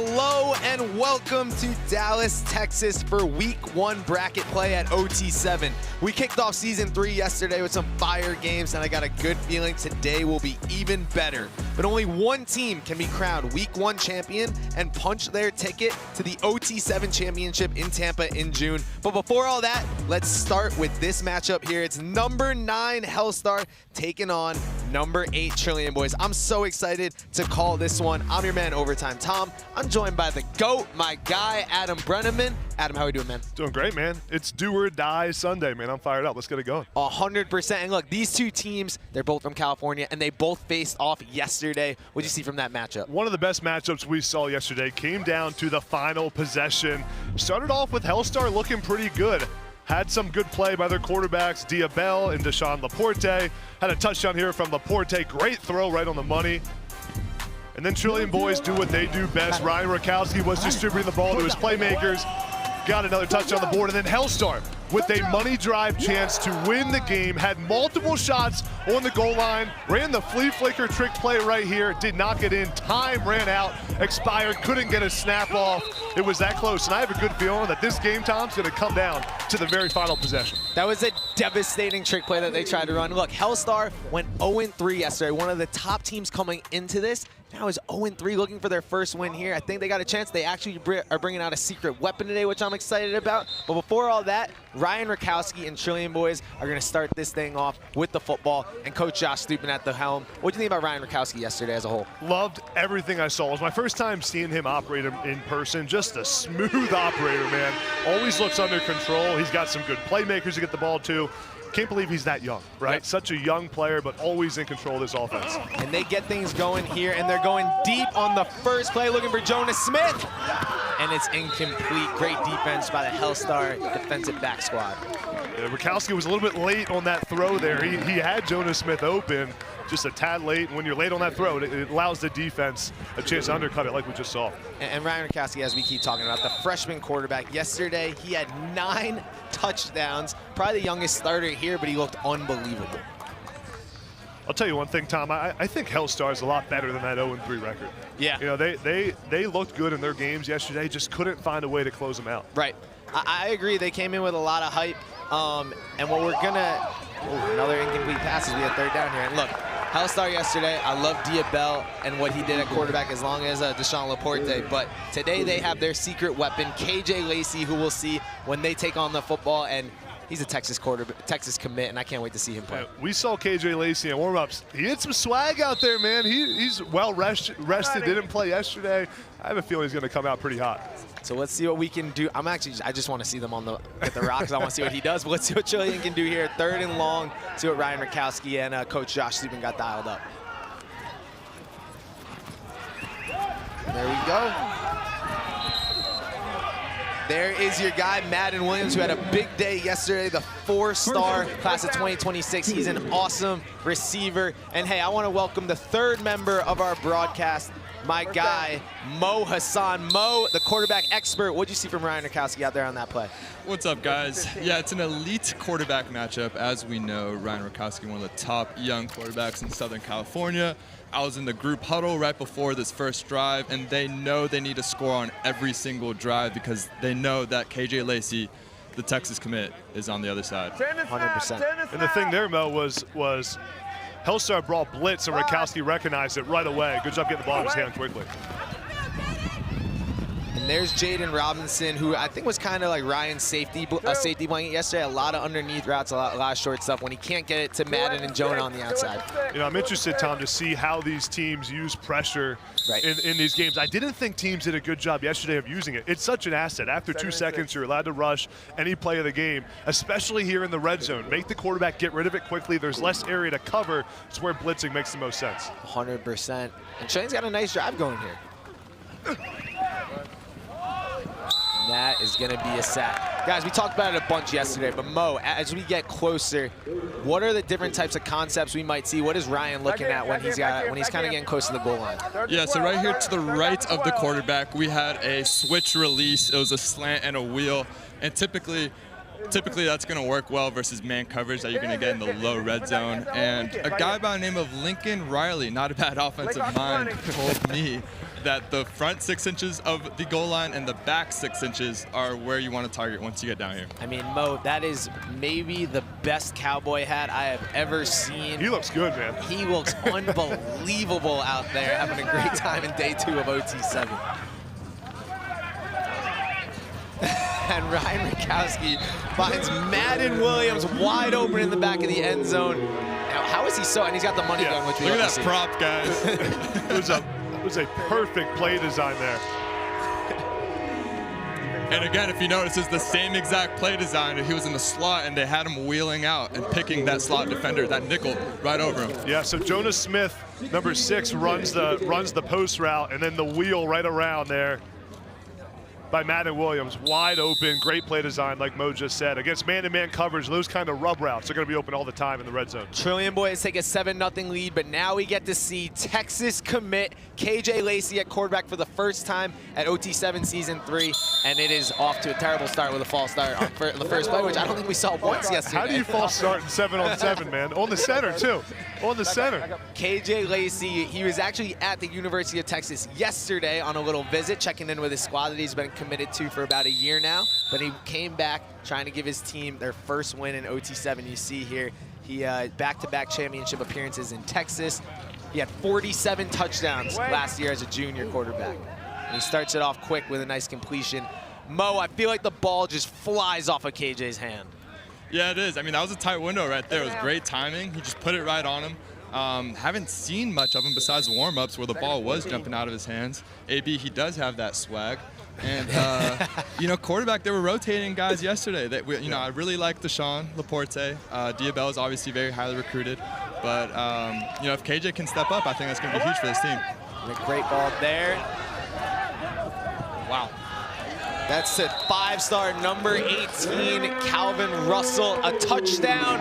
Hello and welcome to Dallas, Texas for Week 1 bracket play at OT7. We kicked off Season 3 yesterday with some fire games, and I got a good feeling today will be even better. But only one team can be crowned Week 1 champion and punch their ticket to the OT7 championship in Tampa in June. But before all that, let's start with this matchup here. It's number 9 Hellstar taking on number 8 Doughboyz. I'm so excited to call this one. I'm your man, Overtime Tom. I'm joined by the GOAT, my guy, Adam Brenneman. Adam, how are we doing, man? Doing great, man. It's do or die Sunday, man. I'm fired up. Let's get it going. 100%. And look, these two teams, they're both from California, and they both faced off yesterday. What did you see from that matchup? One of the best matchups we saw yesterday came down to the final possession. Started off with Hellstar looking pretty good. Had some good play by their quarterbacks, Diabel and Deshaun Laporte. Had a touchdown here from Laporte. Great throw right on the money. And then Doughboyz do what they do best. Ryan Rakowski was distributing the ball to his playmakers. Got another touchdown on the board. And then Hellstar with a money drive chance to win the game. Had multiple shots on the goal line. Ran the flea flicker trick play right here. Did not get in. Time ran out. Expired. Couldn't get a snap off. It was that close. And I have a good feeling that this game, Tom's going to come down to the very final possession. That was a devastating trick play that they tried to run. Look, Hellstar went 0-3 yesterday. One of the top teams coming into this. Now is 0-3 looking for their first win here. I think they got a chance. They actually are bringing out a secret weapon today, which I'm excited about. But before all that, Ryan Rakowski and Doughboyz are going to start this thing off with the football, and Coach Josh Stupin at the helm. What do you think about Ryan Rakowski yesterday as a whole? Loved everything I saw. It was my first time seeing him operate in person. Just a smooth operator, man. Always looks under control. He's got some good playmakers to get the ball to. Can't believe he's that young, right? Yep. Such a young player, but always in control of this offense. And they get things going here, and they're going deep on the first play, looking for Jonas Smith. And it's incomplete. Great defense by the Hellstar defensive back squad. Yeah, Rakowski was a little bit late on that throw there. He had Jonas Smith open, just a tad late. And when you're late on that throw, it allows the defense a chance to undercut it like we just saw. And Ryan Rakowski, as we keep talking about, the freshman quarterback, yesterday he had 9 touchdowns. Probably the youngest starter here, but he looked unbelievable. I'll tell you one thing, Tom. I think Hellstar is a lot better than that 0-3 record. Yeah. You know, they looked good in their games yesterday, just couldn't find a way to close them out. Right. I agree. They came in with a lot of hype. And what we're gonna, another incomplete pass as we have third down here. And look, Hellstar yesterday, I love Diabel and what he did at quarterback as long as Deshaun Laporte. But today they have their secret weapon, KJ Lacey, who we'll see when they take on the football. And he's a Texas commit, and I can't wait to see him play. Yeah, we saw KJ Lacey in warm-ups. He had some swag out there, man. He's well rested, didn't play yesterday. I have a feeling he's going to come out pretty hot. So let's see what we can do. I just want to see them at the Rocks. I want to see what he does. But let's see what Chilean can do here. 3rd and long. See what Ryan Rakowski and Coach Josh Stupin got dialed up. There we go. There is your guy, Madden Williams, who had a big day yesterday, the 4-star class of 2026. He's an awesome receiver. And hey, I want to welcome the 3rd member of our broadcast, my guy, Mo Hassan. Mo, the quarterback expert. What'd you see from Ryan Rakowski out there on that play? What's up, guys? Yeah, it's an elite quarterback matchup. As we know, Ryan Rakowski, one of the top young quarterbacks in Southern California. I was in the group huddle right before this first drive, and they know they need to score on every single drive because they know that KJ Lacey, the Texas commit, is on the other side. 100%. And the thing there, Mo, was Hellstar brought blitz, and Rakowski recognized it right away. Good job getting the ball in his hand quickly. And there's Jaden Robinson, who I think was kind of like Ryan's safety blanket yesterday. A lot of underneath routes, a lot of short stuff when he can't get it to Madden and Jonah on the outside. You know, I'm interested, Tom, to see how these teams use pressure in these games. I didn't think teams did a good job yesterday of using it. It's such an asset. After 2 seconds, you're allowed to rush any play of the game, especially here in the red zone. Make the quarterback get rid of it quickly. There's less area to cover. It's where blitzing makes the most sense. 100%. And Shane's got a nice drive going here. That is going to be a sack. Guys, we talked about it a bunch yesterday, but Mo, as we get closer, what are the different types of concepts we might see? What is Ryan looking at when he's kind of getting close to the goal line? Yeah, so right here to the right of the quarterback, we had a switch release. It was a slant and a wheel. And typically, typically that's going to work well versus man coverage that you're going to get in the low red zone. And a guy by the name of Lincoln Riley, not a bad offensive mind, told me that the front 6 inches of the goal line and the back 6 inches are where you want to target once you get down here. I mean, Mo, that is maybe the best cowboy hat I have ever seen. He looks good, man. He looks unbelievable out there, having a great time in day 2 of OT7. And Ryan Rakowski finds Madden Williams wide open in the back of the end zone. Now, how is he so? And he's got the money gun, which we look at that see. prop, guys. It was a perfect play design there. And again, if you notice, it's the same exact play design. He was in the slot, and they had him wheeling out and picking that slot defender, that nickel, right over him. Yeah, so Jonas Smith, number 6, runs the post route, and then the wheel right around there by Madden Williams. Wide open, great play design, like Mo just said. Against man-to-man coverage, those kind of rub routes are going to be open all the time in the red zone. Trillion Boys take a 7-0 lead, but now we get to see Texas commit KJ Lacey at quarterback for the first time at OT7 Season 3, and it is off to a terrible start with a false start on the first play, which I don't think we saw once yesterday. How do you false start in 7-on-7, man? On the center, too. On the center. KJ Lacey, he was actually at the University of Texas yesterday on a little visit, checking in with his squad that he's been committed to for about a year now, but he came back trying to give his team their first win in OT7. You see here, he back-to-back championship appearances in Texas. He had 47 touchdowns last year as a junior quarterback. And he starts it off quick with a nice completion. Mo, I feel like the ball just flies off of KJ's hand. Yeah, it is. I mean, that was a tight window right there. It was great timing. He just put it right on him. Haven't seen much of him besides warm-ups where the ball was jumping out of his hands. AB, he does have that swag. And, you know, quarterback, they were rotating guys yesterday. I really like Deshaun Laporte. Diabell is obviously very highly recruited. But, you know, if KJ can step up, I think that's going to be huge for this team. And a great ball there. Wow. That's it. 5-star number 18, Calvin Russell, a touchdown.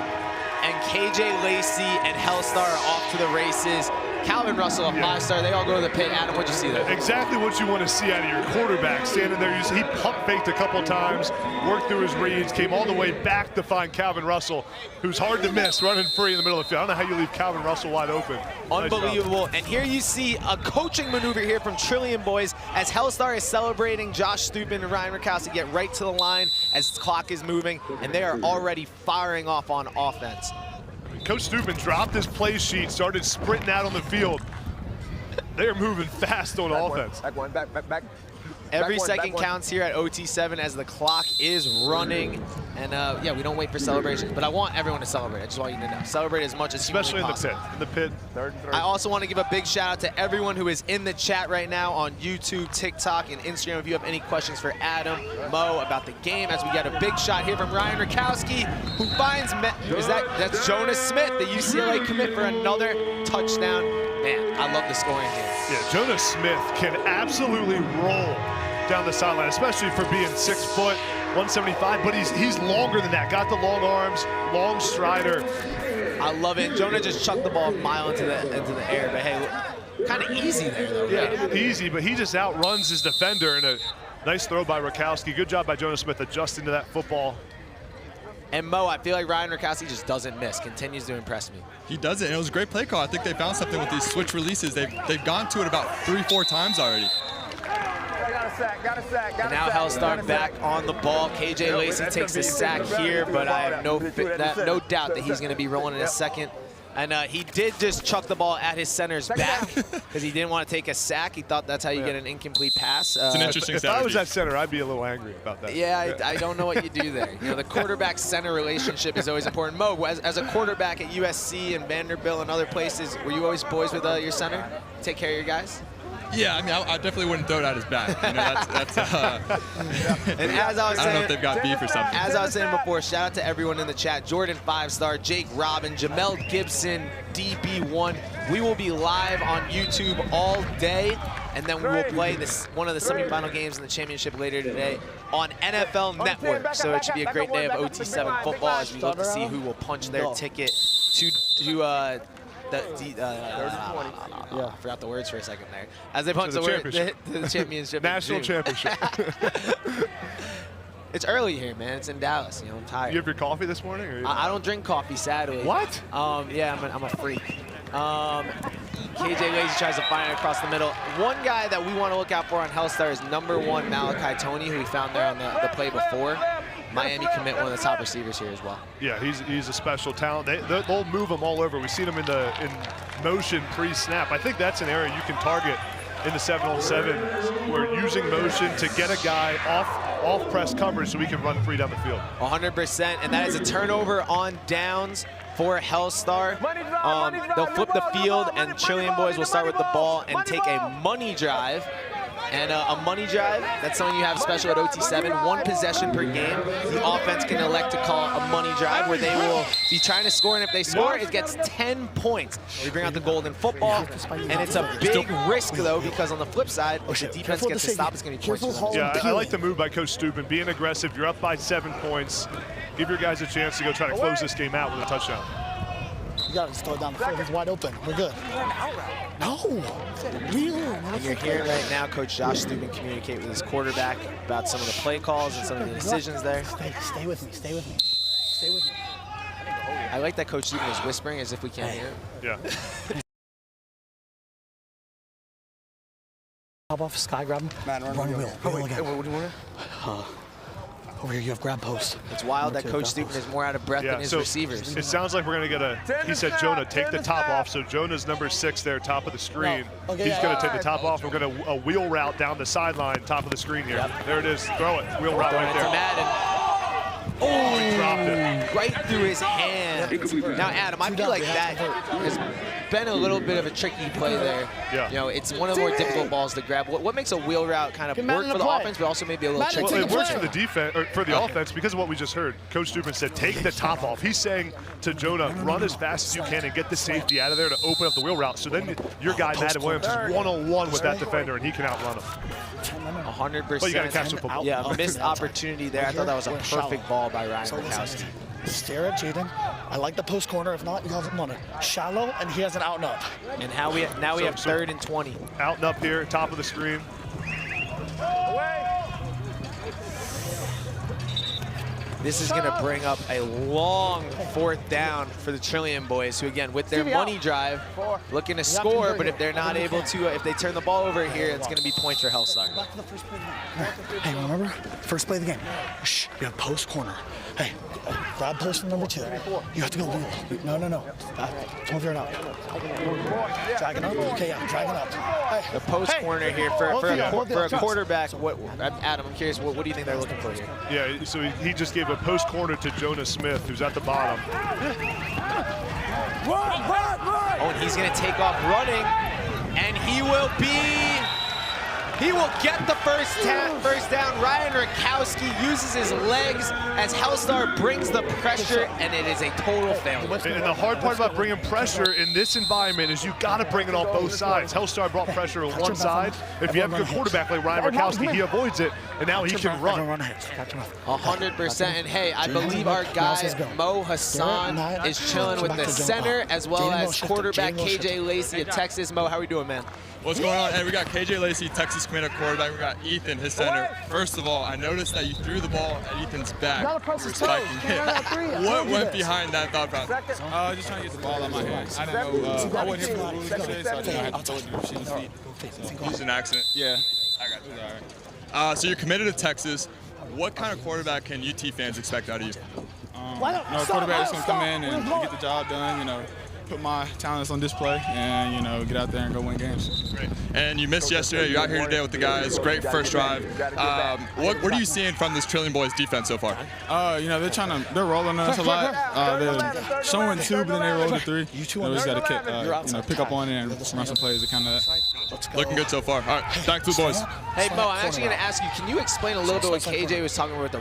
And KJ Lacey and Hellstar are off to the races. Calvin Russell, a 5-star. They all go to the pit. Adam, what'd you see there? Exactly what you want to see out of your quarterback. Standing there, he pump faked a couple times, worked through his reads, came all the way back to find Calvin Russell, who's hard to miss, running free in the middle of the field. I don't know how you leave Calvin Russell wide open. Unbelievable. Nice. And here you see a coaching maneuver here from Trillion Boys as Hellstar is celebrating. Josh Stupin and Ryan Rakowski get right to the line as the clock is moving, and they are already firing off on offense. Coach Stupin dropped his play sheet, started sprinting out on the field. They're moving fast on offense. Back one, back. Every second counts here at OT7 as the clock is running. And yeah, we don't wait for celebrations, but I want everyone to celebrate. I just want you to know. Celebrate as much as especially possible. In the pit. Third and three. I also want to give a big shout out to everyone who is in the chat right now on YouTube, TikTok, and Instagram. If you have any questions for Adam, Mo about the game, as we get a big shot here from Ryan Rakowski, who finds that's Jonas Smith, the UCLA commit, for another touchdown. Man, I love the scoring here. Yeah, Jonas Smith can absolutely roll down the sideline, especially for being 6 foot, 175, but he's longer than that. Got the long arms, long strider. I love it. Jonah just chucked the ball a mile into the air, but hey, kind of easy there though. Yeah, right? easy, but he just outruns his defender, and a nice throw by Rakowski. Good job by Jonas Smith adjusting to that football. And Mo, I feel like Ryan Rakowski just doesn't miss, continues to impress me. He does it, and it was a great play call. I think they found something with these switch releases. They've gone to it about 3-4 times already. Got a sack. And now Hellstar back on the ball. KJ Lacey takes a sack here, but I have no doubt that he's going to be rolling in a second. And he did just chuck the ball at his center's back because he didn't want to take a sack. He thought that's how you get an incomplete pass. It's an interesting If I was at center, I'd be a little angry about that. Yeah, I don't know what you do there. You know, the quarterback-center relationship is always important. Mo, as a quarterback at USC and Vanderbilt and other places, were you always boys with your center? Take care of your guys? Yeah, I mean, I definitely wouldn't throw it at his back. You know, that's and as I was saying, I don't know if they've got beef or something. As I was saying before, shout out to everyone in the chat. Jordan 5-star, Jake Robin, Jamel Gibson, DB1. We will be live on YouTube all day, and then we will play one of the semifinal games in the championship later today on NFL Network. So it should be a great day of OT7 football as we look to see who will punch their ticket to I forgot the words for a second there. As they punch the championship. National championship. It's early here, man. It's in Dallas. You know, I'm tired. You have your coffee this morning? Or I don't drink coffee, sadly. What? Yeah, I'm a freak. KJ Lazy tries to find it across the middle. One guy that we want to look out for on Hellstar is #1 Malachi Tony, who we found there on the play before. Miami commit, one of the top receivers here as well. Yeah, he's a special talent. They'll move him all over. We've seen him in motion pre-snap. I think that's an area you can target in the 7-on-7. We're using motion to get a guy off press coverage so we can run free down the field. 100%, and that is a turnover on downs for Hellstar. They'll flip the field, and Boyz will start with the ball and take a money drive. And a money drive, that's something you have special at OT7, 1 possession per game. The offense can elect to call a money drive where they will be trying to score, and if they score, it gets 10 points. We bring out the golden football, and it's a big risk, though, because on the flip side, if the defense gets to stop, it's going to be points. Yeah, I like the move by Coach Steuben, being aggressive. You're up by 7 points. Give your guys a chance to go try to close this game out with a touchdown. You got to throw it down the field. He's wide open. We're good. No. And you're hearing right now Coach Josh Steuben communicate with his quarterback about some of the play calls and some of the decisions there. Stay with me. Stay with me. Stay with me. I like that Coach Steuben is whispering as if we can't hear it. Yeah. Hop off, sky grab him. Man, run wheel. Wheel again. What do you want? Over here, you have grab post. It's wild that Coach Steuben is more out of breath than his receivers. It sounds like we're going to get he said, Jonah, take the top off. So Jonah's #6 there, top of the screen. No. Okay, he's going to take the top off. We're going to a wheel route down the sideline, top of the screen here. Yep. There it is. Throw it. Wheel route right there. Oh, he dropped it. Right through his hand. Now, Adam, I feel like that has been a little bit of a tricky play there. Yeah. You know, it's one of the more difficult balls to grab. What makes a wheel route kind of work for the offense, but also maybe a little tricky? Well, it works for the defense, or for the offense, because of what we just heard. Coach Steuben said, take the top off. He's saying to Jonah, run as fast as you can and get the safety out of there to open up the wheel route. So then your guy, Madden Williams, is one-on-one with that defender, and he can outrun him. 100%. But you got to catch the football. Yeah, a missed opportunity there. I thought that was a perfect ball by Ryan Rakowski. Stare at Jaden. I like the post corner. If not, you have him on it. Shallow, and he has an out and up. And we have 3rd and 20. Out and up here, top of the screen. This is going to bring up a long 4th down for the Doughboyz, who again, with their money drive, looking to score, but if they're not able to, if they turn the ball over here, it's going to be points for Hellstar. Back to the first play of the game. Hey, remember? First play of the game. Shh, you have post corner. Hey, grab post from #2. You have to go wheel. No. Don't veer it out. Drag it up? Okay, yeah, drag it up. Hey. The post corner here for a quarterback. Adam, I'm curious, what do you think they're looking for here? Yeah, so he just gave a post corner to Jonah Smith, who's at the bottom. Oh, and he's going to take off running, and he will get the first down. Ryan Rakowski uses his legs as Hellstar brings the pressure, and it is a total failure. And the hard part about bringing pressure in this environment is you got to bring it on both sides. Hellstar brought pressure on one side. If you have a good quarterback like Ryan Rakowski, he avoids it, and now he can run. 100%. And hey, I believe our guy Mo Hassan is chilling with the center, as well as quarterback KJ Lacey of Texas. Mo, how are we doing, man? What's going on? Hey, we got KJ Lacey, Texas committed quarterback. We got Ethan, his center. First of all, I noticed that you threw the ball at Ethan's back. What went behind that thought process? Just trying to get the ball out of my hands. I didn't know. I wasn't here for the rules today, so I didn't know I had to throw it to the machine feet. It was an accident. Yeah. I got you. All right. So you're committed to Texas. What kind of quarterback can UT fans expect out of you? Quarterback is going to come in and get the job done, put my talents on display and, get out there and go win games. Great. And you missed yesterday. You're out here today with the guys. Great first drive. What are you seeing from this Boyz defense so far? They're rolling us a lot. They're showing 2, but then they roll to 3. We just got to pick up on it and run some plays to kind of that. Looking good so far. All right, back to the boys. Hey, Mo, I'm actually going to ask you, can you explain a little bit what KJ was talking about, the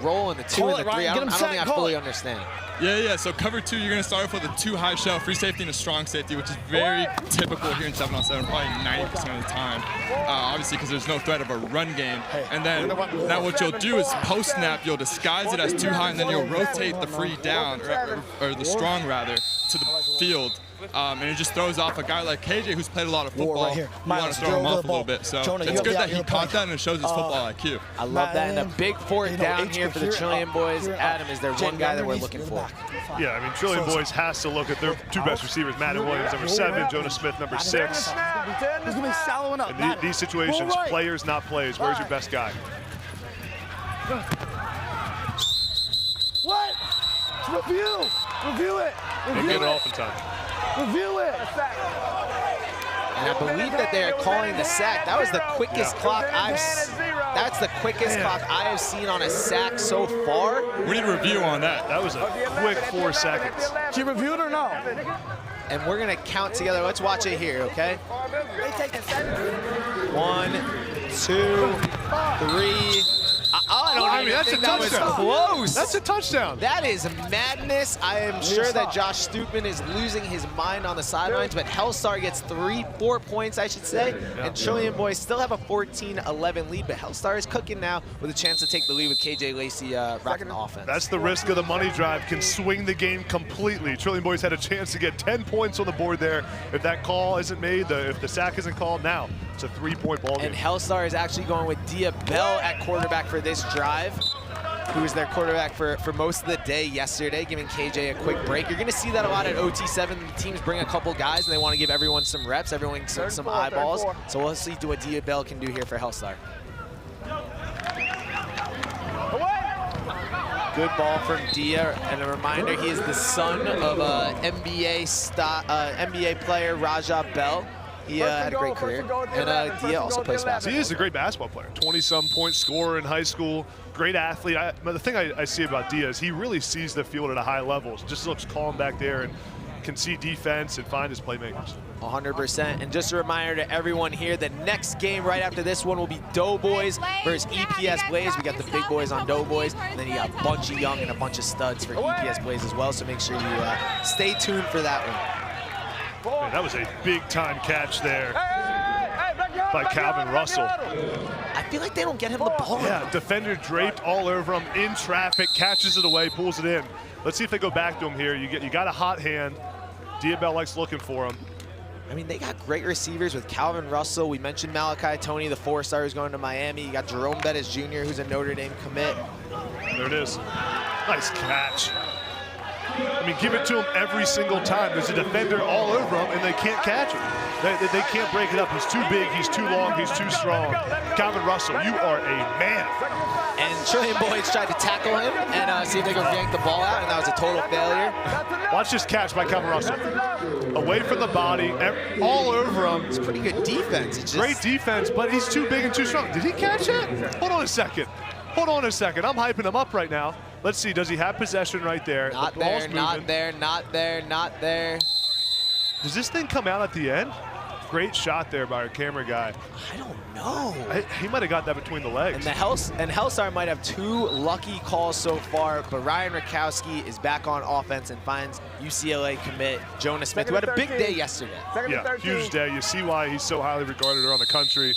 roll and the 2 and the 3? I don't think I fully understand. Yeah. So cover 2, you're going to start off with a 2 high shell, free safety, and a strong safety, which is very typical here in 7-on-7, probably 90% of the time. Obviously, because there's no threat of a run game. And then now what you'll do is post snap, you'll disguise it as 2 high, and then you'll rotate the free down or the strong rather to the field. And it just throws off a guy like KJ who's played a lot of football. Right here. You want to throw him off a little bit. So Jonah, it's good that he caught that and it shows his football IQ. I love that. And a big fourth down here for the Trillion Boys. Adam is their one guy that we're looking for. Yeah, I mean, Trillion Boys has to look at their two best receivers, Madden Williams, number 7, Jonas Smith, number 6. He's going to be sallowing up. In these situations, players, not plays. Where's your best guy? What? Review. Review it. Don't get it off in time. Review it. And I believe that they are calling the sack. That was the quickest clock that's the quickest clock I have seen on a sack so far. We need a review on that. That was a quick 4 seconds. Did you review it or no? And we're gonna count together. Let's watch it here, okay? 1, 2, 3. I mean, that's a touchdown. That was close. That's a touchdown. That is madness. I am sure that Josh Stupin is losing his mind on the sidelines, but Hellstar gets 4 points, I should say, and Trillion Boys still have a 14-11 lead, but Hellstar is cooking now with a chance to take the lead with KJ Lacey rocking the offense. That's the risk of the money drive, can swing the game completely. Trillion Boys had a chance to get 10 points on the board there. If that call isn't made, if the sack isn't called, now it's a 3-point ball game. And Hellstar is actually going with Diabell at quarterback for this drive, who was their quarterback for most of the day yesterday, giving KJ a quick break. You're going to see that a lot at OT7. Teams bring a couple guys, and they want to give everyone some reps, everyone some eyeballs. So we'll see what Diabell can do here for Hellstar. Good ball from Dia, and a reminder, he is the son of NBA player Raja Bell. He had a great career, and Dia also plays basketball. He is a great basketball player, 20-some point scorer in high school, great athlete. But the thing I see about Dia is he really sees the field at a high level. Just looks calm back there and can see defense and find his playmakers. 100%. And just a reminder to everyone here, the next game right after this one will be Doughboys versus EPS Blaze. We got the big boys on Doughboys, and then you got Bunchie Young and a bunch of studs for EPS Blaze as well. So make sure you stay tuned for that one. Man, that was a big-time catch there by Calvin Russell. I feel like they don't get him the ball. Yeah, defender draped all over him in traffic, catches it away, pulls it in. Let's see if they go back to him here. You got a hot hand. Diabell likes looking for him. I mean, they got great receivers with Calvin Russell. We mentioned Malachi Tony, the 4-star who's going to Miami. You got Jerome Bettis Jr., who's a Notre Dame commit. There it is. Nice catch. I mean, give it to him every single time. There's a defender all over him, and they can't catch him. They can't break it up. He's too big, he's too long, he's too strong. Calvin Russell, you are a man. And Trillion Boys tried to tackle him and see if they could yank the ball out, and that was a total failure. Watch this catch by Calvin Russell. Away from the body, all over him. It's pretty good defense. It's just... Great defense, but he's too big and too strong. Did he catch it? Hold on a second. Hold on a second. I'm hyping him up right now. Let's see, does he have possession right there? Not there, not there, not there, not there. Does this thing come out at the end? Great shot there by our camera guy. I don't know. He might have got that between the legs. And Hellstar might have 2 lucky calls so far, but Ryan Rakowski is back on offense and finds UCLA commit Jonas Smith, who had a big day yesterday. Yeah, huge day. You see why he's so highly regarded around the country.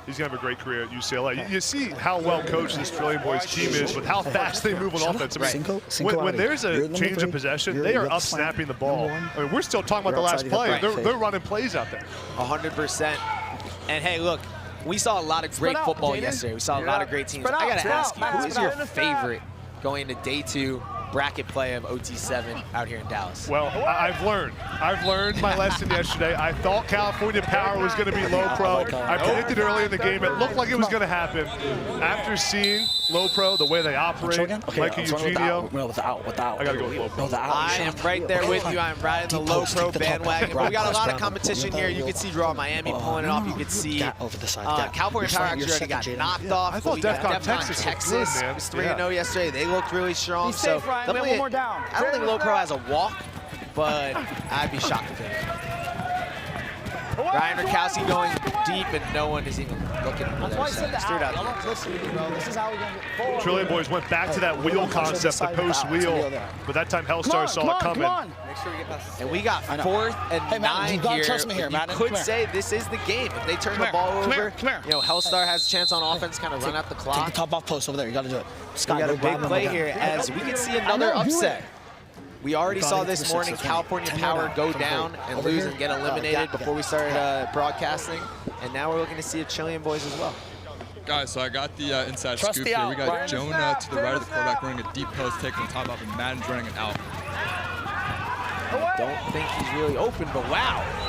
He's going to have a great career at UCLA. You see how well coached this Trillion Boys team is with how fast they move on offense. I mean, when there's a change of possession, they are up snapping the ball. I mean, we're still talking about the last play. They're running plays out there. 100%. And hey, look, we saw a lot of great football yesterday. We saw a lot of great teams. I got to ask you, who is your favorite going into day 2 bracket play of OT7 out here in Dallas? Well, I've learned my lesson yesterday. I thought California Power was going to be LoPro. I predicted early in the game. It looked like it was going to happen. After seeing LoPro, the way they operate, Mikey Eugenio, I got to go with LoPro. I am right there with you. I'm riding the LoPro bandwagon. But we got a lot of competition here. You can see Raw Miami pulling it off. You can see California Power actually already got knocked off. I thought Defcon Texas was 3-0 yesterday. They looked really strong. So I don't think LoPro has a walk, but I'd be shocked if they did. Ryan Rakowski going deep, and no one is even looking at the other side. Trillion Boys went back to that wheel concept, the post wheel, but that time Hellstar saw it coming. And we got 4th and 9 here. Trust me here, you could say this is the game. If they turn the ball over, you know, Hellstar has a chance on offense, kind of run out the clock. Take the top off post over there. You got to do it. We got a big play here as we can see another upset. We already saw this morning California Power go down and lose and get eliminated before we started broadcasting. And now we're looking to see if Chilean Boys as well. Guys, so I got the inside scoop here. We got Jonah to the right of the quarterback running a deep post, taking the top off, and Madden's running it out. Don't think he's really open, but wow.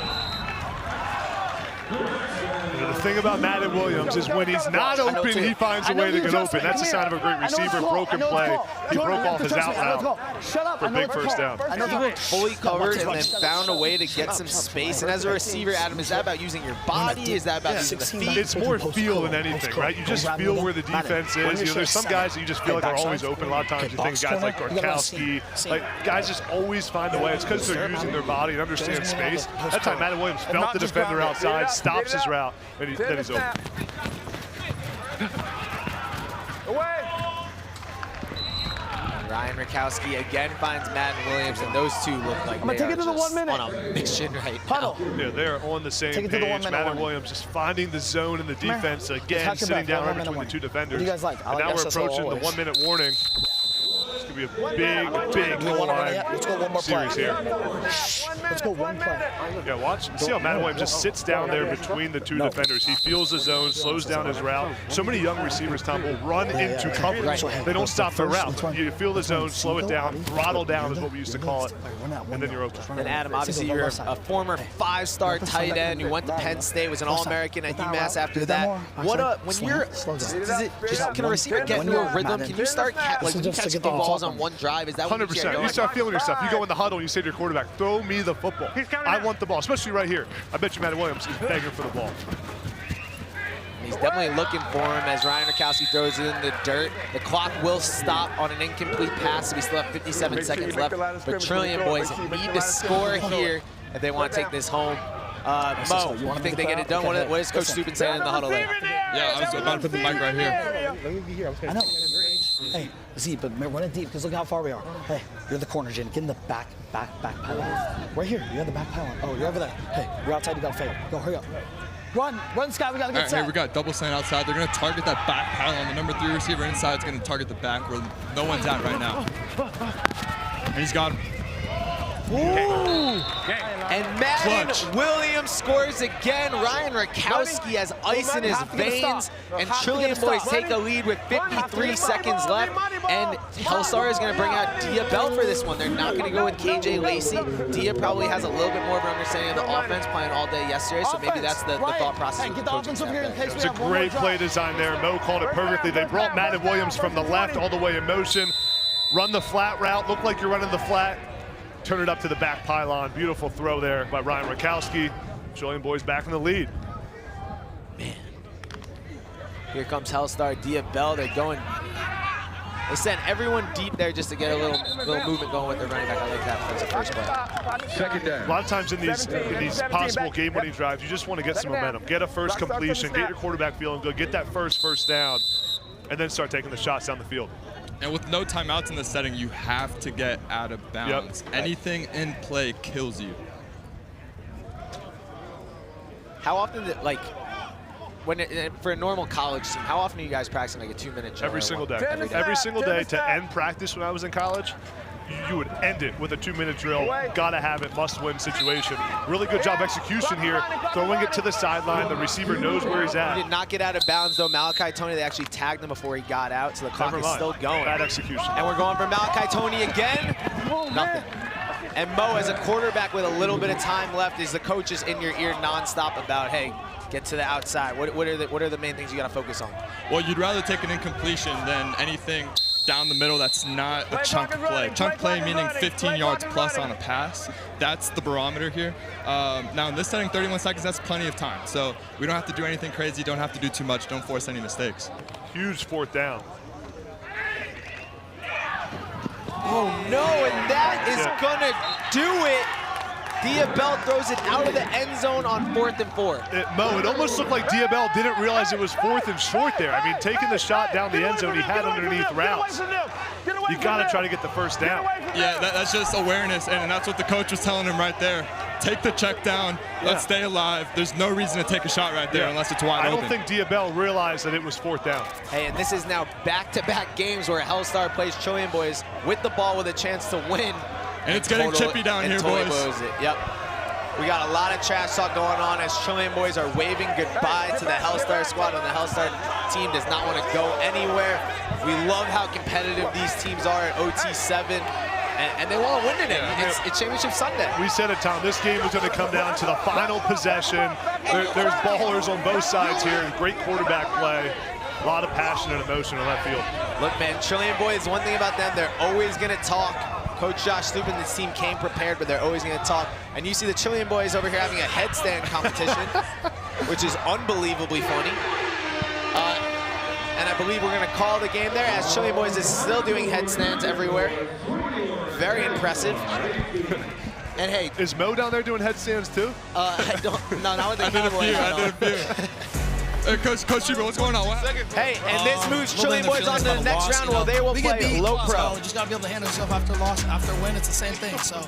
The thing about Madden Williams is when he's not open, he finds a way to get open. That's a sign of a great receiver. Broken play. He broke off his out route for a big first down. He went fully covered and then found a way to get some space. And as a receiver, Adam, is that about using your body? Is that about using the feet? It's more feel than anything, right? You just feel where the defense is. You know, there's some guys that you just feel like are always open. A lot of times you think guys like Gorkowski, like guys just always find a way. It's because they're using their body and understand space. That time Madden Williams felt the defender outside, stops his route, and then he's open. Ryan Rakowski again finds Madden Williams, and those two look like they are just on a mission right now. Yeah, they're on the same page. Madden Williams just finding the zone and the defense again, sitting down right between the two defenders. And now we're approaching the 1 minute warning. It's going to be a big line series here. Let's go one play. Yeah, watch. See how Madden Williams just sits down there between the two defenders. He feels the zone, slows down his route. So many young receivers, Tom, will run into coverage. They don't stop their route. You feel the zone, slow it down, throttle down is what we used to call it, and then you're open. And Adam, obviously you're a former 5-star tight end. You went to Penn State, was an All-American at UMass after that. When you're, can a receiver get into a rhythm? Can you start when you catch the balls on one drive? Is that 100%. You start feeling yourself. You go in the huddle and you say to your quarterback, throw me the football. I want the ball, especially right here. I bet you Madden Williams is begging for the ball. He's definitely looking for him as Ryan Rakowski throws it in the dirt. The clock will stop on an incomplete pass. We still have 57 seconds left. But Chilean Boys need to score here if they want to take this home. Mo, you think they get it done? What is Coach Stupin saying in the huddle there? Yeah, I was about to put the mic right here. I know. Hey, Z, but run it deep, because look how far we are. Hey, you're the corner, Jen. Get in the back pylon. Right here, you're in the back pylon. Oh, you're over there. Hey, you're outside, you gotta fail. Go, hurry up. Run, Scott, we gotta get set. Here we got double sign outside. They're gonna target that back pylon. The number 3 receiver inside is gonna target the back where no one's at right now. And he's got him. Ooh. And Madden Williams scores again. Ryan Rakowski has ice in his veins, and Chilean Boys take a lead with 53 seconds left. And Hellstar is going to bring out Diabel for this one. They're not going to go with KJ Lacey. Dia probably has a little bit more of an understanding of the offense, playing all day yesterday, so maybe that's the thought process. Hey, get the offense over here in case it was a great play design there. Mo called it perfectly. They brought Madden Williams from the left all the way in motion. Run the flat route. Look like you're running the flat. Turn it up to the back pylon. Beautiful throw there by Ryan Rakowski. Chilean Boys back in the lead. Man. Here comes Hellstar, Diabel. They're going. They sent everyone deep there just to get a little movement going with their running back. I like that as a first play. Second down. A lot of times in these possible game-winning drives, you just want to get some momentum. Get a first completion, get your quarterback feeling good, get that first down, and then start taking the shots down the field. And with no timeouts in this setting, you have to get out of bounds. Yep. Anything in play kills you. How often, for a normal college team, how often are you guys practicing like a 2-minute drill? Every single day. Every single day to end practice when I was in college. You would end it with a 2-minute drill. Gotta have it, must-win situation. Really good job execution here, throwing it to the sideline. The receiver knows where he's at. He did not get out of bounds though. Malachi Tony, they actually tagged him before he got out, so the clock is still going. Bad execution. And we're going for Malachi Tony again. Nothing. And Mo, as a quarterback with a little bit of time left, is the coach is in your ear nonstop about, hey, get to the outside. What are the main things you gotta focus on? Well, you'd rather take an incompletion than anything down the middle that's not a chunk play. Chunk play meaning 15 yards plus on a pass. That's the barometer here. Now in this setting, 31 seconds, that's plenty of time. So we don't have to do anything crazy, don't have to do too much, don't force any mistakes. Huge 4th down. Oh no, and that is gonna do it. Diabel throws it out of the end zone on 4th and 4. Mo, it almost looked like Diabel didn't realize it was 4th and short there. I mean, taking the shot down the end zone, he had underneath routes. You got to try to get the first down. Yeah, that's just awareness, and that's what the coach was telling him right there. Take the check down. Let's stay alive. There's no reason to take a shot right there unless it's wide open. I don't think Diabel realized that it was 4th down. Hey, and this is now back-to-back games where Hellstar plays Chilean Boys with the ball with a chance to win. And it's getting chippy down here, totally boys. blows it. Yep. We got a lot of trash talk going on as Chilean boys are waving goodbye to the Hellstar squad, and the Hellstar team does not want to go anywhere. We love how competitive these teams are at OT7, and they want to win today. It's Championship Sunday. We said it, Tom, this game was going to come down to the final possession. There's ballers on both sides here, and great quarterback play. A lot of passion and emotion on that field. Look, man, Chilean boys, one thing about them, they're always going to talk. Coach Josh Stupin, this team came prepared, but they're always going to talk. And you see the Chilean boys over here having a headstand competition, which is unbelievably funny. And I believe we're going to call the game there, as Chilean boys is still doing headstands everywhere. Very impressive. And hey, is Mo down there doing headstands too? No, not with the Cowboys. I did a few. Hey, Coach Chiba, what's going on? Hey, and this moves Chilean boys on to the next round. Well, they will play LoPro. You just gotta be able to handle yourself after a loss, after a win. It's the same thing. So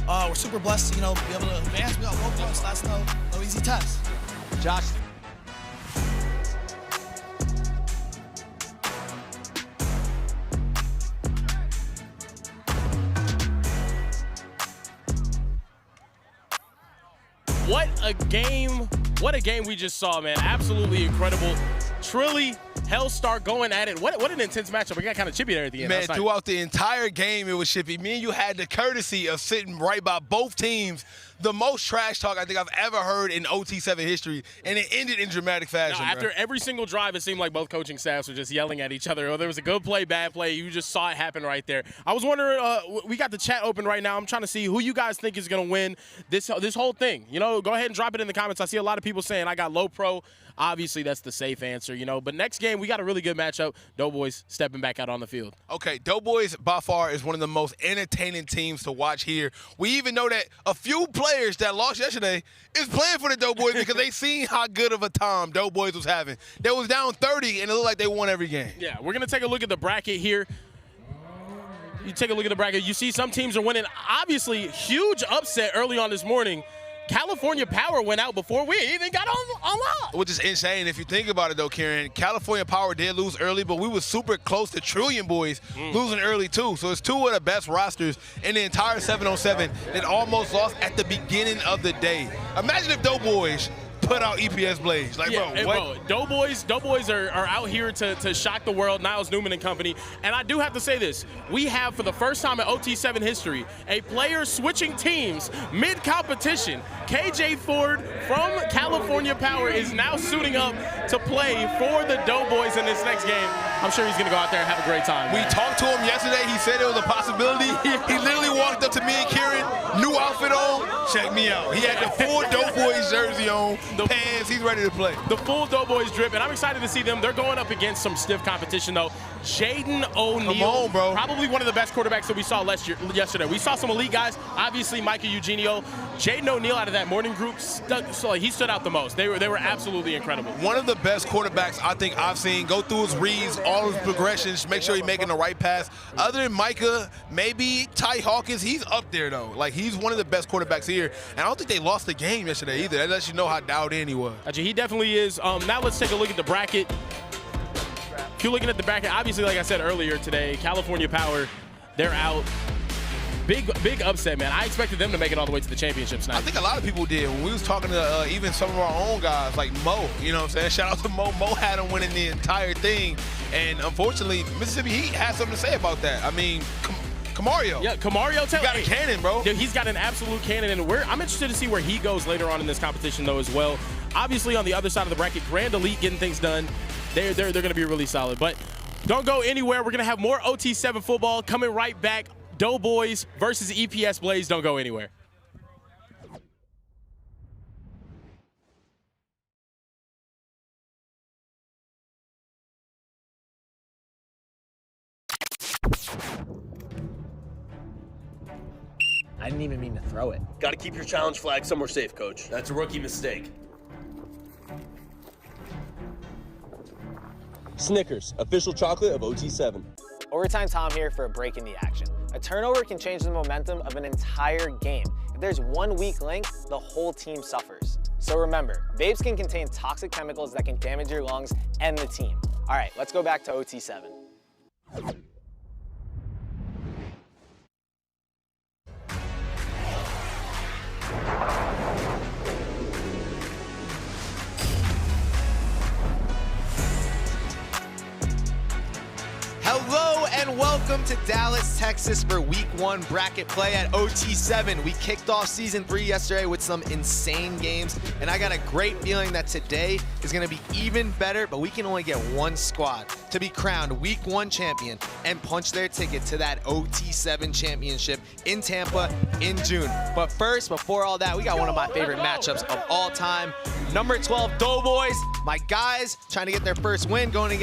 we're super blessed to, be able to advance. We got LoPro, so that's no easy test. Josh. What a game we just saw, man. Absolutely incredible. Trilly, Hellstar going at it. What an intense matchup. We got kind of chippy there at the end. Man, throughout the entire game, it was chippy. Me and you had the courtesy of sitting right by both teams. The most trash talk I think I've ever heard in OT7 history, and it ended in dramatic fashion. No, after every single drive, it seemed like both coaching staffs were just yelling at each other. There was a good play, bad play. You just saw it happen right there. I was wondering, we got the chat open right now. I'm trying to see who you guys think is going to win this whole thing. Go ahead and drop it in the comments. I see a lot of people saying I got LoPro. Obviously, that's the safe answer, But next game, we got a really good matchup. Doughboys stepping back out on the field. Okay, Doughboys by far is one of the most entertaining teams to watch here. We even know that a few players that lost yesterday is playing for the Doughboys because they seen how good of a time Doughboys was having. They was down 30, and it looked like they won every game. Yeah, we're going to take a look at the bracket here. You take a look at the bracket. You see some teams are winning. Obviously, huge upset early on this morning. California Power went out before we even got on live. Which is insane if you think about it, though, Kieran. California Power did lose early, but we were super close to Trillion Boys losing early, too. So it's two of the best rosters in the entire 7-on-7 that almost lost at the beginning of the day. Imagine if Doughboys put out EPS Blaze. Like, yeah, bro, what? Bro, Doughboys are out here to shock the world, Niles Newman and company. And I do have to say this. We have, for the first time in OT7 history, a player switching teams mid-competition. KJ Ford from California Power is now suiting up to play for the Doughboys in this next game. I'm sure he's going to go out there and have a great time. We talked to him yesterday. He said it was a possibility. He literally walked up to me and Kieran, new outfit on. Check me out. He had the full Doughboys jersey on. Pants, he's ready to play. The full Doughboys drip, and I'm excited to see them. They're going up against some stiff competition, though. Jaden O'Neal, come on, bro. Probably one of the best quarterbacks that we saw yesterday. We saw some elite guys, obviously Micah Eugenio. Jaden O'Neal out of that morning group, he stood out the most. They were absolutely incredible. One of the best quarterbacks I think I've seen. Go through his reads, all his progressions, make sure he's making the right pass. Other than Micah, maybe Ty Hawkins, he's up there, though. Like, he's one of the best quarterbacks here. And I don't think they lost the game yesterday either. That lets you know how dialed in he was. He definitely is. Now let's take a look at the bracket. If you're looking at the bracket, obviously, like I said earlier today, California Power, they're out. Big upset, man. I expected them to make it all the way to the championships now. I think a lot of people did. When we was talking to even some of our own guys, like Mo, you know what I'm saying? Shout out to Mo. Mo had him winning the entire thing. And unfortunately, Mississippi Heat has something to say about that. I mean, Camario. Yeah, Camario. He got a cannon, bro. He's got an absolute cannon, and I'm interested to see where he goes later on in this competition, though, as well. Obviously, on the other side of the bracket, Grand Elite getting things done. They're going to be really solid. But don't go anywhere. We're going to have more OT7 football coming right back. Doughboys versus EPS Blaze. Don't go anywhere. I didn't even mean to throw it. Got to keep your challenge flag somewhere safe, Coach. That's a rookie mistake. Snickers, official chocolate of OT7. Overtime Tom here for a break in the action. A turnover can change the momentum of an entire game. If there's one weak link, the whole team suffers. So remember, vapes can contain toxic chemicals that can damage your lungs and the team. All right, let's go back to OT7. and welcome to Dallas, Texas for Week 1 bracket play at OT7. We kicked off Season 3 yesterday with some insane games, and I got a great feeling that today is going to be even better, but we can only get one squad to be crowned Week 1 champion and punch their ticket to that OT7 championship in Tampa in June. But first, before all that, we got one of my favorite matchups of all time. Number 12, Doughboys. My guys trying to get their first win going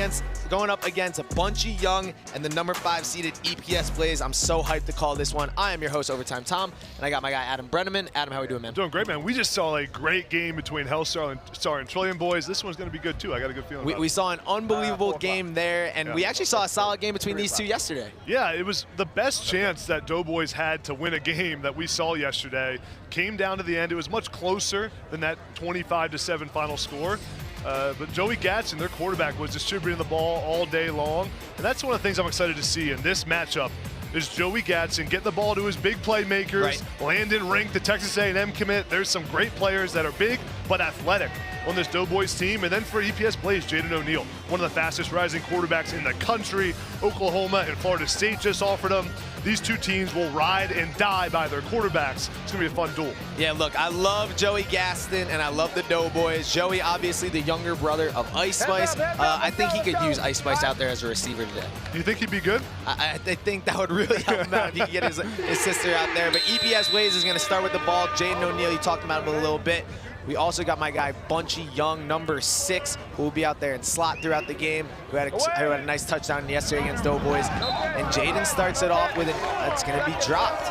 up against Bunchie Young and the number 5 seeded EPS Blaze. I'm so hyped to call this one. I am your host, Overtime Tom, and I got my guy Adam Brenneman. Adam, how we doing, man? Doing great, man. We just saw a great game between Hellstar and Trillion Boys. This one's going to be good too. I got a good feeling. We saw an unbelievable game there, and we actually saw a solid game between these two yesterday. Yeah, it was the best chance that Doughboys had to win a game that we saw yesterday. Came down to the end. It was much closer than that 25-7 final score. But Joey Gatson, their quarterback, was distributing the ball all day long. And that's one of the things I'm excited to see in this matchup is Joey Gatson get the ball to his big playmakers. Right. Landon Rink, the Texas A&M commit. There's some great players that are big but athletic on this Doughboys team. And then for EPS Blaze, Jaden O'Neal, one of the fastest rising quarterbacks in the country. Oklahoma and Florida State just offered him. These two teams will ride and die by their quarterbacks. It's going to be a fun duel. Yeah, look, I love Joey Gaston, and I love the Doughboys. Joey, obviously the younger brother of Ice Spice. I think he could use Ice Spice out there as a receiver today. Do you think he'd be good? I think that would really help him out if he could get his sister out there. But EPS Blaze is going to start with the ball. Jaden O'Neal, you talked about him a little bit. We also got my guy Bunchie Young, number 6, who will be out there and slot throughout the game, who had a nice touchdown yesterday against Doughboys. And Jaden starts it off with it. That's going to be dropped.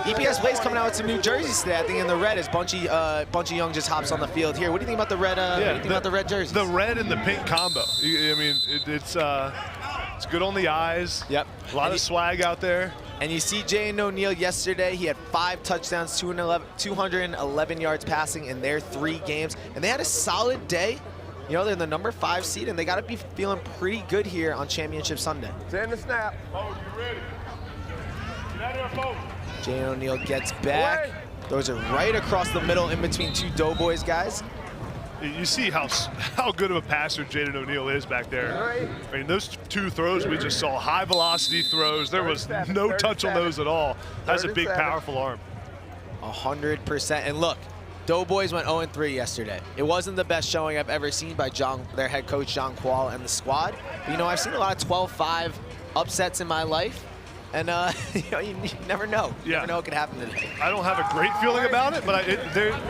EPS Blaze coming out with some new jerseys today. I think in the red as Bunchie Young just hops on the field here. What do you think about the red? What do you think about the red jerseys? The red and the pink combo. I mean, it's good on the eyes. Yep. A lot of swag out there. And you see Jaden O'Neal yesterday, he had 5 touchdowns, 211 yards passing in their 3 games. And they had a solid day. You know, they're the number 5 seed, and they got to be feeling pretty good here on Championship Sunday. Send the snap. Jaden O'Neal gets back. Throws it right across the middle in between 2 Doughboys guys. You see how good of a passer Jaden O'Neal is back there. I mean, those 2 throws we just saw, high velocity throws. There was no touch on those at all. Has a big, powerful arm. 100%. And look, Doughboys went 0-3 yesterday. It wasn't the best showing I've ever seen by their head coach, John Qual, and the squad. But, you know, I've seen a lot of 12-5 upsets in my life. And you know, you never know. You never know what could happen today. I don't have a great feeling about it, but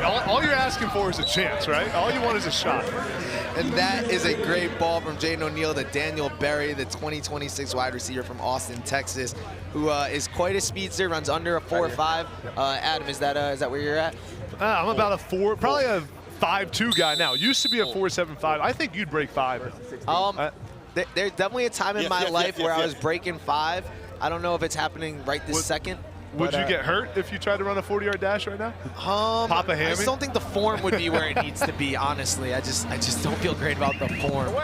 all you're asking for is a chance, right? All you want is a shot. And that is a great ball from Jaden O'Neal to Daniel Berry, the 2026 wide receiver from Austin, Texas, who is quite a speedster, runs under a 4.5. Adam, is that where you're at? I'm about a 4, probably a 5'2" guy now. Used to be a 4.75. I think you'd break 5. There's definitely a time in my life where I was breaking 5. I don't know if it's happening right this second. Would you get hurt if you tried to run a 40-yard dash right now? Pop a hammy? I just don't think the form would be where it needs to be, honestly. I just don't feel great about the form.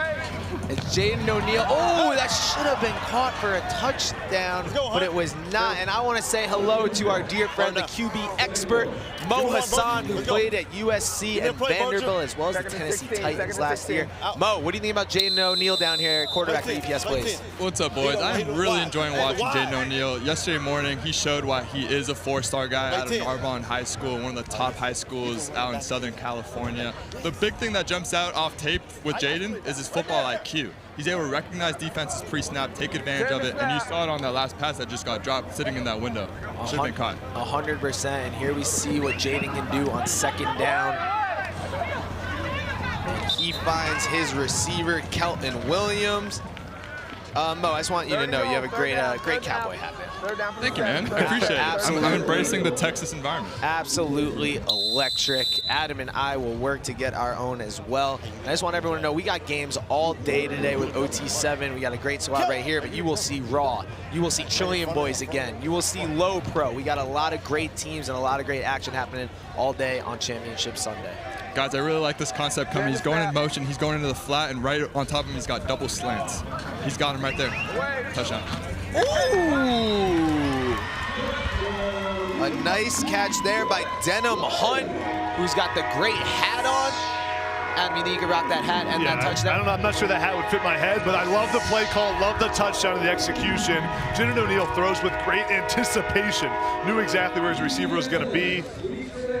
It's Jaden O'Neal. Oh, that should have been caught for a touchdown, but it was not. And I want to say hello to our dear friend, the QB expert, Mo Hassan, who played at USC and Vanderbilt, as well as the Tennessee Titans last year. Mo, what do you think about Jaden O'Neal down here, quarterback for EPS Blaze? What's up, boys? I'm really enjoying watching Jaden O'Neal. Yesterday morning, he showed why he is a 4-star guy out of Narbonne High School, one of the top high schools out in Southern California. The big thing that jumps out off tape with Jaden is his football IQ. He's able to recognize defenses pre-snap, take advantage of it, and you saw it on that last pass that just got dropped, sitting in that window. Should have been caught. 100%, and here we see what Jaden can do on 2nd down. And he finds his receiver, Kelton Williams. Mo, I just want you to know you have a great cowboy hat. Thank you, man. I appreciate it. I'm embracing the Texas environment. Absolutely electric. Adam and I will work to get our own as well. And I just want everyone to know we got games all day today with OT7. We got a great squad right here, but you will see Raw. You will see Trillion Boys again. You will see LoPro. We got a lot of great teams and a lot of great action happening all day on Championship Sunday. Guys, I really like this concept coming. He's going in motion, he's going into the flat, and right on top of him, he's got double slants. He's got him right there. Touchdown. Ooh! A nice catch there by Denham Hunt, who's got the great hat on. Adam, you think you could rock that hat and that touchdown? I don't know. I'm not sure that hat would fit my head, but I love the play call, love the touchdown and the execution. Jaden O'Neal throws with great anticipation. Knew exactly where his receiver was going to be.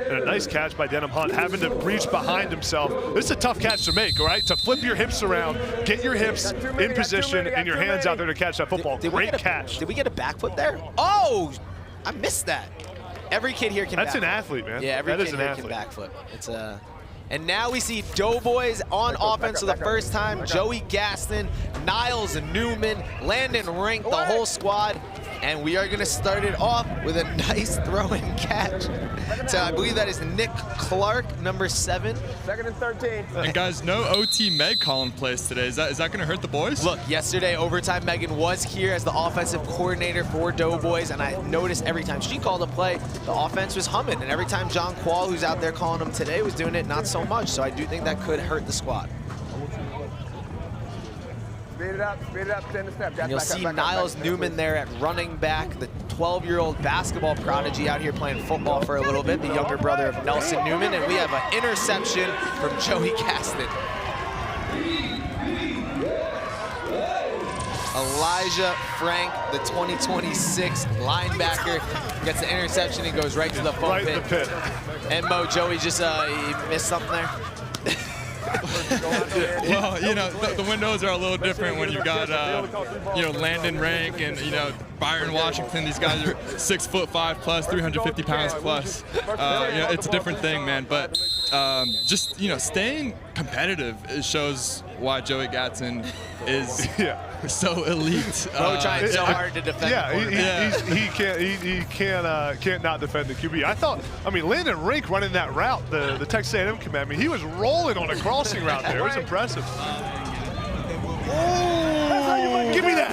And a nice catch by Denham Hunt, having to reach behind himself. This is a tough catch to make, all right? To flip your hips around, get your hips in position, and your hands out there to catch that football. Great catch. Did we get a back foot there? Oh, I missed that. Every kid here can That's an athlete, man. Yeah, every kid here can back flip. It's a... And now we see Doughboys on offense for the first time. Joey Gaston, Niles Newman, Landon Rink, the whole squad. And we are going to start it off with a nice throw-in catch. So I believe that is Nick Clark, number 7. 2nd and 13. And guys, no OT Meg call in place today. Is that going to hurt the boys? Look, yesterday, overtime, Megan was here as the offensive coordinator for Doughboys, and I noticed every time she called a play, the offense was humming. And every time John Quall, who's out there calling them today, was doing it, not so much. So I do think that could hurt the squad. Speed it up, 10 to step. And you'll see Niles Newman there at running back, the 12-year-old basketball prodigy out here playing football for a little bit, the younger brother of Nelson Newman, and we have an interception from Joey Gaston. Elijah Frank, the 2026 linebacker, gets the interception and goes right to the foam pit. And Mo, Joey just he missed something there. Well, you know, the windows are a little different when you got, you know, Landon Rank and, you know, Byron Washington. These guys are 6'5" plus, 350 pounds plus. You know, it's a different thing, man. But just, you know, staying competitive, it shows why Joey Gatson is so elite. Mo trying so hard to defend. He can't not defend the QB. I mean, Landon Rink running that route, the Texas A&M command, I mean, he was rolling on a crossing route there. It was impressive. Oh, give me that.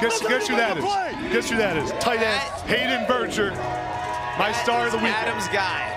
Guess who that is? Guess who that is? Tight end Hayden Berger, my star of the week. Adam's guy.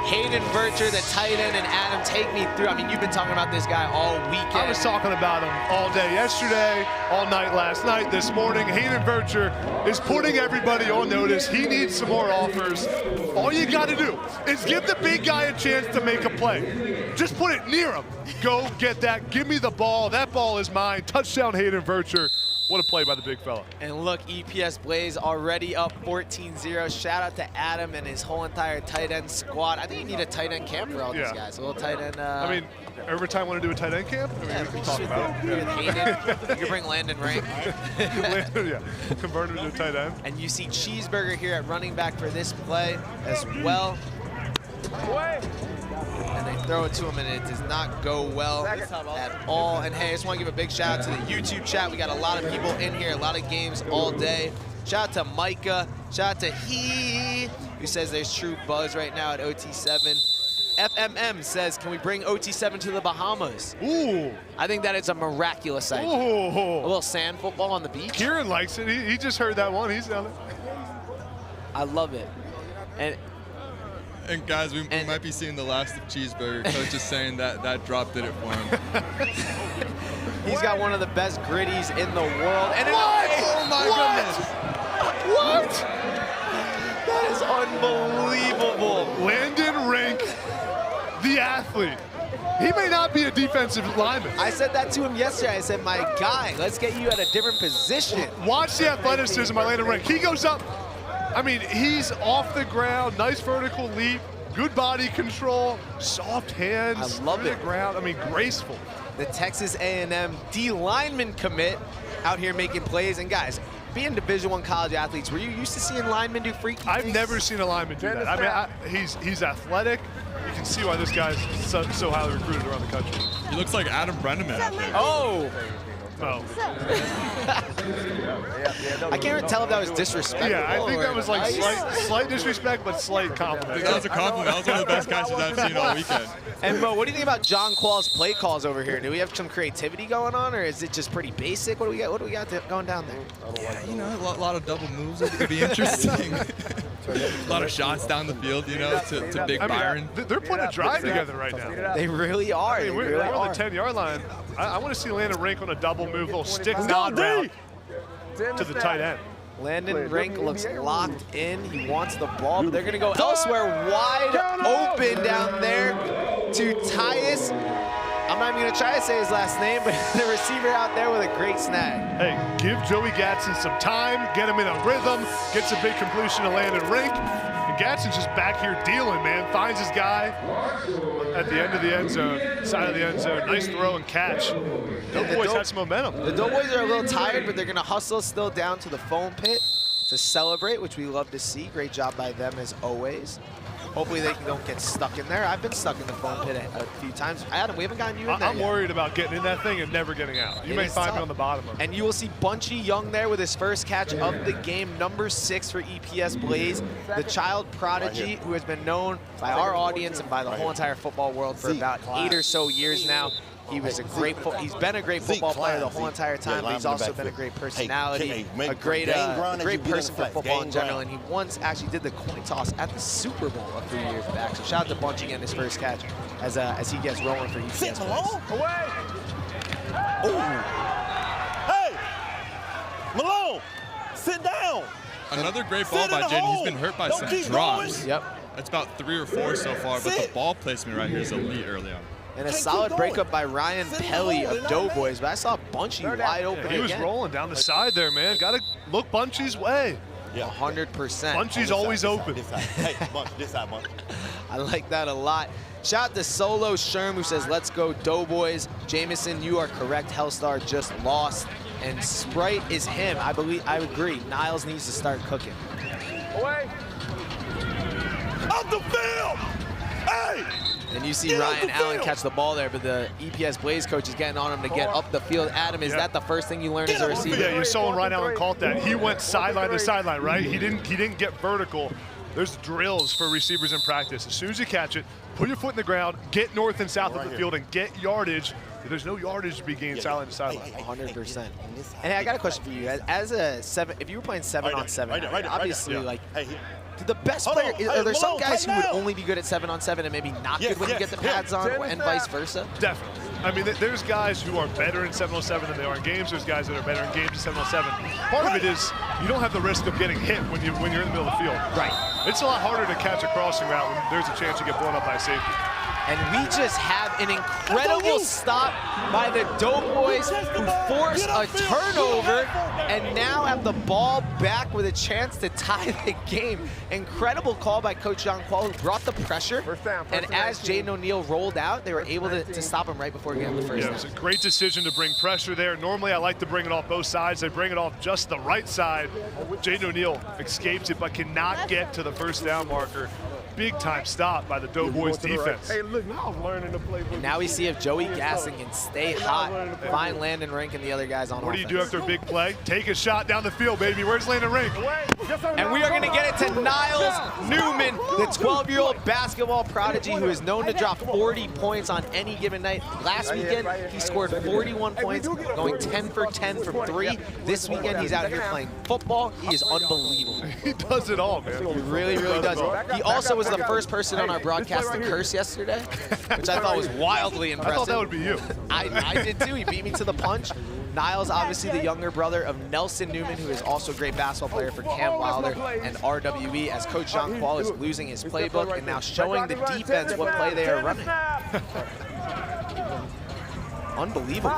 Hayden Berger, the tight end, and Adam, take me through. I mean, you've been talking about this guy all weekend. I was talking about him all day yesterday, all night last night, this morning. Hayden Berger is putting everybody on notice. He needs some more offers. All you got to do is give the big guy a chance to make a play. Just put it near him. Go get that. Give me the ball. That ball is mine. Touchdown, Hayden Berger. What a play by the big fella. And look, EPS Blaze already up 14-0. Shout out to Adam and his whole entire tight end squad. I think you need a tight end camp for all these guys. A little tight end. I mean, every time want to do a tight end camp? I mean, we can talk about it. Hayden. You can bring Landon Rank. Convert him to a tight end. And you see Cheeseburger here at running back for this play as well. And they throw it to him, and it does not go well at all. And hey, I just want to give a big shout out to the YouTube chat. We got a lot of people in here, a lot of games all day. Shout out to Micah. Shout out to who says there's true buzz right now at OT7. FMM says, can we bring OT7 to the Bahamas? Ooh. I think that it's a miraculous idea. Ooh. A little sand football on the beach. Kieran likes it. He just heard that one. He's down it. I love it. And guys, we might be seeing the last of Cheeseburger. Coach is saying that drop did it for him. He's got one of the best gritties in the world. And what? Oh my goodness. What? That is unbelievable. Landon Rink, the athlete. He may not be a defensive lineman. I said that to him yesterday. I said, my guy, let's get you at a different position. Watch the athleticism by Landon Rink. He goes up. I mean, he's off the ground, nice vertical leap, good body control, soft hands. I love it. The ground. I mean, graceful. The Texas A&M D lineman commit out here making plays. And guys, being Division I college athletes, were you used to seeing linemen do freaky things? I've never seen a lineman do that. I mean, he's athletic. You can see why this guy's so highly recruited around the country. He looks like Adam Brenneman out there. Oh. Oh. I can't tell if that was disrespectful. Yeah, I think that was like slight disrespect, but slight compliment. That was a compliment. That was one of the best catches I've seen all weekend. And Mo, what do you think about John Quall's play calls over here? Do we have some creativity going on, or is it just pretty basic? What do we got? What do we got going down there? Yeah, you know, a lot of double moves. It could be interesting. A lot of shots down the field, you know, to Big Byron. They're putting a drive together right now. They really are. I mean, we're on the 10-yard line. I want to see Landon Rink on a double move, little stick nod route to the tight end. Landon Rink looks locked in. He wants the ball, but they're going to go elsewhere. Wide open down there. to Tyus. I'm not even going to try to say his last name, but the receiver out there with a great snag. Hey, give Joey Gatson some time, get him in a rhythm, gets a big completion to Landon Rink. And Gatson's just back here dealing, man. Finds his guy at the end of the end zone, side of the end zone. Nice throw and catch. Doughboys had some momentum. The Doughboys are a little tired, but they're going to hustle still down to the foam pit to celebrate, which we love to see. Great job by them as always. Hopefully they don't get stuck in there. I've been stuck in the foam pit a few times. Adam, we haven't gotten you in there I'm yet. worried about getting in that thing and never getting out. You may find me on the bottom of it. And you will see Bunchie Young there with his first catch of the game, number 6 for EPS Blaze, the child prodigy who has been known by our audience and by the whole entire football world for about 8 or so years now. He was he's been a great football player the whole entire time, but he's also been a great personality, a great person for football in general, and he once actually did the coin toss at the Super Bowl a few years back. So shout out to Bunchie getting his first catch as he gets rolling for EPS. Away! Hey! Malone! Sit down! Another great ball by Jaden. He's been hurt by some drops. Yep. That's about 3 or 4 so far, but the ball placement right here is elite early on. And a solid breakup by Ryan Pelly of Doughboys, but I saw Bunchie wide open He was rolling down the side there, man. Got to look Bunchie's way. Yeah, 100%. Bunchie's always open. Hey, Bunch, this side, Bunch. I like that a lot. Shout out to Solo Sherm who says, let's go Doughboys. Jameson, you are correct. Hellstar just lost. And Sprite is him. I agree. Niles needs to start cooking. Away! Up the field! Hey! And you see Ryan Allen catch the ball there, but the EPS Blaze coach is getting on him to get up the field. Adam, is that the first thing you learned as a receiver? Yeah, you saw when Ryan Allen caught that. He went sideline to sideline, right? He didn't get vertical. There's drills for receivers in practice. As soon as you catch it, put your foot in the ground, get north and south of the field, and get yardage. There's no yardage to be gained sideline to sideline. 100%. And hey, I got a question for you. As a 7, if you were playing 7-on-7, obviously, like, the best player, are there some guys who would only be good at 7-on-7 and maybe not good when you get the pads on, and vice versa? Definitely. I mean, there's guys who are better in 7-on-7 than they are in games. There's guys that are better in games in 7-on-7. Part of it is you don't have the risk of getting hit when you're in the middle of the field. Right. It's a lot harder to catch a crossing route when there's a chance you get blown up by a safety. And we just have an incredible stop by the Doughboys who force a turnover and now have the ball back with a chance to tie the game. Incredible call by Coach John Quall, who brought the pressure. And as Jaden O'Neal rolled out, they were able to stop him right before getting the first down. It was a great decision to bring pressure there. Normally, I like to bring it off both sides. They bring it off just the right side. Jaden O'Neal escapes it, but cannot get to the first down marker. Big time stop by the Doughboys defense. Hey, look, now I'm learning to play. And now we see if Joey Gasson can stay hot, find Landon Rink and the other guys on offense. What do you do after a big play? Take a shot down the field, baby. Where's Landon Rink? And we are going to get it to Niles Newman, the 12-year-old basketball prodigy who is known to drop 40 points on any given night. Last weekend, he scored 41 points, going 10 for 10 from 3. This weekend, he's out here playing football. He is unbelievable. He does it all, man. He really, really does. He also was the first person on our broadcast to curse yesterday, which I thought was wildly impressive. I thought that would be you. I did too. He beat me to the punch. Niles, obviously the younger brother of Nelson Newman, who is also a great basketball player for Cam Wilder and RWE, as Coach John Quall is losing his playbook and now showing the defense what play they are running. Unbelievable.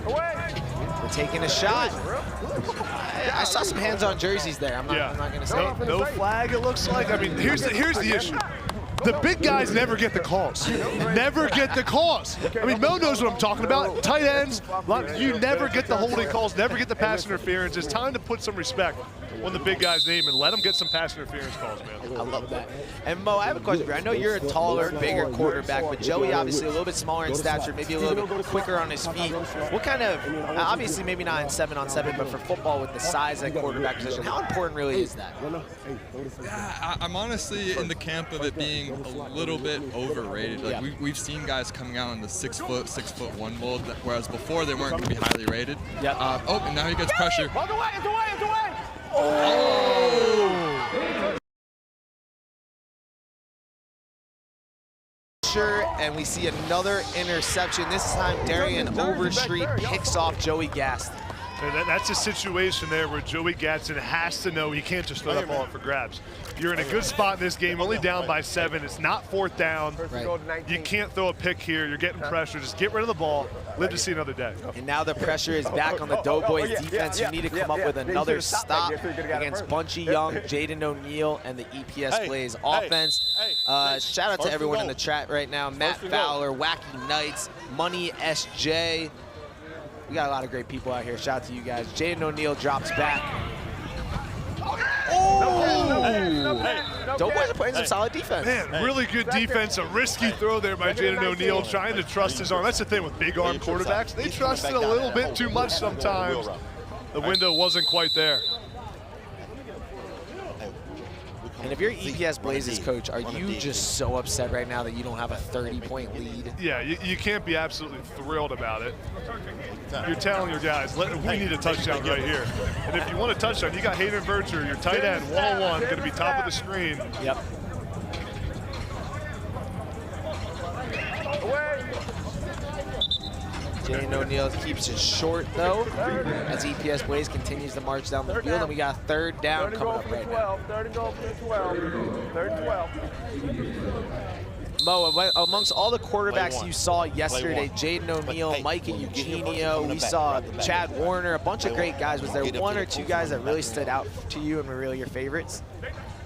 We're taking a shot. I saw some hands-on jerseys there. I'm not going to say. No flag, it looks like. I mean, here's the issue. The big guys never get the calls. Never get the calls. I mean, Mo knows what I'm talking about. Tight ends, you never get the holding calls, never get the pass interference. It's time to put some respect on the big guy's name and let him get some pass interference calls, man. I love that. And Mo, I have a question for you. I know you're a taller, bigger quarterback, but Joey obviously a little bit smaller in stature, maybe a little bit quicker on his feet. What kind of, obviously maybe not in 7-on-7, but for football with the size of quarterback position, how important really is that? Yeah, I'm honestly in the camp of it being a little bit overrated. Like we've seen guys coming out in the 6'1" mold, whereas before they weren't going to be highly rated. Yep. Oh, and now he gets pressure. Walk away, it's away, it's away! Oh! And we see another interception. This time Darian Overstreet picks off Joey Gaston. And that's a situation there where Joey Gatson has to know he can't just throw that ball up for grabs. You're in a good spot in this game, only down by 7. It's not 4th down. Right. You can't throw a pick here. You're getting pressure. Just get rid of the ball. Live to see another day. And now the pressure is back on the Doughboys defense. You need to come up with another stop against Bunchie Young, Jaden O'Neal, and the EPS Blaze offense. Shout out to everyone in the chat right now. Matt Fowler, Wacky Knights, Money SJ. We got a lot of great people out here. Shout out to you guys. Jaden O'Neal drops back. Doughboys are playing some solid defense. Man, really good defense. A risky throw there by Jaden O'Neal, trying to trust his arm. That's the thing with big arm quarterbacks. They trust it a little bit too much sometimes. The window wasn't quite there. And if you're EPS Blaze's coach, are you just so upset right now that you don't have a 30-point lead? Yeah, you can't be absolutely thrilled about it. You're telling your guys, we need a touchdown right here. And if you want a touchdown, you got Hayden Vercher, your tight end, 101, going to be top of the screen. Yep. Jaden O'Neal keeps it short, though, as EPS Blaze continues to march down the field, and we got a 3rd down coming up right now. 3rd and goal for 12. 3rd and 12. Mo, amongst all the quarterbacks you saw yesterday, Jaden O'Neal, Micah Eugenio, we saw Chad Warner, a bunch of great guys. Was there 1 or 2 guys that really stood out to you and were really your favorites?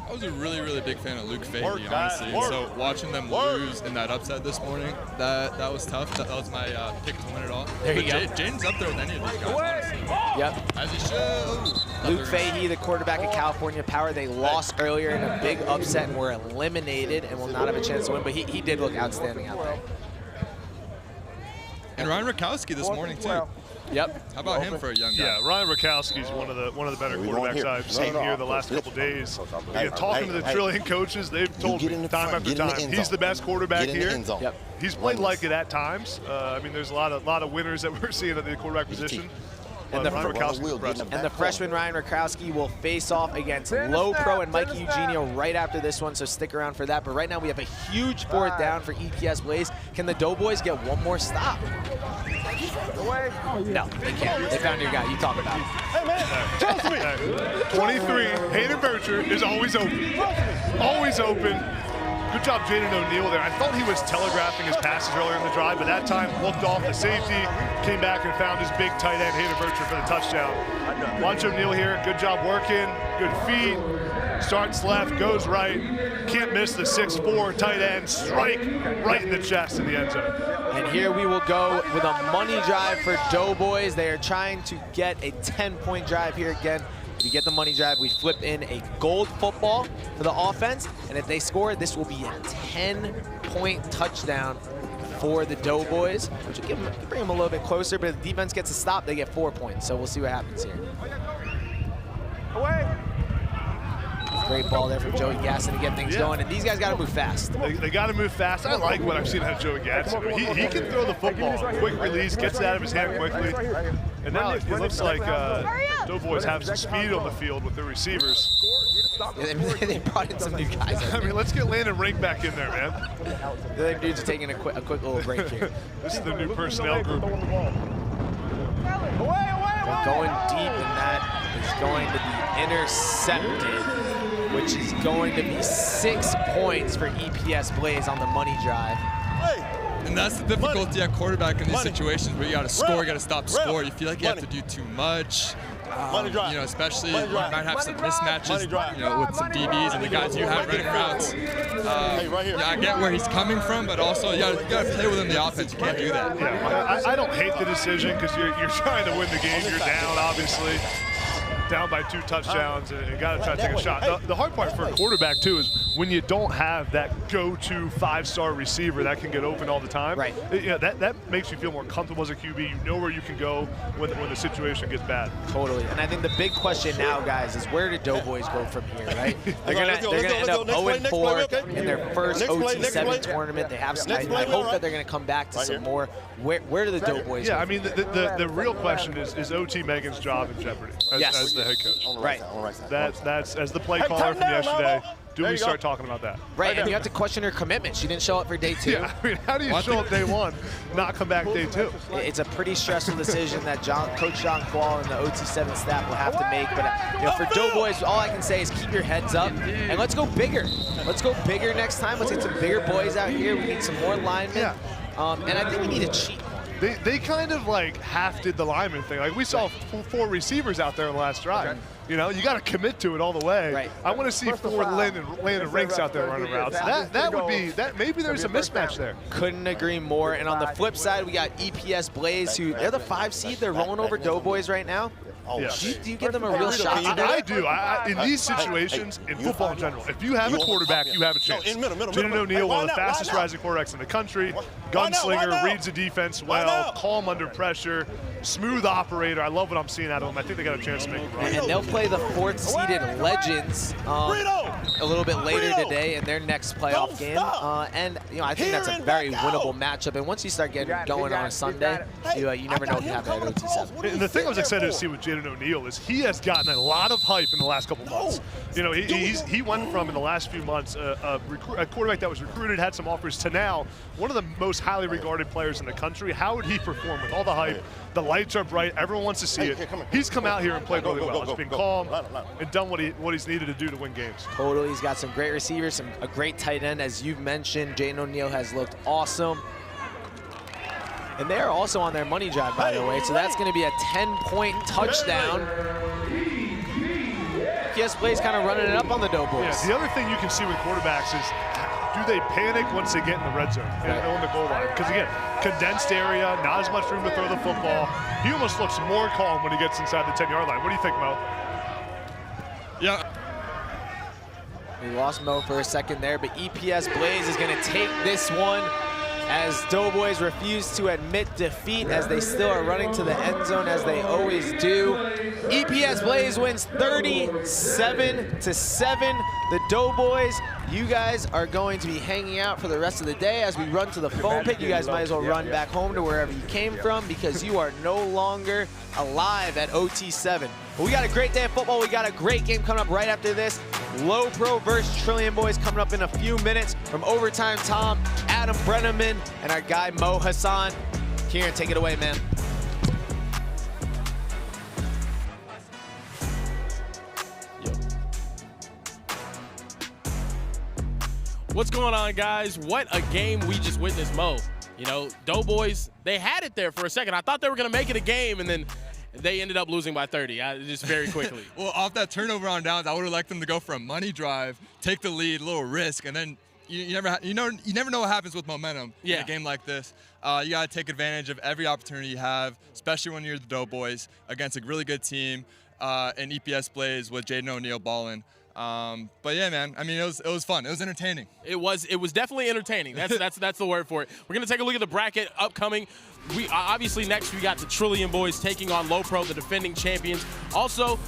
I was a really, really big fan of Luke Fahey, honestly. So watching them lose in that upset this morning, that was tough. That was my pick to win it all. There you go. Jaden's up there with any of these guys, honestly. Yep. As he should. Luke Fahey, the quarterback of California Power, they lost earlier in a big upset and were eliminated and will not have a chance to win, but he did look outstanding out there. And Ryan Rakowski this morning, too. Yep. How about him for a young guy? Yeah, Ryan Rakowski's one of the better quarterbacks I've seen here the last couple days. Again, talking to the Trillion coaches, they've told me time after time he's the best quarterback here. Yep. He's played like it at times. I mean, there's a lot of winners that we're seeing at the quarterback position. And the, Ryan Rakowski's impressive. And the freshman Ryan Rakowski will face off against LoPro and Mikey Eugenio right after this one, so stick around for that. But right now we have a huge 4th down for EPS Blaze. Can the Doughboys get one more stop? No, they can't. They found your guy. You talk about it. Hey, man, trust me. 23, Hayden Vercher is always open. Always open. Good job, Jaden O'Neal there. I thought he was telegraphing his passes earlier in the drive, but that time looked off the safety, came back and found his big tight end, Hayden Vercher, for the touchdown. Watch O'Neal here. Good job working. Good feet. Starts left, goes right. Can't miss the 6'4" tight end. Strike right in the chest in the end zone. And here we will go with a money drive for Doughboys. They are trying to get a 10-point drive here again. If you get the money drive, we flip in a gold football for the offense, and if they score, this will be a 10-point touchdown for the Doughboys, which will bring them a little bit closer, but if the defense gets a stop, they get 4 points, so we'll see what happens here. Away. Great ball there from Joey Gasson to get things going, and these guys got to move fast. They got to move fast. I like what I've seen out of Joey Gasson. He can throw the football, quick release, gets it out of his hand quickly. And now it looks like Doughboys have some speed on the field with their receivers. They brought in some new guys. I mean, let's get Landon Rink back in there, man. The other dudes are taking a quick little break here. This is the new personnel group. Going deep, and that is going to be intercepted, which is going to be 6 points for EPS Blaze on the money drive. And that's the difficulty at quarterback in these situations where you got to score, you got to stop the score. You feel like you have to do too much. You know, especially you might have some mismatches, you know, with some DBs and the guys you have running routes. Yeah, I get where he's coming from, but also you got to play within the offense. You can't do that. Yeah, I don't hate the decision because you're trying to win the game. You're down, obviously. Down by 2 touchdowns, and you got to try to take a shot. The hard part for a quarterback, too, is when you don't have that go-to 5-star receiver that can get open all the time. Right. You know, that makes you feel more comfortable as a QB. You know where you can go when the situation gets bad. Totally. And I think the big question now, guys, is where do Doughboys go from here, right? They're gonna end up 0-4 in their first OT7 tournament. They have. I hope that they're gonna come back to some more. Where do the Doughboys go? Yeah, I mean, the real question is OT Megan's job in jeopardy as the head coach. Right. That's as the play caller from yesterday. do we start talking about that? Right, and you have to question her commitment. She didn't show up for day 2. Yeah, I mean, how do you show up day 1, not come back day 2? It's a pretty stressful decision that Coach John Quall and the OT7 staff will have to make. But for Doughboys, all I can say is keep your heads up and let's go bigger. Let's go bigger next time. Let's get some bigger boys out here. We need some more linemen. Yeah. And I think we need to cheat more. They kind of like half did the lineman thing. Like we saw 4 receivers out there in the last drive. Okay. You know, you got to commit to it all the way. Right. I want to see 4 Landon Rinks out there running routes. That would be that. Maybe there's a mismatch there. Couldn't agree more. And on the flip side, we got EPS Blaze, who they're the 5 seed. They're rolling over Doughboys right now. Yeah. Do you give them a real shot? I do. In these situations, in football in general, if you have a quarterback, you have a chance. Jaden O'Neal, one of the fastest rising quarterbacks in the country, gunslinger, reads the defense well, calm under pressure, smooth operator. I love what I'm seeing out of him. I think they got a chance to make a run. And they'll play the 4th seeded Legends a little bit later today in their next playoff game. And I think that's a very winnable matchup. And once you start getting going on a Sunday, you never know what you have at OT7. And the thing I was excited to see with Jaden O'Neal is he has gotten a lot of hype in the last couple months. You know, he went from in the last few months a quarterback that was recruited, had some offers, to now one of the most highly regarded players in the country. How would he perform with all the hype? The lights are bright. Everyone wants to see it. He's come out here and played really well. He's been calm and done what he's needed to do to win games. Totally. He's got some great receivers, a great tight end, as you've mentioned. Jaden O'Neal has looked awesome. And they're also on their money drive, by the way, so that's going to be a 10-point touchdown. EPS Blaze kind of running it up on the Doughboys. Yeah, the other thing you can see with quarterbacks is do they panic once they get in the red zone and on the goal line? Because again, condensed area, not as much room to throw the football. He almost looks more calm when he gets inside the 10-yard line. What do you think, Mo? Yeah. We lost Mo for a second there, but EPS Blaze is going to take this one as Doughboys refuse to admit defeat as they still are running to the end zone as they always do. EPS Blaze wins 37-7. The Doughboys, you guys are going to be hanging out for the rest of the day as we run to the foam pit. You guys might as well run back home to wherever you came from because you are no longer alive at OT7. But we got a great day of football. We got a great game coming up right after this. LoPro versus Trillion Boys coming up in a few minutes. From Overtime Tom, Adam Brenneman, and our guy Mo Hassan. Kieran, take it away, man. What's going on, guys? What a game we just witnessed, Mo. You know, Doughboys, they had it there for a second. I thought they were going to make it a game, and then they ended up losing by 30, just very quickly. Well, off that turnover on downs, I would have liked them to go for a money drive, take the lead, a little risk, and then you never know what happens with momentum in a game like this. You got to take advantage of every opportunity you have, especially when you're the Doughboys against a really good team in EPS Blaze with Jaden O'Neal balling. But yeah, man, I mean, it was fun. It was entertaining. It was definitely entertaining. That's the word for it. We're gonna take a look at the bracket upcoming. We obviously next we got the Trillion Boys taking on LoPro, the defending champions. Also,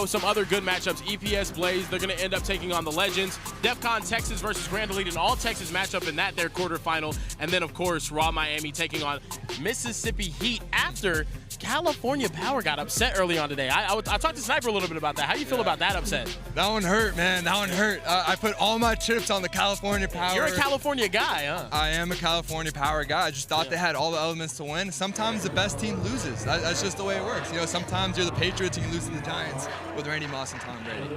some other good matchups. EPS Blaze, they're gonna end up taking on the Legends. Defcon Texas versus Grand Elite, an all-Texas matchup in their quarterfinal. And then of course Raw Miami taking on Mississippi Heat after California Power got upset early on today. I talked to Sniper a little bit about that. How do you feel about that upset? That one hurt, man. That one hurt. I put all my chips on the California Power. You're a California guy, huh? I am a California Power guy. I just thought they had all the elements to win. Sometimes the best team loses. That's just the way it works. Sometimes you're the Patriots, you can lose to the Giants with Randy Moss and Tom Brady.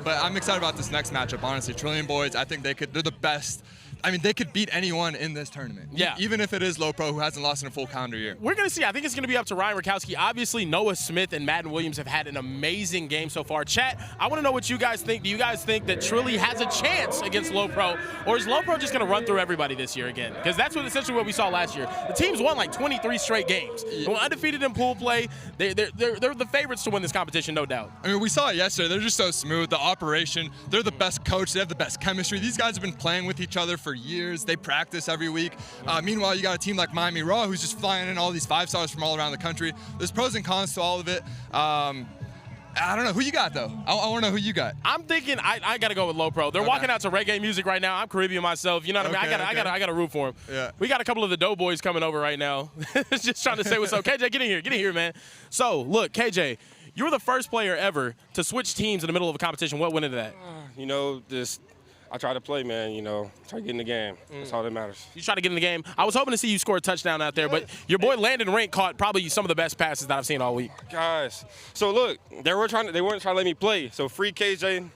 But I'm excited about this next matchup, honestly. Trillion Boys, I think they're the best. I mean, they could beat anyone in this tournament. Yeah. Even if it is LoPro, who hasn't lost in a full calendar year. We're going to see. I think it's going to be up to Ryan Rakowski. Obviously, Noah Smith and Madden Williams have had an amazing game so far. Chat, I want to know what you guys think. Do you guys think that Trilly has a chance against LoPro, or is LoPro just going to run through everybody this year again? Because that's essentially what we saw last year. The teams won like 23 straight games. They were undefeated in pool play. They're the favorites to win this competition, no doubt. I mean, we saw it yesterday. They're just so smooth. The operation, they're the best coach. They have the best chemistry. These guys have been playing with each other for years. They practice every week. Meanwhile, you got a team like Miami Raw who's just flying in all these 5-stars from all around the country. There's pros and cons to all of it. I don't know. Who you got, though? I want to know who you got. I'm thinking I got to go with LoPro. They're walking out to reggae music right now. I'm Caribbean myself. You know what I mean? I got to root for them. Yeah. We got a couple of the Doughboys coming over right now. Just trying to say what's up. KJ, get in here, man. So, look, KJ, you were the first player ever to switch teams in the middle of a competition. What went into that? I try to play, man, you know, try to get in the game. That's all that matters. You try to get in the game. I was hoping to see you score a touchdown out there, but your boy Landon Rink caught probably some of the best passes that I've seen all week. Guys, so look, they weren't trying to let me play. So free KJ,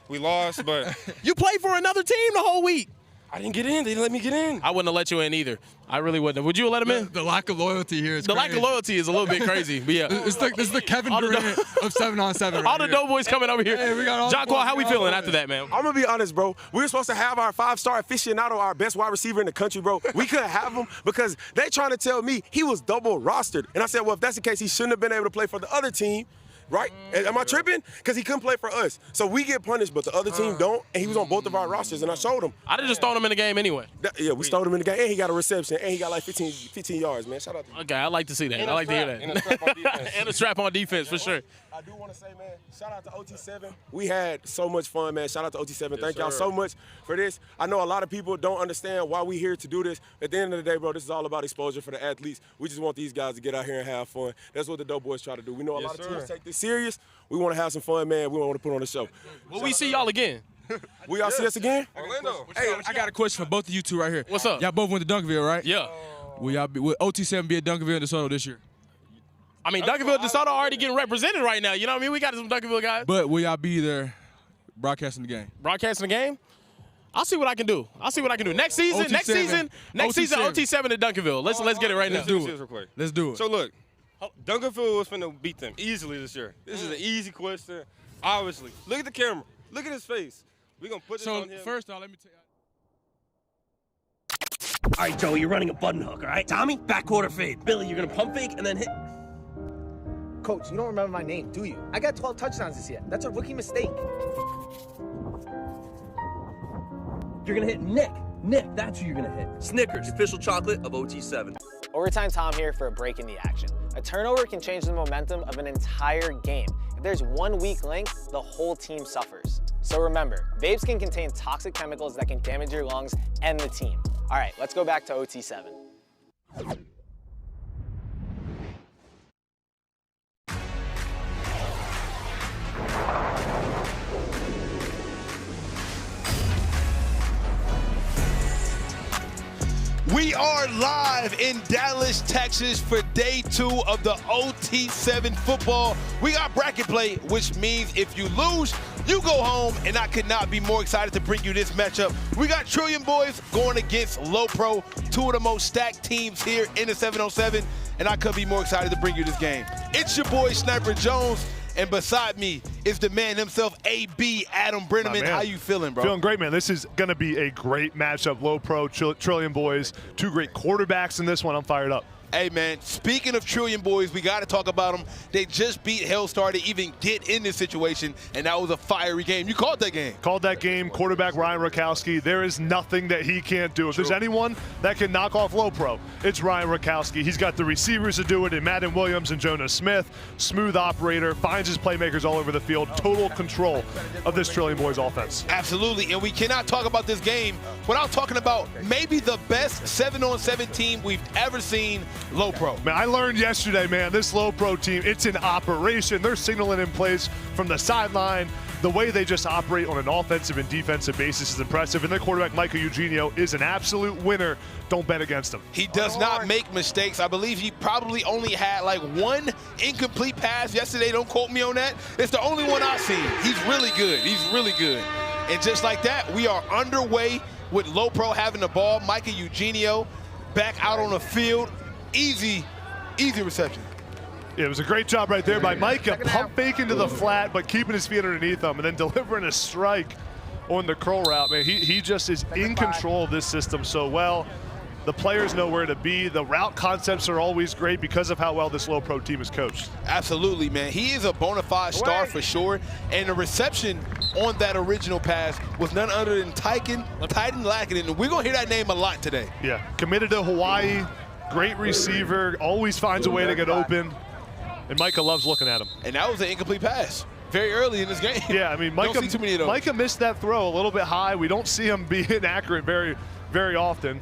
we lost, but you played for another team the whole week. I didn't get in. They didn't let me get in. I wouldn't have let you in either. I really wouldn't have. Would you have let him in? The lack of loyalty here is The crazy. lack of loyalty is a little bit crazy, but yeah. This is the Kevin Durant of 7-on-7 right all the Doughboys coming over here. Hey, we got all Jacquard, how we feeling after that, man? I'm going to be honest, bro. We were supposed to have our 5-star aficionado, our best wide receiver in the country, bro. We couldn't have him because they trying to tell me he was double rostered. And I said, well, if that's the case, he shouldn't have been able to play for the other team. Right? Am I tripping? Because he couldn't play for us. So we get punished, but the other team don't, and he was on both of our rosters, and I showed him. I'd have just thrown him in the game anyway. Yeah, we stole him in the game, and he got a reception, and he got like 15 yards, man. Shout out to him. Okay, I like to see that. I like to hear that. And a strap on defense. And a strap on defense, for sure. I do want to say, man, shout out to OT7. We had so much fun, man. Shout out to OT7. Thank y'all so much for this. I know a lot of people don't understand why we here to do this. At the end of the day, bro, this is all about exposure for the athletes. We just want these guys to get out here and have fun. That's what the Doughboys try to do. We know a lot of teams take this serious. We want to have some fun, man. We want to put on a show. Will we see y'all again? Will y'all see us again? Orlando. Hey, I got a question for both of you two right here. What's up? Y'all both went to Duncanville, right? Yeah. Will OT7 be at Duncanville and DeSoto this year? I mean, Duncanville, DeSoto already getting represented right now. You know what I mean? We got some Duncanville guys. But will y'all be there broadcasting the game? Broadcasting the game? I'll see what I can do. Next season, OT7. OT7 at Duncanville. Let's get it right now. Let's do it. So look, Duncanville was finna beat them easily this year. This is an easy question, obviously. Look at the camera. Look at his face. We're going to put this on him. So first off, let me tell you. All right, Joey, you're running a button hook, all right? Tommy, back quarter fade. Billy, you're going to pump fake and then hit. Coach, you don't remember my name, do you? I got 12 touchdowns this year. That's a rookie mistake. You're going to hit Nick. Nick, that's who you're going to hit. Snickers, official chocolate of OT7. Overtime Tom here for a break in the action. A turnover can change the momentum of an entire game. If there's one weak link, the whole team suffers. So remember, vapes can contain toxic chemicals that can damage your lungs and the team. All right, let's go back to OT7. We are live in Dallas, Texas for day 2 of the OT7 football. We got bracket play, which means if you lose, you go home, and I could not be more excited to bring you this matchup. We got Boyz going against LoPro, 2 of the most stacked teams here in the 7-on-7, and I could be more excited to bring you this game. It's your boy, Sniper Jones, and beside me is the man himself, AB Adam Brenneman. How you feeling, bro? Feeling great, man. This is going to be a great matchup. LoPro, Boyz, 2 great quarterbacks in this one. I'm fired up. Hey, man, speaking of Boyz, we got to talk about them. They just beat Hellstar to even get in this situation, and that was a fiery game. You called that game. Called that game. Quarterback Ryan Rakowski. There is nothing that he can't do. If there's anyone that can knock off LoPro, it's Ryan Rakowski. He's got the receivers to do it in Madden Williams and Jonas Smith. Smooth operator, finds his playmakers all over the field. Total control of this Boyz offense. Absolutely, and we cannot talk about this game without talking about maybe the best 7-on-7 team we've ever seen, LoPro. Man, I learned yesterday, man, this LoPro team, it's an operation. They're signaling in place from the sideline. The way they just operate on an offensive and defensive basis is impressive, and their quarterback, Michael Eugenio, is an absolute winner. Don't bet against him. He does not make mistakes. I believe he probably only had like 1 incomplete pass yesterday. Don't quote me on that. It's the only one I've seen. He's really good. He's really good. And just like that, we are underway with LoPro having the ball. Michael Eugenio back out on the field. Easy reception. Yeah, it was a great job right there by Micah. Pump fake into the flat, but keeping his feet underneath him and then delivering a strike on the curl route. Man, he just is in control of this system so well. The players know where to be. The route concepts are always great because of how well this LoPro team is coached. Absolutely, man. He is a bona fide star for sure. And the reception on that original pass was none other than Titan Lackinen. And we're going to hear that name a lot today. Yeah, committed to Hawaii. Great receiver. Always finds a way to get open. And Micah loves looking at him. And that was an incomplete pass very early in this game. Yeah, I mean, Micah, don't see too many of those. Micah missed that throw a little bit high. We don't see him being accurate very, very often.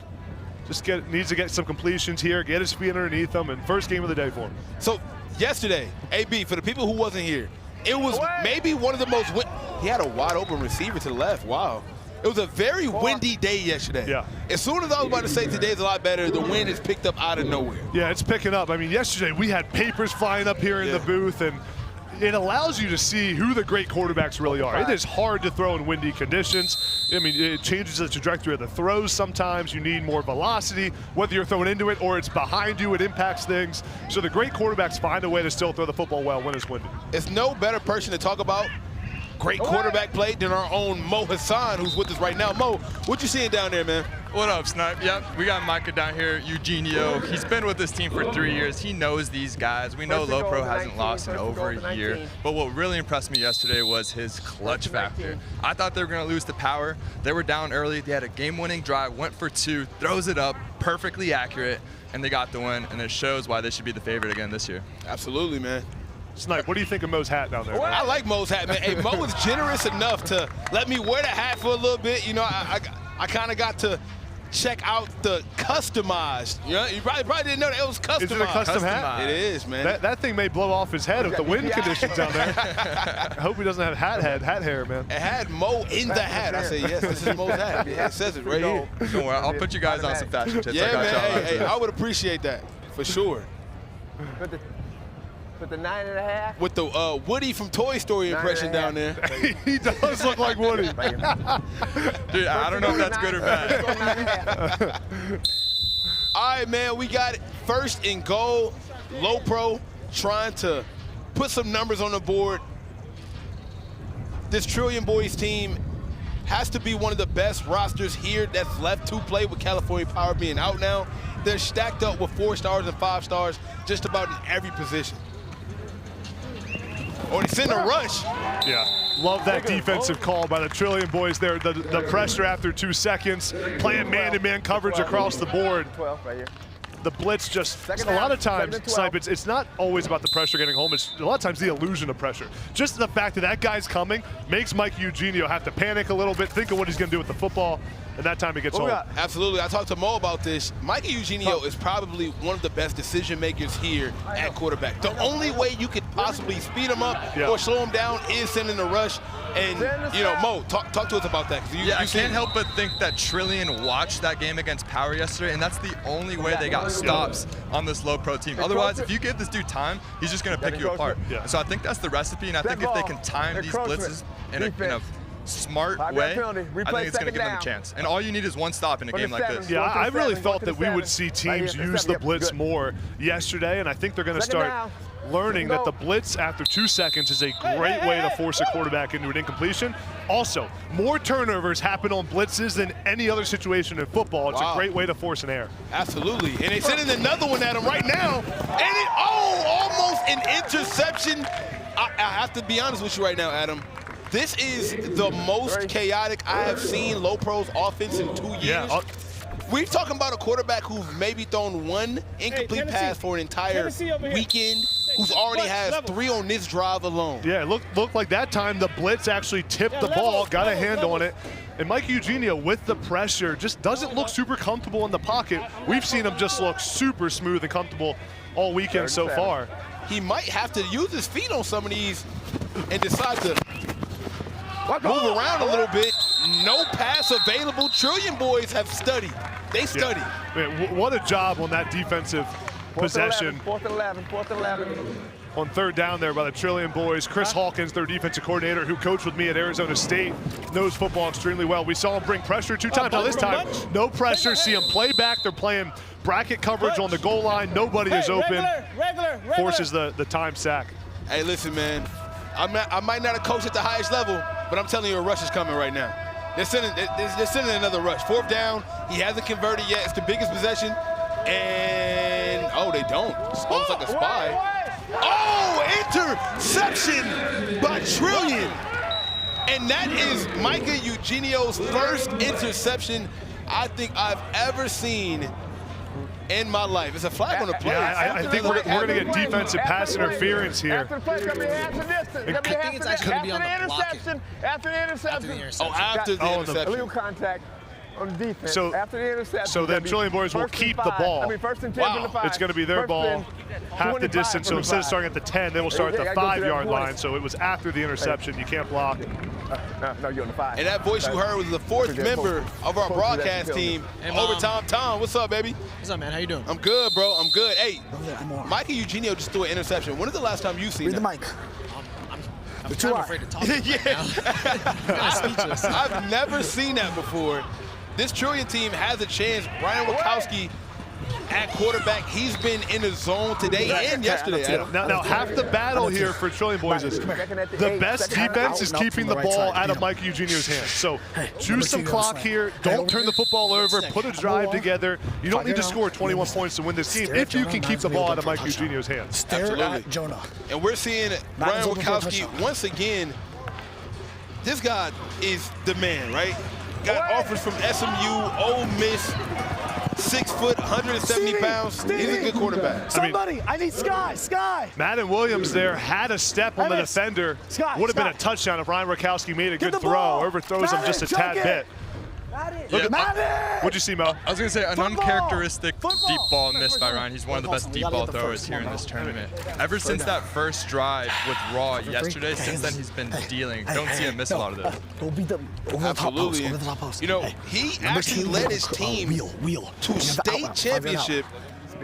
Just needs to get some completions here, get his feet underneath him, and first game of the day for him. So yesterday, AB, for the people who wasn't here, it was maybe one of the most he had a wide open receiver to the left. Wow. It was a very windy day yesterday. Yeah. As soon as I was about to say today's a lot better, the wind is picked up out of nowhere. Yeah, it's picking up. I mean, yesterday we had papers flying up here in the booth, and it allows you to see who the great quarterbacks really are. It is hard to throw in windy conditions. I mean, it changes the trajectory of the throws sometimes. You need more velocity. Whether you're throwing into it or it's behind you, it impacts things. So the great quarterbacks find a way to still throw the football well when it's windy. It's no better person to talk about great quarterback play than our own Mo Hassan, who's with us right now. Mo, what you seeing down there, man? What up, Snipe? Yep, we got Micah down here, Eugenio. He's been with this team for 3 years. He knows these guys. We know LoPro hasn't lost in over a year. But what really impressed me yesterday was his clutch factor. I thought they were going to lose to Power. They were down early. They had a game-winning drive, went for 2, throws it up, perfectly accurate, and they got the win. And it shows why they should be the favorite again this year. Absolutely, man. Snipe, what do you think of Mo's hat down there? I like Mo's hat, man. Hey, Mo was generous enough to let me wear the hat for a little bit. You know, I kind of got to check out the customized. You know, you probably didn't know that it was customized. Is it a custom hat? It is, man. That thing may blow off his head with the wind conditions down there. I hope he doesn't have hat hair, man. It had Mo in the hat. I said, yes, this is Mo's hat. It says it right here. Don't worry, I'll put you guys on some fashion tips. Yeah, man. Hey, I would appreciate that for sure. With the 9.5. With the Woody from Toy Story impression down there. He does look like Woody. Dude, I don't know if that's good or bad. All right, man, we got it. 1st and goal. LoPro trying to put some numbers on the board. This Trillion Boys team has to be one of the best rosters here that's left to play with California Power being out now. They're stacked up with 4 stars and 5 stars just about in every position. Oh, he's in a rush. Yeah, love that defensive call by the Trillion Boys there. The pressure after 2 seconds, playing man-to-man coverage across the board. 12 right here. The blitz just, a lot of times, Snipe, it's not always about the pressure getting home. It's a lot of times the illusion of pressure. Just the fact that that guy's coming makes Mike Eugenio have to panic a little bit, think of what he's going to do with the football, and that time he gets home. Absolutely. I talked to Mo about this. Mike Eugenio is probably one of the best decision makers here at quarterback. The only way you could possibly speed him up or slow him down is sending a rush. And, you know, Mo, talk to us about that. I can't help but think that Trillion watched that game against Power yesterday, and that's the only way they got stops on this LoPro team. Otherwise, if you give this dude time, he's just going to pick you apart. And so I think that's the recipe, and I think if they can time these blitzes in a smart way, I think it's going to give them a chance. And all you need is 1 stop in a game like this. Yeah, I really thought that we would see teams use the blitz more yesterday, and I think they're going to start learning that the blitz after 2 seconds is a great way to force a quarterback into an incompletion. Also, more turnovers happen on blitzes than any other situation in football. It's a great way to force an error. Absolutely. And they sending another one at him right now. And it, almost an interception. I have to be honest with you right now, Adam. This is the most chaotic I have seen LoPro's offense in 2 years. We're talking about a quarterback who's maybe thrown 1 incomplete pass for an entire weekend, who's already has 3 on this drive alone. Yeah, it looked like that time the blitz actually tipped the ball, got a hand on it. And Mike Eugenio, with the pressure, just doesn't look super comfortable in the pocket. We've seen him just look super smooth and comfortable all weekend so far. He might have to use his feet on some of these and decide to move around a little bit. No pass available. Trillion Boys have studied. They study. Man, what a job on that defensive possession. 4th and 11, 4th and 11. On 3rd down there by the Trillion Boys. Chris Hawkins, their defensive coordinator, who coached with me at Arizona State, knows football extremely well. We saw him bring pressure 2 times. Now this time, no pressure. See him play back. They're playing bracket coverage on the goal line. Nobody is open. Regular. Forces the time sack. Hey, listen, man. I might not have coached at the highest level, but I'm telling you, a rush is coming right now. They're sending another rush. 4th down. He hasn't converted yet. It's the biggest possession. And, they don't. It's almost like a spy. Interception by Trillion. And that is Micah Eugenio's first interception I think I've ever seen in my life. It's a flag on the play. Yeah, I think we're going to get defensive pass interference here. After the play, it's going to be half the distance. I think it's actually going to be on the blocking. After the interception. Oh, after the interception. Illegal contact. on defense. So, after the interception, so then Trillium Boyz will keep the ball. I mean, 1st and 10 from the 5. It's going to be their ball, half the distance. So instead of starting at the 10, they will start at the 5-yard line. So it was after the interception. You can't block. No, you're on the 5. And that voice you heard was the 4th member of our broadcast team. Overtime Tom, what's up, baby? What's up, man? How you doing? I'm good, bro. I'm good. Hey, Mike and Eugenio just threw an interception. When is the last time you seen that? Read the mic. I'm kind of afraid to talk about it now. I'm kind of speechless. I've never seen that before. This Trillium team has a chance. Brian Wachowski at quarterback. He's been in the zone today and yesterday. Now half the battle here for Trillium Boyz is the best defense is keeping the ball out of Mike Eugenio's hands. So choose some clock here. Don't turn the football over. Put a drive together. You don't need to score 21 points to win this game if you can keep the ball out of Mike Eugenio's hands. Absolutely. Jonah. And we're seeing Brian Wachowski once again. This guy is the man, right? Got offers from SMU, Ole Miss. 6 foot, 170 pounds. He's a good quarterback. Somebody, I need Sky. Madden Williams there had a step on the defender. Would have been a touchdown if Ryan Rakowski made a good throw. Overthrows him just a tad bit. What'd you see, Mo? I was going to say an uncharacteristic deep ball missed by Ryan. He's one of the best deep ball throwers here in this tournament. Ever since that first drive with Raw yesterday, since then he's been dealing. Don't see him miss a lot of those. Go beat them. Absolutely. You know, he actually led his team to state championship,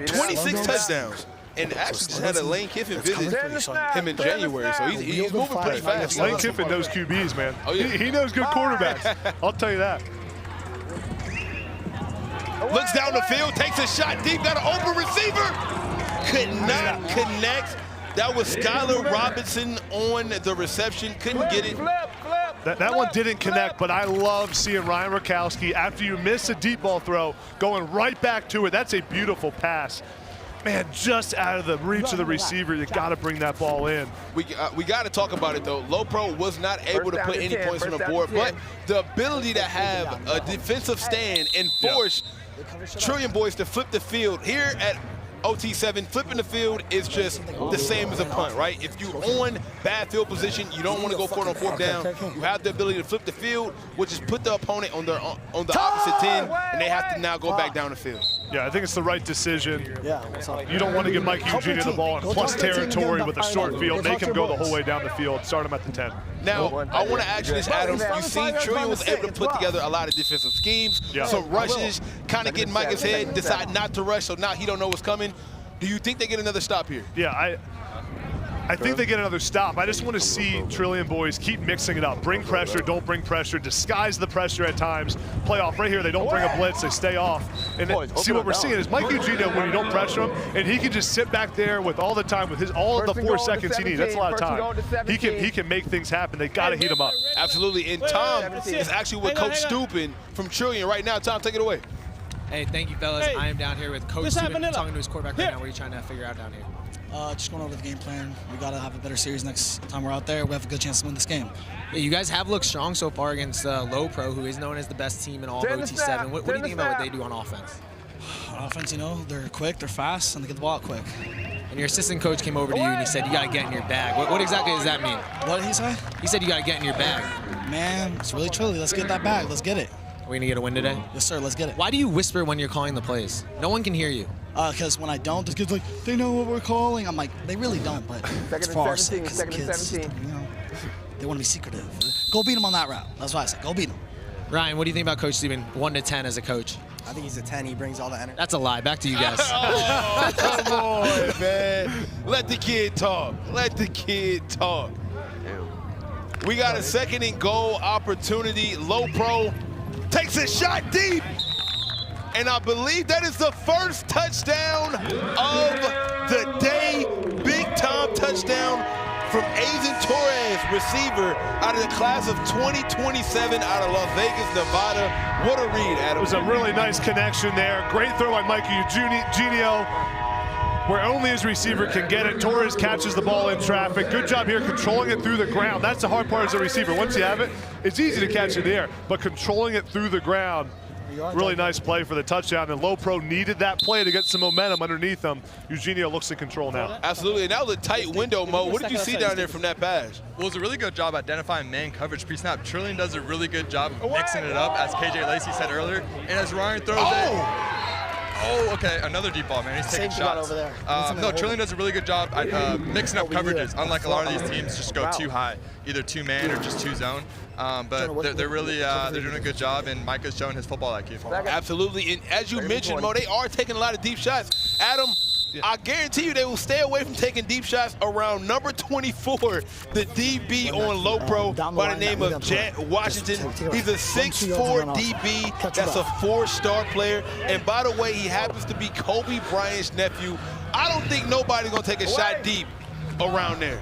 26 touchdowns. And actually just had a Lane Kiffin visit him in January, so he's moving pretty fast. Lane Kiffin knows QBs, man. Oh, yeah. He knows good quarterbacks. I'll tell you that. Looks down the field, takes a shot deep, got an open receiver. Could not connect. That was Skylar Robinson on the reception. Couldn't get it. That one didn't connect, but I love seeing Ryan Rakowski, after you miss a deep ball throw, going right back to it. That's a beautiful pass. Man, just out of the reach of the receiver, you got to bring that ball in. We got to talk about it, though. LoPro was not able to put any points on the board, but the ability to have a defensive stand and force Trillium Boyz to flip the field here at OT7, flipping the field is just the same as a punt, right? If you're on bad field position, you don't want to go for it on 4th down. You have the ability to flip the field, which is put the opponent on the opposite 10, and they have to now go back down the field. Yeah, I think it's the right decision. You don't want to give Mike Eugenio the ball in plus territory with a short field. Make him go the whole way down the field. Start him at the 10. Now, I want to ask you this, Adam. You see Trillium was able to put together a lot of defensive schemes, some rushes, kind of getting Micah's head, decide not to rush, so now he don't know what's coming. Do you think they get another stop here? Yeah, I think they get another stop. I just want to see Trillium Boyz keep mixing it up. Bring pressure, don't bring pressure, disguise the pressure at times. Play off right here, they don't bring a blitz, they stay off. And then, see what we're seeing is Mike Eugenio, when you don't pressure him, and he can just sit back there with all the time, with all of the 4 seconds he needs. That's a lot of time. He can make things happen. They got to heat him up. Absolutely, and Tom is actually with Coach Stupin from Trillium right now. Tom, take it away. Hey, thank you, fellas. I am down here with Coach Stupin, talking to his quarterback right now. What are you trying to figure out down here? Just going over the game plan. We got to have a better series next time we're out there. We have a good chance to win this game. Yeah, you guys have looked strong so far against LoPro, who is known as the best team in all of OT7. What do you think about what they do on offense? On offense, you know, they're quick, they're fast, and they get the ball out quick. And your assistant coach came over to you and he said, you got to get in your bag. What exactly does that mean? What did he say? He said you got to get in your bag. Man, it's really truly. Let's get that bag. Let's get it. Are we going to get a win today? Yes, sir. Let's get it. Why do you whisper when you're calling the plays? No one can hear you. Because when I don't, the kids like, they know what we're calling. I'm like, they really don't, but it's for our sake. Because the kids, you know, they want to be secretive. Go beat them on that route. That's what I said. Go beat them. Ryan, what do you think about Coach Stephen, 1 to 10 as a coach? I think he's a 10. He brings all the energy. That's a lie. Back to you guys. Oh, come on, man. Let the kid talk. Let the kid talk. We got a 2nd and goal opportunity. LoPro takes a shot deep. And I believe that is the first touchdown of the day. Big time touchdown from Azen Torres, receiver out of the class of 2027 out of Las Vegas, Nevada. What a read, Adam. It was a really nice connection there. Great throw by Mike Eugenio, where only his receiver can get it. Torres catches the ball in traffic. Good job here controlling it through the ground. That's the hard part as a receiver. Once you have it, it's easy to catch it in the air, but controlling it through the ground. Really nice play for the touchdown, and LoPro needed that play to get some momentum underneath them. Eugenio looks in control now. Absolutely, and that was a tight window, Mo. What did you see down there from that pass? Well, it was a really good job identifying man coverage pre-snap. Trillion does a really good job of mixing it up, as KJ Lacey said earlier, and as Ryan throws it. Oh, okay, another deep ball, man. He's taking shots. Over there. No, Trillion does a really good job at mixing up coverages, unlike a lot of these teams just go too high, either two-man or just two-zone. But they're really they're doing a good job, and Micah's showing his football IQ. Absolutely, and as you mentioned, Mo, they are taking a lot of deep shots. Adam, I guarantee you they will stay away from taking deep shots around number 24, the DB on LoPro by the name of Jet Washington. He's a 6'4" DB. That's a 4-star player. And by the way, he happens to be Kobe Bryant's nephew. I don't think nobody's going to take a shot deep around there.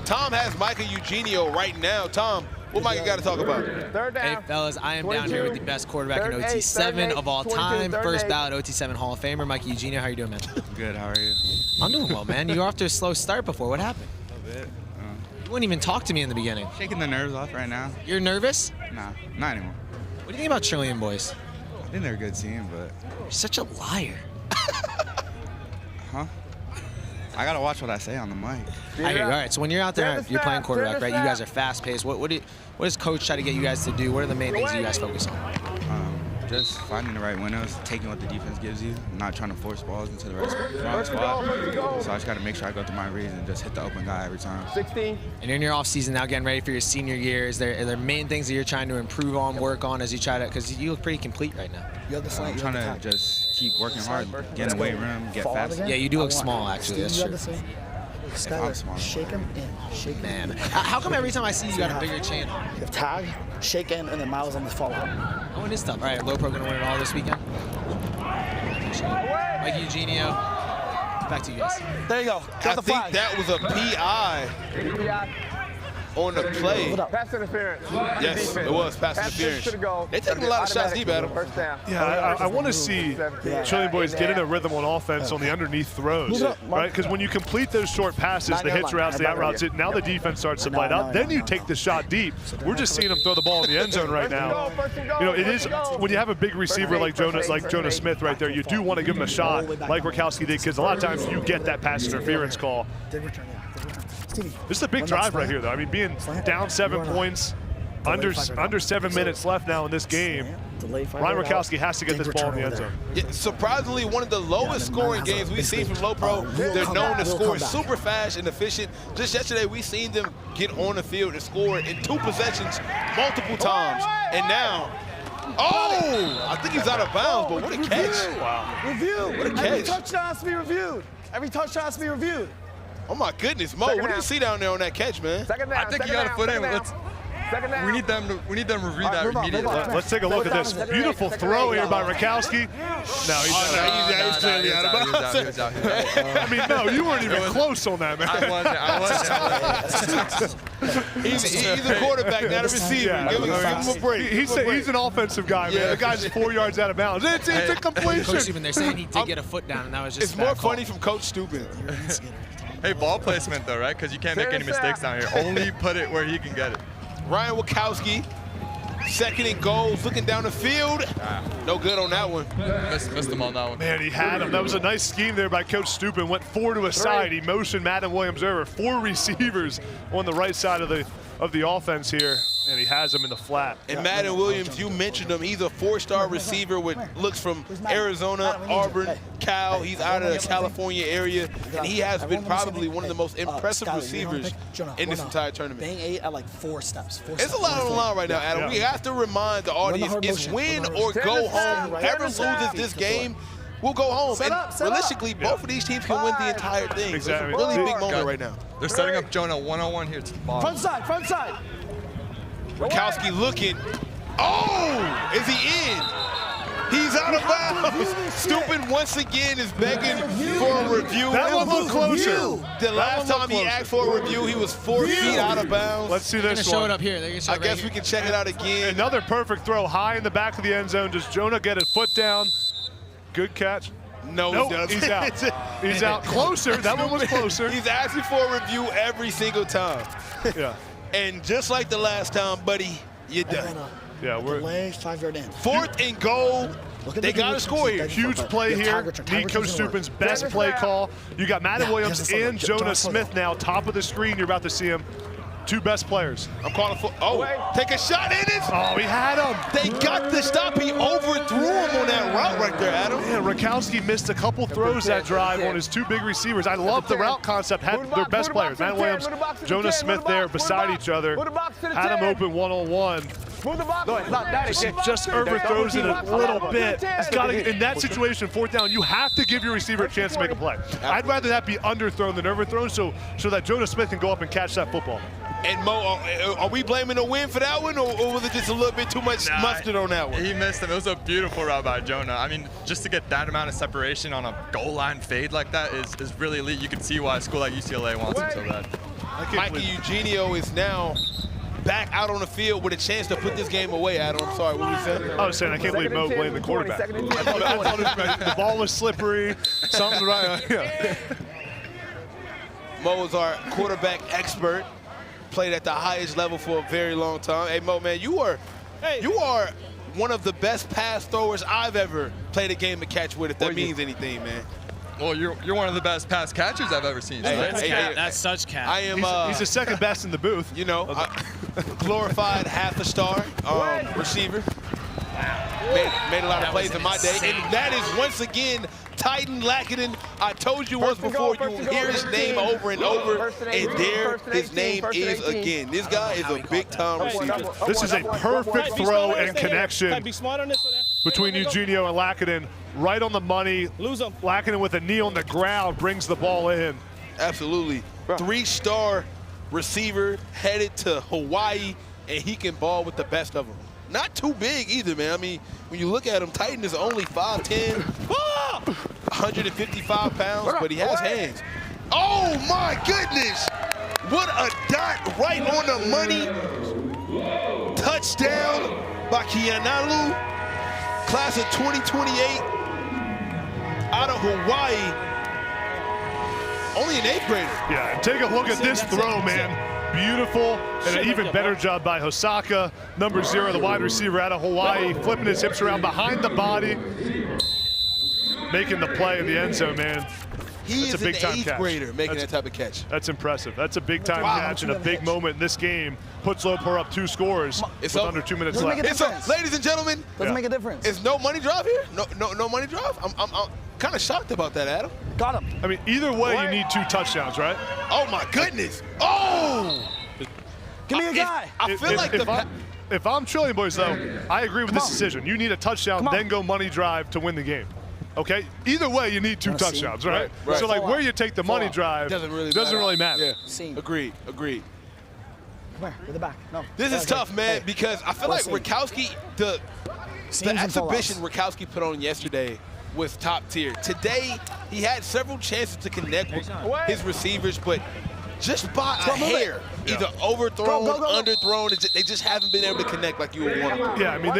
Tom has Micah Eugenio right now. Tom, what Micah got to talk about? Third down. Hey, fellas, I am down here with the best quarterback in OT7 of all time. First ballot OT7 Hall of Famer, Micah Eugenio. How you doing, man? Good, how are you? I'm doing well, man. You were off to a slow start before. What happened? A little bit. You wouldn't even talk to me in the beginning. Shaking the nerves off right now. You're nervous? Nah, not anymore. What do you think about Trillion Boys? I think they're a good team, but... You're such a liar. Huh? I gotta watch what I say on the mic. I hear you. All right, so when you're out there, you're playing quarterback, right? You guys are fast-paced. What does coach try to get you guys to do? What are the main things you guys focus on? Just finding the right windows, taking what the defense gives you, not trying to force balls into the wrong spot. So I just got to make sure I go through my reads and just hit the open guy every time. 16. And in your offseason now, getting ready for your senior year, are there main things that you're trying to improve on, work on as you try to, because you look pretty complete right now. I'm trying to just keep working hard, get in the weight room, get faster. Yeah, you do look small, actually. That's true. I'm small. Shake him in. Shake him. Man, how come every time I see you got a bigger chin? You have tag, shake in, and then Miles on the follow. Oh, it is tough. All right, LoPro gonna win it all this weekend. Mike Eugenio, back to you guys. There you go. I think that was a PI on the play. Pass interference. Yes, it was pass interference. They're taking a lot of shots deep at him. Yeah, I want to see Trillion Boys get in a rhythm on offense on the underneath throws, right? Because when you complete those short passes, the hitch routes, the out routes, now the defense starts to bite out. Then you take the shot deep. We're just seeing them throw the ball in the end zone right now. You know, it is when you have a big receiver like Jonah Smith right there, you do want to give him a shot like Rakowski did, because a lot of times you get that pass interference call. This is a big drive right here, though. I mean, being down 7 points, under 7 minutes left now in this game, Ryan Rakowski has to get this ball in the end zone. Yeah, surprisingly, one of the lowest scoring games we've seen from LoPro. They're known to score super fast and efficient. Just yesterday, we seen them get on the field and score in 2 possessions multiple times. And now, I think he's out of bounds, but what a catch. Wow. Review. What a catch. Every touchdown has to be reviewed. Every touchdown has to be reviewed. Oh my goodness, Mo, what do you see down there on that catch, man? I think you got to put in. We need them to review that immediately. Let's take a look at this beautiful throw here by Rakowski. No, he's clearly out of bounds. I mean, no, you weren't even close on that, man. I wasn't. He's a quarterback, not a receiver. Give him a break. He's an offensive guy, man. The guy's 4 yards out of bounds. It's a completion. Coach Stupin, they're saying he did get a foot down, and that was just It's more funny from Coach Stupin. Hey, ball placement, though, right? Because you can't make any mistakes down here. Only put it where he can get it. Ryan Rakowski, 2nd and goals, looking down the field. No good on that one. Missed him on that one. Man, he had him. That was a nice scheme there by Coach Stupin. Went 4 to a side. He motioned Madden Williams over. 4 receivers on the right side of the offense here, and he has them in the flat. And Madden Williams, you mentioned him. He's a 4-star receiver with looks from Arizona, Auburn, Cal. He's out of the California area, and he has been probably one of the most impressive receivers in this entire tournament. Bang 8 at like 4 steps. It's a lot on the line right now, Adam. We have to remind the audience, it's win or go home. Whoever loses this game will go home. And realistically, both of these teams can win the entire thing. Exactly. It's a really big moment right now. They're setting up Jonah 1-on-1 here to the bottom. Front side. Rakowski looking. Oh, is he in? He's out of bounds. Stupid once again is begging for a review. That one looked closer. The last time he asked for a review, he was 4 feet out of bounds. Let's see this Show one. it up here. I guess we can check it out again. Another perfect throw high in the back of the end zone. Does Jonah get his foot down? Good catch. No, nope, he doesn't. He's out. He's out. Closer. That one was closer. He's asking for a review every single time. Yeah. And just like the last time, buddy, you're done. Yeah, we're delay, 5-yard in. 4th and goal. They got to score here. Huge play here. Need Coach Stupin's best play call. You got Madden Williams and Jonah Smith now, top of the screen. You're about to see him. 2 best players. I'm calling for, take a shot in it. Oh, he had him. They got the stop. He overthrew him on that route right there, Adam. Yeah, Rakowski missed a couple throws that drive on his 2 big receivers. I love the route concept. Had their best players, Madden Williams, Jonah Smith there beside each other. Had him open one-on-one. Just overthrows it a little bit. In that situation, 4th down, you have to give your receiver a chance to make a play. I'd rather that be underthrown than overthrown so that Jonah Smith can go up and catch that football. And Mo, are we blaming the win for that one, or was it just a little bit too much mustard on that one? He missed him. It was a beautiful route by Jonah. I mean, just to get that amount of separation on a goal line fade like that is really elite. You can see why a school like UCLA wants him so bad. Mikey Eugenio is now back out on the field with a chance to put this game away, Adam. I'm sorry, what were you saying? I was saying I can't believe Mo blamed the quarterback. I thought the ball was slippery, something right. Yeah. Mo is our quarterback expert. Played at the highest level for a very long time. Hey, Mo, man, you are one of the best pass throwers I've ever played a game of catch with, if that means anything, man. Well, you're one of the best pass catchers I've ever seen. That's such cap. I am. He's the 2nd best in the booth. You know, glorified half-a-star receiver. Made a lot of plays in my day, and that is once again Titan Lackinen. I told you once before, you hear his name over and over, and there his name is again. This guy is a big-time receiver. This is a perfect throw and connection between Eugenio and Lackinen. Right on the money. Lackinen with a knee on the ground brings the ball in. Absolutely. 3-star receiver headed to Hawaii, and he can ball with the best of them. Not too big either, man. I mean, when you look at him, Titan is only 5'10", 155 pounds, but he has hands. Oh, my goodness. What a dot right on the money. Touchdown by Kianalu. Class of 2028 out of Hawaii. Only an 8th grader. Yeah, and take a look at this throw, man. Beautiful, and an even better job by Hosaka, number 0, the wide receiver out of Hawaii, flipping his hips around behind the body, making the play in the end zone, man. He That's is a big-time an 8th catch. grader making that type of catch. That's impressive. That's a big-time catch and a big moment in this game. Puts LoPro up 2 scores with under 2 minutes left. Ladies and gentlemen, Doesn't make a difference. Is no money drive here? No money drive? I'm kind of shocked about that, Adam. Got him. I mean, either way, you need 2 touchdowns, right? Oh, my goodness. Oh! Give me a guy. I feel like if I'm Trillion Boys, though, I agree with this decision. You need a touchdown, then go money drive to win the game. Okay? Either way, you need 2 touchdowns, right? So, like, where you take the money drive doesn't really matter. Yeah. Agreed. Come here, to the back. No. This is tough, man, because I feel like Rakowski, the exhibition Rakowski put on yesterday was top tier. Today, he had several chances to connect with his receivers, but just by a hair, either overthrown, underthrown, they just haven't been able to connect like you would want them to. Yeah, I mean,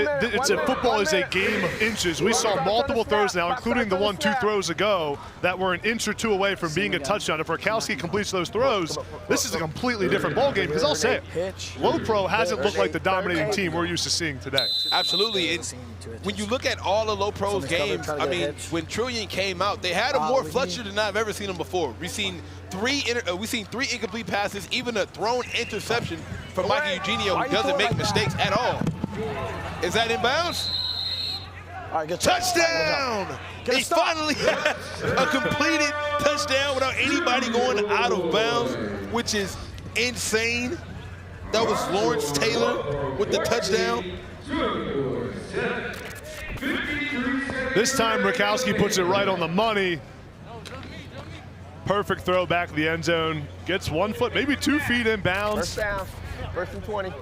football is a game of inches. We saw multiple throws now, including the one 2 throws ago, that were an inch or 2 away from being a touchdown. If Rakowski completes those throws, this is a completely different ball game, because I'll say it, LoPro hasn't looked like the dominating team we're used to seeing today. Absolutely. When you look at all of LoPro's games, I mean, when Trillion came out, they had him more flustered than I've ever seen him before. We've seen 3 incomplete passes, even a thrown interception from Mikey Eugenio, who doesn't make mistakes at all. Is that in bounds? All right, good touchdown! He finally has a completed touchdown without anybody going out of bounds, which is insane. That was Lawrence Taylor with the touchdown. This time, Rakowski puts it right on the money. Perfect throw back to the end zone. Gets 1 foot, maybe 2 feet in bounds. First down, 1st and 20.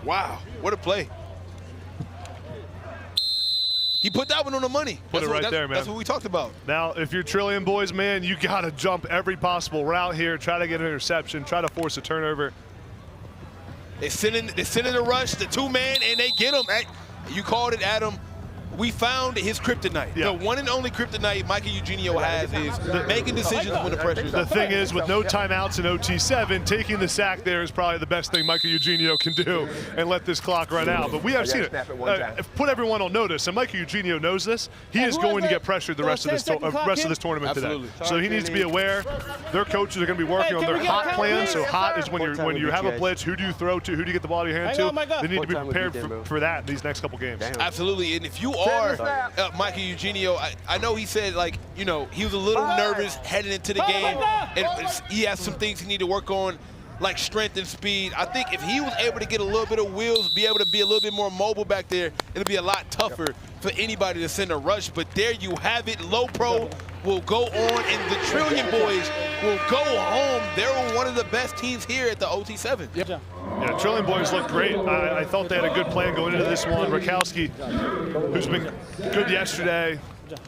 Wow, what a play. He put that one on the money. Put it right there, man. That's what we talked about. Now, if you're Trillion Boys, man, you got to jump every possible route here, try to get an interception, try to force a turnover. They send in the rush, the 2-man, and they get him. You called it, Adam. we found his kryptonite. Yeah. The one and only kryptonite Michael Eugenio has is making decisions when the pressure is The on. thing is, with no timeouts in OT7, taking the sack there is probably the best thing Michael Eugenio can do and let this clock run out. But we have seen it. Put everyone on notice, and Michael Eugenio knows this. He is going to get pressured the rest of this tournament today. So he needs to be aware. Their coaches are going to be working on their hot plan. So hot is when you have a blitz, who do you throw to, who do you get the ball to your hand to? They need to be prepared for that these next couple games. Absolutely, and if you are Michael Eugenio, I know he said, like, you know, he was a little nervous heading into the game, and he has some things he need to work on, like strength and speed. I think if he was able to get a little bit of wheels, be able to be a little bit more mobile back there, it'll be a lot tougher for anybody to send a rush. But there you have it. LoPro will go on, and the Trillion Boys will go home. They're one of the best teams here at the OT7. Yeah, Trillion Boys look great. I thought they had a good plan going into this one. Rakowski, who's been good yesterday,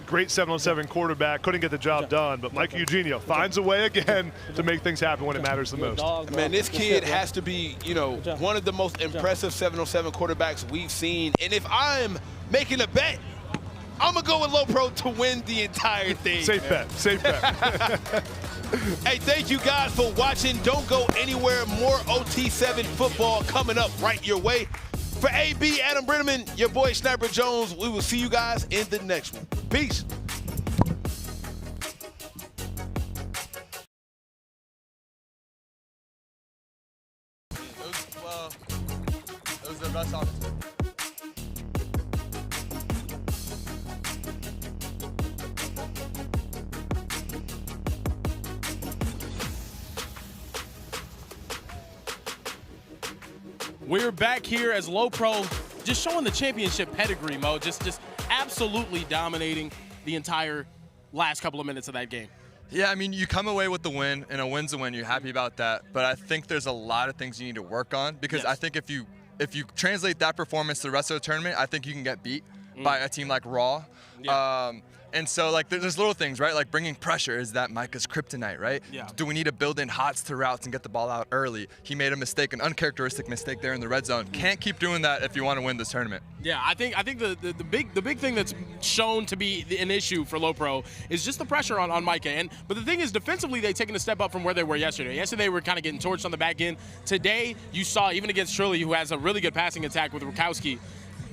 great 7-on-7 quarterback, couldn't get the job done, but Michael Eugenio finds a way again to make things happen when it matters the most. Man, this kid has to be, you know, one of the most impressive 7-on-7 quarterbacks we've seen. And if I'm making a bet, I'm going to go with LoPro to win the entire thing. Safe bet, safe bet. Hey, thank you guys for watching. Don't go anywhere. More OT7 football coming up right your way. For AB, Adam Brenneman, your boy Sniper Jones, we will see you guys in the next one. Peace. It was the best opportunity. We're back here as LoPro just showing the championship pedigree, Mo. Just absolutely dominating the entire last couple of minutes of that game. Yeah, I mean, you come away with the win, and a win's a win. You're happy about that. But I think there's a lot of things you need to work on, because I think if you translate that performance to the rest of the tournament, I think you can get beat by a team like Raw. Yeah. And so, like, there's little things, right? Like bringing pressure is that Micah's kryptonite, right? Yeah. Do we need to build in hots to routes and get the ball out early? He made a mistake, an uncharacteristic mistake there in the red zone. Can't keep doing that if you want to win this tournament. Yeah, I think the big thing that's shown to be an issue for LoPro is just the pressure on Micah. But the thing is, defensively, they've taken a step up from where they were yesterday. Yesterday, they were kind of getting torched on the back end. Today, you saw, even against Trilly, who has a really good passing attack with Rakowski,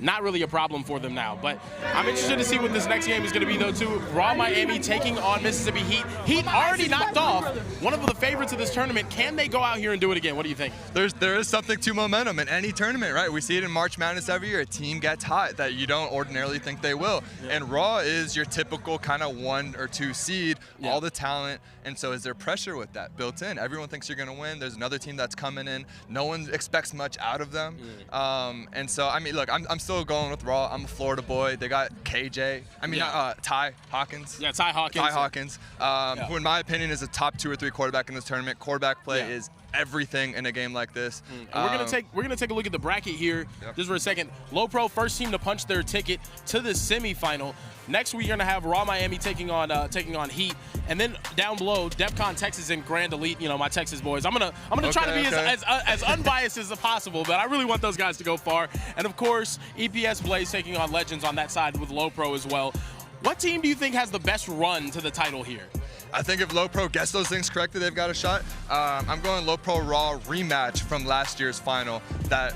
not really a problem for them now. But I'm interested to see what this next game is going to be, though, too. Raw Miami taking on Mississippi Heat. Heat already knocked off one of the favorites of this tournament. Can they go out here and do it again? What do you think? There is something to momentum in any tournament, right? We see it in March Madness every year. A team gets hot that you don't ordinarily think they will. Yeah. And Raw is your typical kind of 1 or 2 seed, all the talent. And so is there pressure with that built in? Everyone thinks you're going to win. There's another team that's coming in. No one expects much out of them. And so, I mean, look, I'm still going with Raw. I'm a Florida boy. They got KJ. I mean, Ty Hawkins. Yeah, Ty Hawkins. Ty Hawkins, who in my opinion is a top 2 or 3 quarterback in this tournament. Quarterback play is everything in a game like this. And we're gonna take a look at the bracket here just for a second. LoPro, first team to punch their ticket to the semifinal. Next we're gonna have Raw Miami taking on Heat, and then down below, Defcon Texas and Grand Elite. You know, my Texas boys. I'm gonna try to be as unbiased as possible, but I really want those guys to go far. And of course, EPS Blaze taking on Legends on that side with LoPro as well. What team do you think has the best run to the title here? I think if LoPro gets those things correctly, they've got a shot. I'm going LoPro Raw rematch from last year's final. That,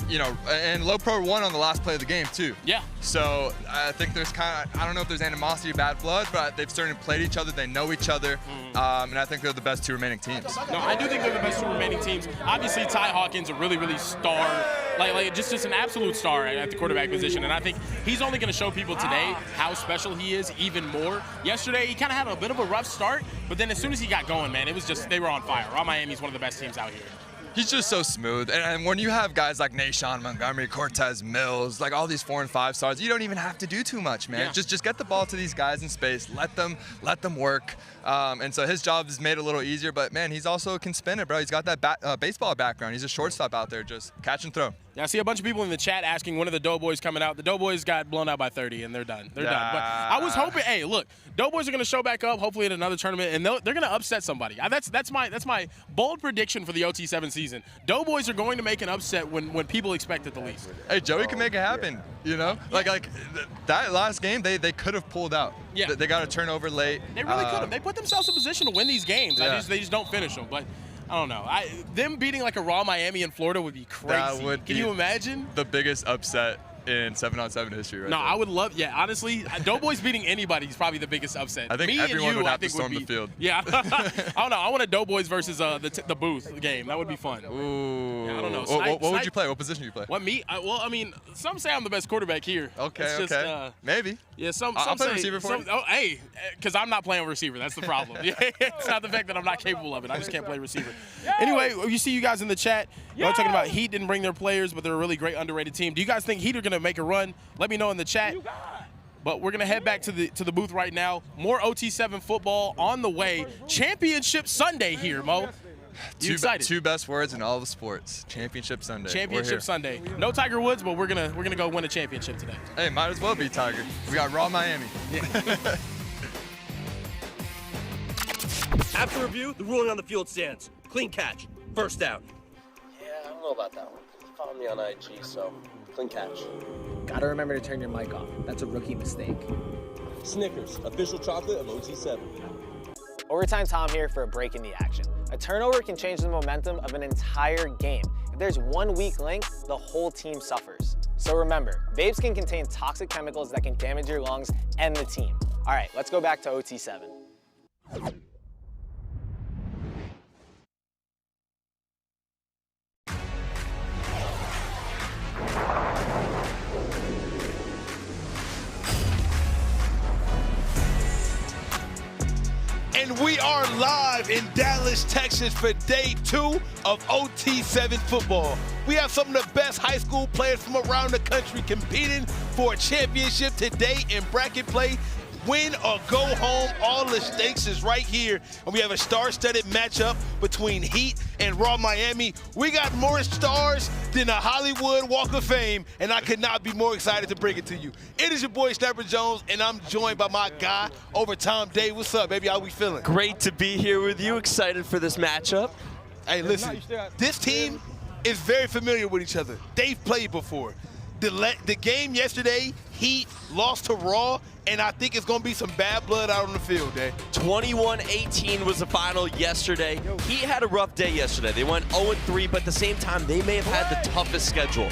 you know, and LoPro won on the last play of the game too. Yeah. So I think there's kind of, I don't know if there's animosity or bad blood, but they've certainly played each other. They know each other, and I think they're the best 2 remaining teams. No, I do think they're the best 2 remaining teams. Obviously, Ty Hawkins, a really star, like just an absolute star at the quarterback position, and I think he's only going to show people today how special he is even more. Yesterday, he kind of had a bit of a rough start, but then as soon as he got going, man, it was just, they were on fire. Raw Miami's one of the best teams out here. He's just so smooth. And when you have guys like Nashawn Montgomery, Cortez Mills, like all these 4 and 5 stars, you don't even have to do too much, man. Yeah. Just get the ball to these guys in space. Let them work. And so his job is made a little easier, but man, he's also can spin it, bro. He's got that baseball background. He's a shortstop out there, just catch and throw. Yeah, I see a bunch of people in the chat asking when are the Doughboys coming out. The Doughboys got blown out by 30, and they're done. They're done. But I was hoping, hey, look, Doughboys are going to show back up, hopefully in another tournament, and they're going to upset somebody. That's my bold prediction for the OT7 season. Doughboys are going to make an upset when people expect it the least. Hey, Joey can make it happen, you know? Like that last game, they could have pulled out. Yeah. They got a turnover late. They really could have. They put themselves in position to win these games. Yeah. They just don't finish them. But I don't know. Them beating like a Raw Miami in Florida would be crazy. That would Can you imagine? The biggest upset in 7-on-7 history right No, there. I would love, yeah, honestly, Doughboys beating anybody is probably the biggest upset. I think Me everyone and you, would have I think to storm would the be, field. Yeah. I don't know. I want a Doughboys versus the booth game. That would be fun. Ooh. Yeah, I don't know. What would you play? What position do you play? What, me? Well, I mean, some say I'm the best quarterback here. Okay, It's just, maybe. Yeah, some I'll play say, receiver for you. Oh, hey, because I'm not playing receiver. That's the problem. It's not the fact that I'm not capable of it. I just can't play receiver. Anyway, you see you guys in the chat. Y'all talking about Heat didn't bring their players, but they're a really great underrated team. Do you guys think Heat are going to make a run? Let me know in the chat. But we're going to head back to the booth right now. More OT7 football on the way. Championship Sunday here, Mo. You excited? Two best words in all the sports. Championship Sunday. Championship Sunday. No Tiger Woods, but we're gonna go win a championship today. Hey, might as well be Tiger. We got Raw Miami. After review, the ruling on the field stands. Clean catch. First down. Yeah, I don't know about that one. Follow me on IG, so clean catch. Gotta remember to turn your mic off. That's a rookie mistake. Snickers, official chocolate of OT7. Overtime Tom here for a break in the action. A turnover can change the momentum of an entire game. If there's one weak link, the whole team suffers. So remember, vapes can contain toxic chemicals that can damage your lungs and the team. All right, let's go back to OT7. And we are live in Dallas, Texas for day 2 of OT7 football. We have some of the best high school players from around the country competing for a championship today in bracket play. Win or go home, all the stakes is right here. And we have a star-studded matchup between Heat and Raw Miami. We got more stars than a Hollywood Walk of Fame, and I could not be more excited to bring it to you. It is your boy, Snapper Jones, and I'm joined by my guy, Overtime Dave. What's up, baby? How we feeling? Great to be here with you. Excited for this matchup. Hey, listen, this team is very familiar with each other. They've played before. The game yesterday, Heat lost to Raw, and I think it's going to be some bad blood out on the field, Dave. 21-18 was the final yesterday. Heat had a rough day yesterday. They went 0-3, but at the same time, they may have had the toughest schedule.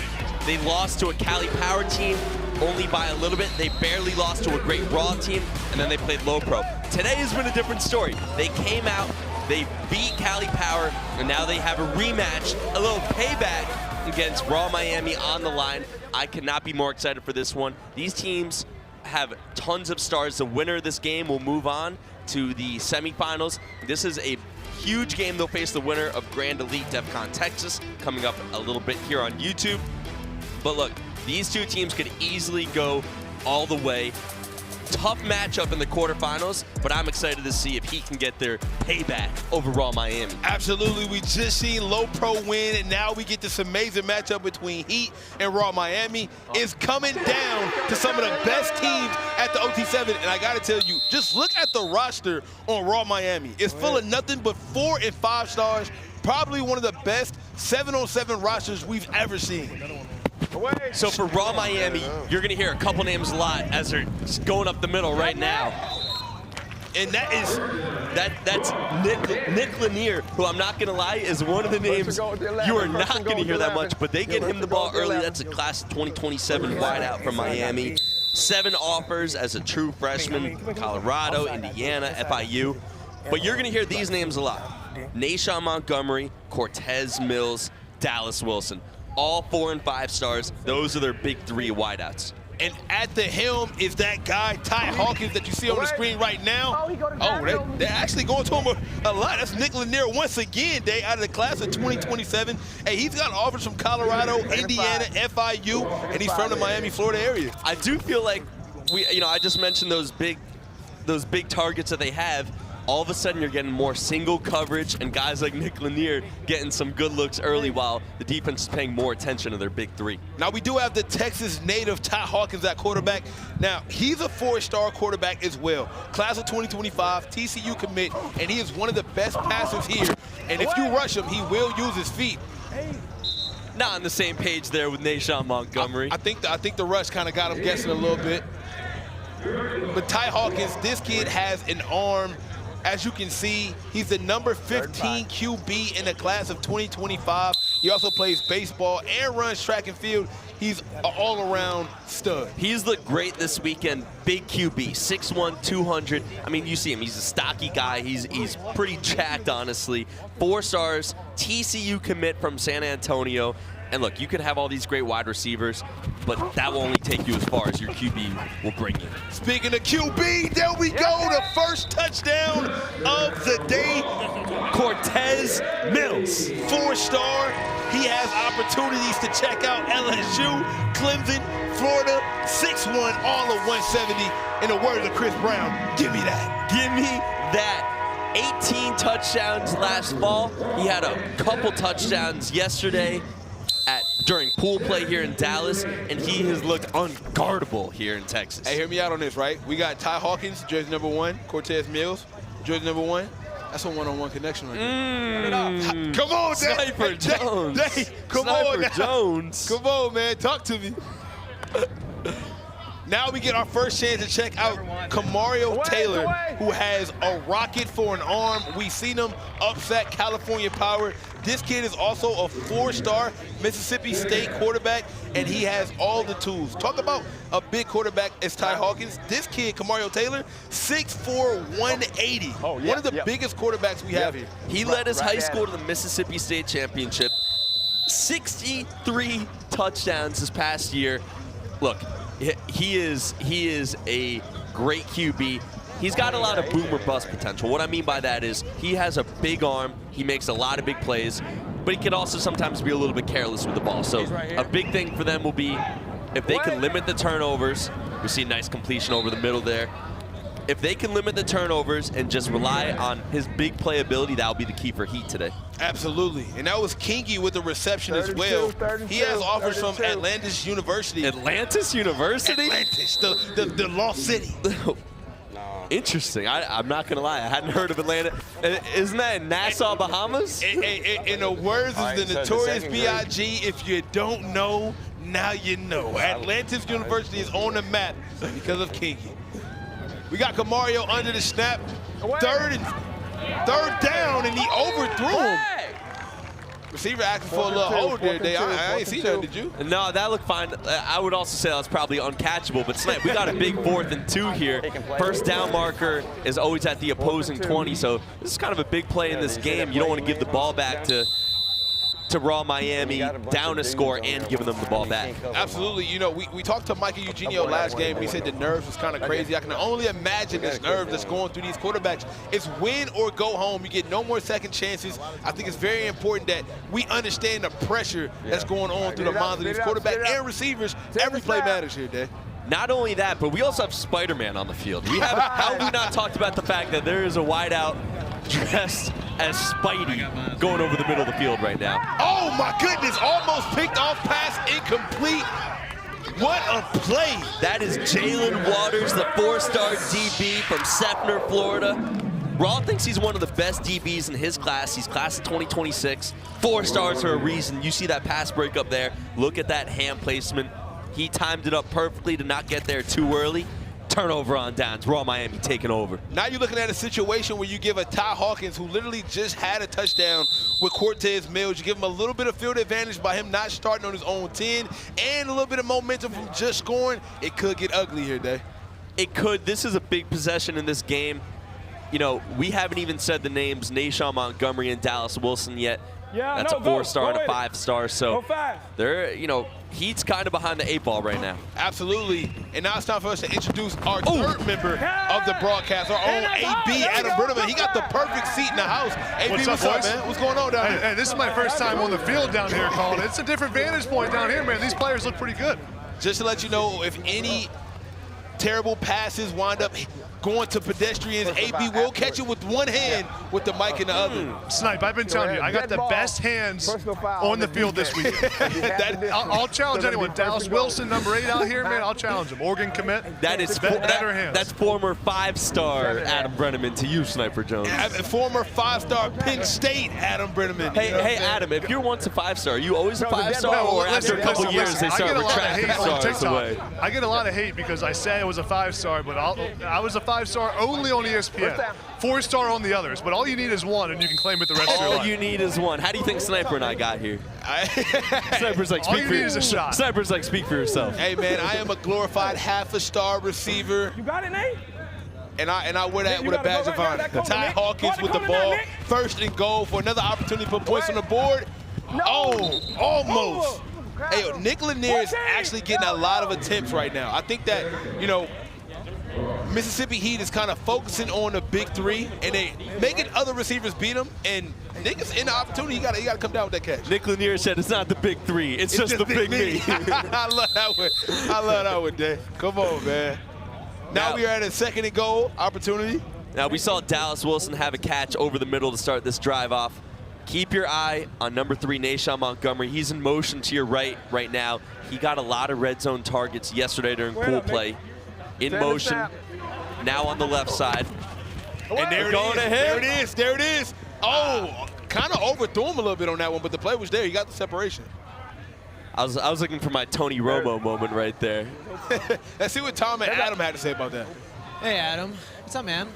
They lost to a Cali Power team only by a little bit. They barely lost to a great Raw team, and then they played LoPro. Today has been a different story. They came out, they beat Cali Power, and now they have a rematch, a little payback against Raw Miami on the line. I could not be more excited for this one. These teams have tons of stars. The winner of this game will move on to the semifinals. This is a huge game. They'll face the winner of Grand Elite Defcon Texas coming up a little bit here on YouTube. But look, these two teams could easily go all the way. Tough matchup in the quarterfinals, but I'm excited to see if he can get their payback over Raw Miami. Absolutely. We just seen LoPro win, and now we get this amazing matchup between Heat and Raw Miami. It's coming down to some of the best teams at the OT7, and I got to tell you, just look at the roster on Raw Miami. It's full of nothing but 4 and 5 stars, probably one of the best 7-on-7 rosters we've ever seen. So for Raw Miami, you're going to hear a couple names a lot as they're going up the middle right now. And that's Nick Lanier, who I'm not going to lie is one of the names you are not going to hear that much, but they get him the ball early. That's a class of 2027 wideout from Miami. 7 offers as a true freshman, Colorado, Indiana, FIU. But you're going to hear these names a lot. Nashawn Montgomery, Cortez Mills, Dallas Wilson. All 4 and 5 stars. Those are their big 3 wideouts. And at the helm is that guy, Ty Hawkins, that you see on the screen right now. They're actually going to him a lot. That's Nick Lanier once again, Day, out of the class of 2027. Hey, he's got offers from Colorado, Indiana, FIU, and he's from the Miami, Florida area. I do feel like I just mentioned those big targets that they have. all of a sudden you're getting more single coverage and guys like Nick Lanier getting some good looks early while the defense is paying more attention to their big three. Now, we do have the Texas native Ty Hawkins at quarterback. Now, he's a 4-star quarterback as well. Class of 2025, TCU commit, and he is one of the best passers here. And if you rush him, he will use his feet. Not on the same page there with Nashawn Montgomery. I think the rush kind of got him guessing a little bit. But Ty Hawkins, this kid has an arm. As you can see, he's the number 15 QB in the class of 2025. He also plays baseball and runs track and field. He's an all-around stud. He's looked great this weekend. Big QB, 6'1", 200. I mean, you see him. He's a stocky guy. He's pretty jacked, honestly. 4 stars, TCU commit from San Antonio. And look, you can have all these great wide receivers, but that will only take you as far as your QB will bring you. Speaking of QB, there we go. The first touchdown of the day. Cortez Mills. 4-star. He has opportunities to check out LSU, Clemson, Florida, 6'1", all of 170. In the words of Chris Brown, give me that. Give me that. 18 touchdowns last fall. He had a couple touchdowns yesterday during pool play here in Dallas, and he has looked unguardable here in Texas. Hey, hear me out on this, right? We got Ty Hawkins, jersey number 1, Cortez Mills, jersey number 1. That's a one-on-one connection right there. Come on, Sniper Jones. Come on, Jones. Come on, man. Talk to me. Now we get our first chance to check out Kamario Taylor, who has a rocket for an arm. We've seen him upset California Power. This kid is also a 4-star Mississippi State quarterback, and he has all the tools. Talk about a big quarterback as Ty Hawkins. This kid, Kamario Taylor, 6'4", 180. One of the biggest quarterbacks we have here. He led his high school to the Mississippi State Championship. 63 touchdowns this past year. Look, he is a great QB. He's got a lot of boom or bust potential. What I mean by that is he has a big arm. He makes a lot of big plays, but he can also sometimes be a little bit careless with the ball. So a big thing for them will be if they can limit the turnovers. We see a nice completion over the middle there. If they can limit the turnovers and just rely on his big playability, that'll be the key for Heat today. Absolutely. And that was Kingy with the reception as well. He has offers from Atlantis University. Atlantis University? Atlantis, the lost city. Interesting. I'm not going to lie. I hadn't heard of Atlanta. Isn't that in Nassau, Bahamas? In the words of the Notorious B.I.G., if you don't know, now you know. Atlantis University is on the map because of Kingy. We got Kamario under the snap. Third down, and he overthrew him. Receiver asking for a little hold there, Dave. I ain't seen that, did you? No, that looked fine. I would also say that was probably uncatchable, but Snap, we got a big 4th and 2 here. First down marker is always at the opposing 20, so this is kind of a big play in this game. You don't want to give the ball back to Raw Miami, down a score, and giving them the ball back. Absolutely. You know, we talked to Michael Eugenio last game. He said the nerves was kind of crazy. I can only imagine this nerve that's going through these quarterbacks. It's win or go home. You get no more second chances. I think it's very important that we understand the pressure that's going on through the minds of these quarterbacks and receivers. Every play matters here, Dave. Not only that, but we also have Spider-Man on the field. We have, how have we not talked about the fact that there is a wideout dressed as Spidey going over the middle of the field right now? Oh my goodness, almost picked off pass, incomplete. What a play. That is Jalen Waters, the 4-star DB from Sefner, Florida. Raw thinks he's one of the best DBs in his class. He's class of 2026. 4 stars for a reason. You see that pass break up there. Look at that hand placement. He timed it up perfectly to not get there too early. Turnover on downs. Raw Miami taking over. Now you're looking at a situation where you give a Ty Hawkins, who literally just had a touchdown with Cortez Mills, you give him a little bit of field advantage by him not starting on his own 10 and a little bit of momentum from just scoring. It could get ugly here, Dave. It could. This is a big possession in this game. You know, we haven't even said the names Nashawn Montgomery and Dallas Wilson yet. Yeah, that's a 4-star and a 5-star. So they're, you know, Heat's kind of behind the 8 ball right now. Absolutely. And now it's time for us to introduce our third member of the broadcast, our own AB, Adam Britterman. He got the perfect seat in the house. AB, what's up, man? What's going on down here? Hey, this is my first time on the field down here, Colin. It's a different vantage point down here, man. These players look pretty good. Just to let you know, if any terrible passes wind up going to pedestrians. AB will catch it with one hand with the mic in the other. Snipe, I've been telling you, I got the best hands on the field this week. I'll challenge anyone. Dallas Wilson, number 8 out here, man, I'll challenge him. Oregon commit. That is better hands. That's former 5-star Adam Brenneman to you, Sniper Jones. Former 5-star Penn State Adam Brenneman. Hey, Adam, if you're once a 5-star, are you always a 5-star, or after a couple years they start retracting stars away? I get a lot of hate because I say I was a 5-star, but I was a 5-star only on ESPN. 4-star on the others, but all you need is one, and you can claim it the rest of your life. All you need is one. How do you think Sniper and I got here? Sniper's like, all you need is a shot. Sniper's like, speak for yourself. Hey, man, I am a glorified half-a-star receiver. You got it, Nate? And I wear that with a badge of honor. Ty Hawkins with the ball. First and goal for another opportunity to put points on the board. Oh, almost. Hey, Nick Lanier is actually getting a lot of attempts right now. I think that, you know, Mississippi Heat is kind of focusing on the big 3, and they making other receivers beat them. And Nick is in the opportunity. You gotta come down with that catch. Nick Lanier said it's not the big 3. It's just the big me. I love that one. I love that one, Dave. Come on, man. Now we are at a 2nd and goal opportunity. Now we saw Dallas Wilson have a catch over the middle to start this drive off. Keep your eye on number 3, Nashawn Montgomery. He's in motion to your right now. He got a lot of red zone targets yesterday during pool play. In motion, now on the left side. And there it is. There it is. Oh, kind of overthrew him a little bit on that one, but the play was there. He got the separation. I was looking for my Tony Romo moment right there. Let's see what Tom and Adam had to say about that. Hey, Adam. What's up, man?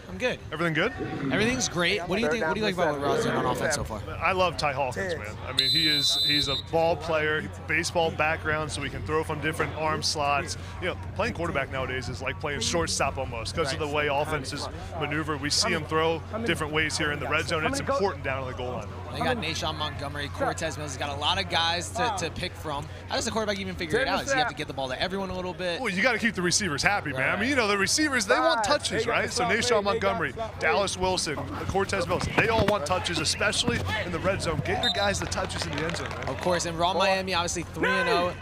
I'm good. Everything good? Everything's great. What do you think? What do you like about what Rod's doing on offense so far? I love Ty Hawkins, man. I mean, he's a ball player, baseball background, so he can throw from different arm slots. You know, playing quarterback nowadays is like playing shortstop almost because of the way offenses maneuver. We see him throw different ways here in the red zone. It's important down on the goal line. They got Nashawn Montgomery, Cortez Mills. He's got a lot of guys to pick from. How does the quarterback even figure it out? Does he have to get the ball to everyone a little bit? Well, you got to keep the receivers happy, man. I mean, you know, the receivers, they want touches, right? So Nashawn Montgomery, Dallas Wilson, Cortez Mills, they all want touches, especially in the red zone. Get your guys the touches in the end zone, man. Of course, and Raw Miami, obviously 3-0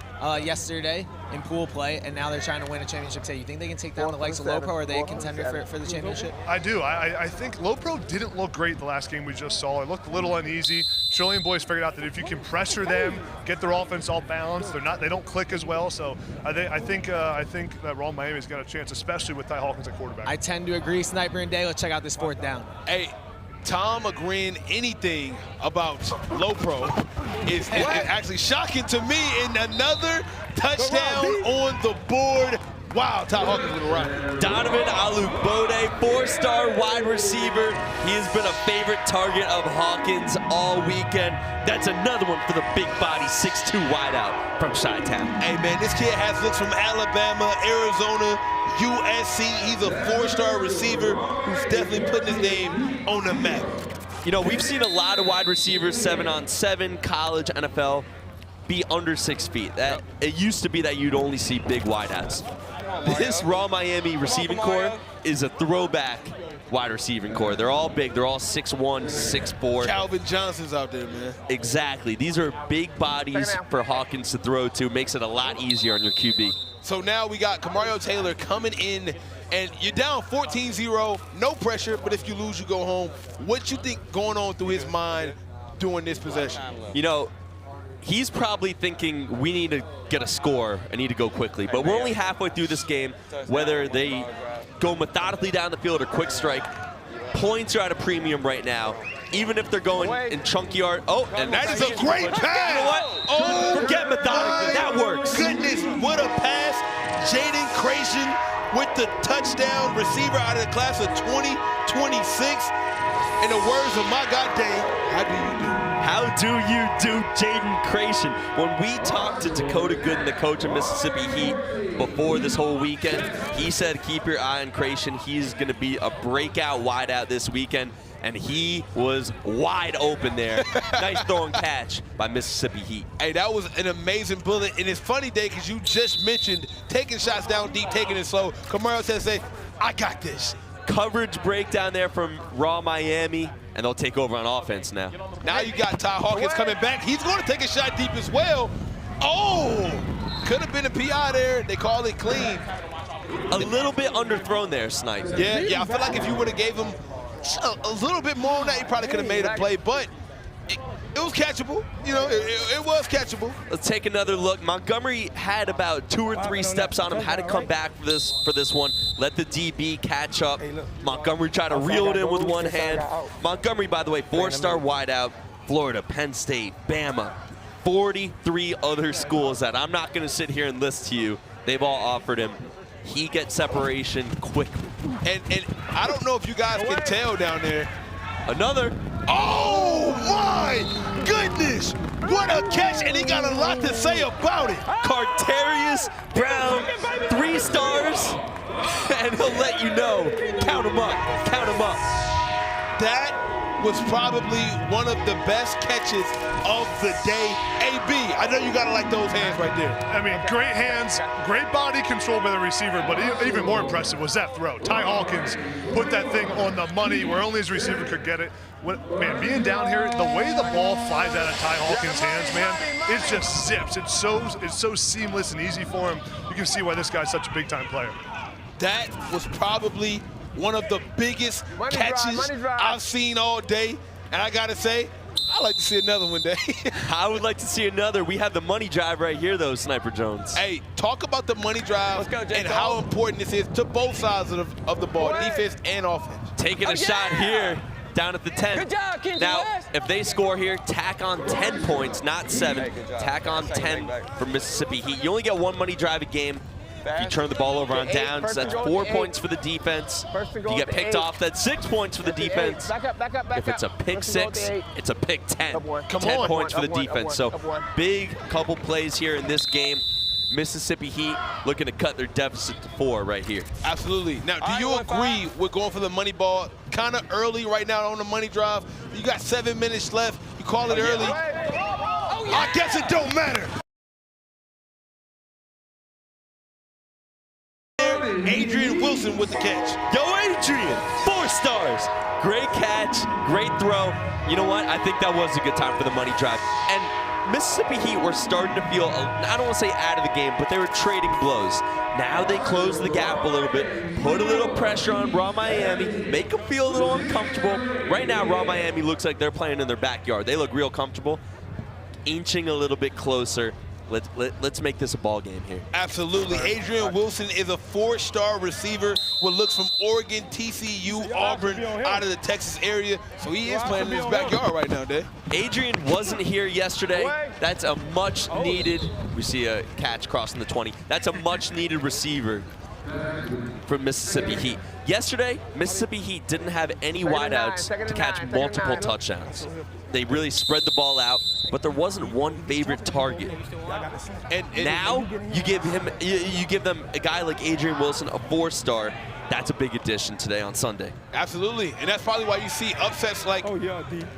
yesterday in pool play, and now they're trying to win a championship today. You think they can take down the likes of LoPro? Are they a contender for the championship? I do. I think LoPro didn't look great the last game we just saw. It looked a little uneasy. Trillion Boys figured out that if you can pressure them, get their offense all balanced, they don't click as well. So I think that Raw Miami's got a chance, especially with Ty Hawkins at quarterback. I tend to agree. Sniper and Day, let's check out this 4th down. Hey, Tom agreeing anything about LoPro is actually shocking to me. And another touchdown on the board. Wow, Ty Hawkins with a rock. Donovan Alubode, 4-star wide receiver. He has been a favorite target of Hawkins all weekend. That's another one for the big body 6'2" wideout from Chi-Town. Hey, man, this kid has looks from Alabama, Arizona, USC. He's a 4-star receiver who's definitely putting his name on the map. You know, we've seen a lot of wide receivers 7-on-7, college, NFL, be under 6 feet. It used to be that you'd only see big wideouts. This Raw Miami receiving core is a throwback wide receiving core. They're all big. They're all 6'1", 6'4". Calvin Johnson's out there, man. Exactly. These are big bodies for Hawkins to throw to. Makes it a lot easier on your QB. So now we got Kamario Taylor coming in, and you're down 14-0, no pressure, but if you lose, you go home. What you think going on through his mind during this possession? You know, he's probably thinking we need to get a score. I need to go quickly. But we're only halfway through this game. Whether they go methodically down the field or quick strike, points are at a premium right now. Even if they're going in chunky yard. Oh, and that is a great pass. You know what? Oh, forget methodically. That works. Goodness, what a pass. Jaden Creation with the touchdown, receiver out of the class of 2026. In the words of my God, Dave, how do you do? How do you do, Jaden Creation? When we talked to Dakota Gooden, the coach of Mississippi Heat, before this whole weekend, he said keep your eye on Creation. He's going to be a breakout wideout this weekend, and he was wide open there. Nice throw and catch by Mississippi Heat. Hey, that was an amazing bullet, and it's funny, Dave, because you just mentioned taking shots down deep, taking it slow. Kamario said, I got this. Coverage breakdown there from Raw Miami, and they'll take over on offense now. Now you got Ty Hawkins coming back. He's going to take a shot deep as well. Oh, could have been a PI there. They call it clean. A little bit underthrown there, Snipe. Yeah, I feel like if you would have gave him a little bit more on that, he probably could have made a play, but it was catchable. You know, it was catchable. Let's take another look. Montgomery had about 2 or 3 steps on him, had to come back for this one. Let the DB catch up. Montgomery tried to reel it in with one hand. Montgomery, by the way, 4-star wideout. Florida, Penn State, Bama, 43 other schools that I'm not going to sit here and list to you. They've all offered him. He gets separation quickly. And I don't know if you guys can tell down there. Another. Oh my goodness! What a catch, and he got a lot to say about it. Carterius Brown, 3 stars, and he'll let you know. Count him up, count him up. That was probably one of the best catches of the day. AB, I know you gotta like those hands right there. I mean, great hands, great body control by the receiver, but even more impressive was that throw. Ty Hawkins put that thing on the money where only his receiver could get it. Man, being down here, the way the ball flies out of Ty Hawkins' hands, man, it just zips. It's so seamless and easy for him. You can see why this guy's such a big-time player. That was probably one of the biggest catches I've seen all day. And I gotta say, I'd like to see another one day. I would like to see another. We have the money drive right here, though, Sniper Jones. Hey, talk about the money drive and how important this is to both sides of the ball, defense and offense. Taking a shot here, down at the 10. Good job, Kenji. Now, West. if they score here, tack on 10 points, not 7. Tack on 10 for Mississippi Heat. You only get 1 money drive a game. If you turn the ball over on downs, that's 4 points for the defense. If you get picked off, that's 6 points for the defense. If it's a pick 6, it's a pick 10. 10 points for the defense. So big couple plays here in this game. Mississippi Heat looking to cut their deficit to 4 right here. Absolutely. Now, do you agree with going for the money ball kind of early right now on the money drive? You got 7 minutes left. You call it early. I guess it don't matter. Adrian Wilson with the catch. Yo, Adrian, 4 stars. Great catch, great throw. You know what? I think that was a good time for the money drive. And Mississippi Heat were starting to feel, I don't want to say out of the game, but they were trading blows. Now they close the gap a little bit, put a little pressure on Raw Miami, make them feel a little uncomfortable. Right now, Raw Miami looks like they're playing in their backyard. They look real comfortable, inching a little bit closer. Let's make this a ball game here. Absolutely. Adrian Wilson is a 4-star receiver with looks from Oregon, TCU, Auburn, out of the Texas area. So he is playing in his backyard right now, Dave. Adrian wasn't here yesterday. That's a much needed, we see a catch crossing the 20. That's a much needed receiver from Mississippi Heat. Yesterday, Mississippi Heat didn't have any wideouts to catch multiple touchdowns. They really spread the ball out, but there wasn't one favorite target. And now you give them a guy like Adrian Wilson, a 4-star. That's a big addition today on Sunday. Absolutely, and that's probably why you see upsets like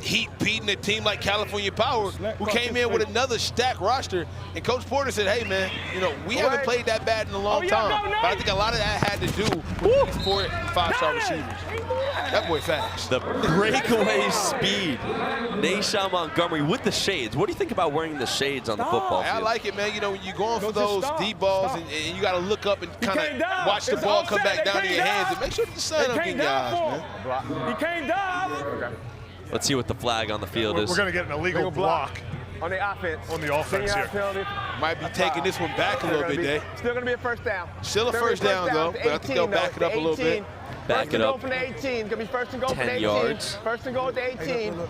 Heat beating a team like California Power, who came in with another stacked roster. And Coach Porter said, hey, man, you know, we haven't played that bad in a long time. But I think a lot of that had to do with these 4- and 5-star receivers. That boy fast. The breakaway speed. Nayshawn Montgomery with the shades. What do you think about wearing the shades on the football field? I like it, man. You know, when you're going for those deep balls and you got to look up and kind of watch the ball come back down to your hands and make sure the sun don't get your eyes, man. He can't dive. Let's see what the flag on the field is. We're going to get an illegal block. On the offense. On the offense here. Might be taking this one back a little bit, Dave. Still going to be a first down. Still a first down, though, but I think they'll back it up a little bit. Back it up. First and goal from the 18. Going to be first and goal from the 18. 10 yards. First and goal at the 18. Look.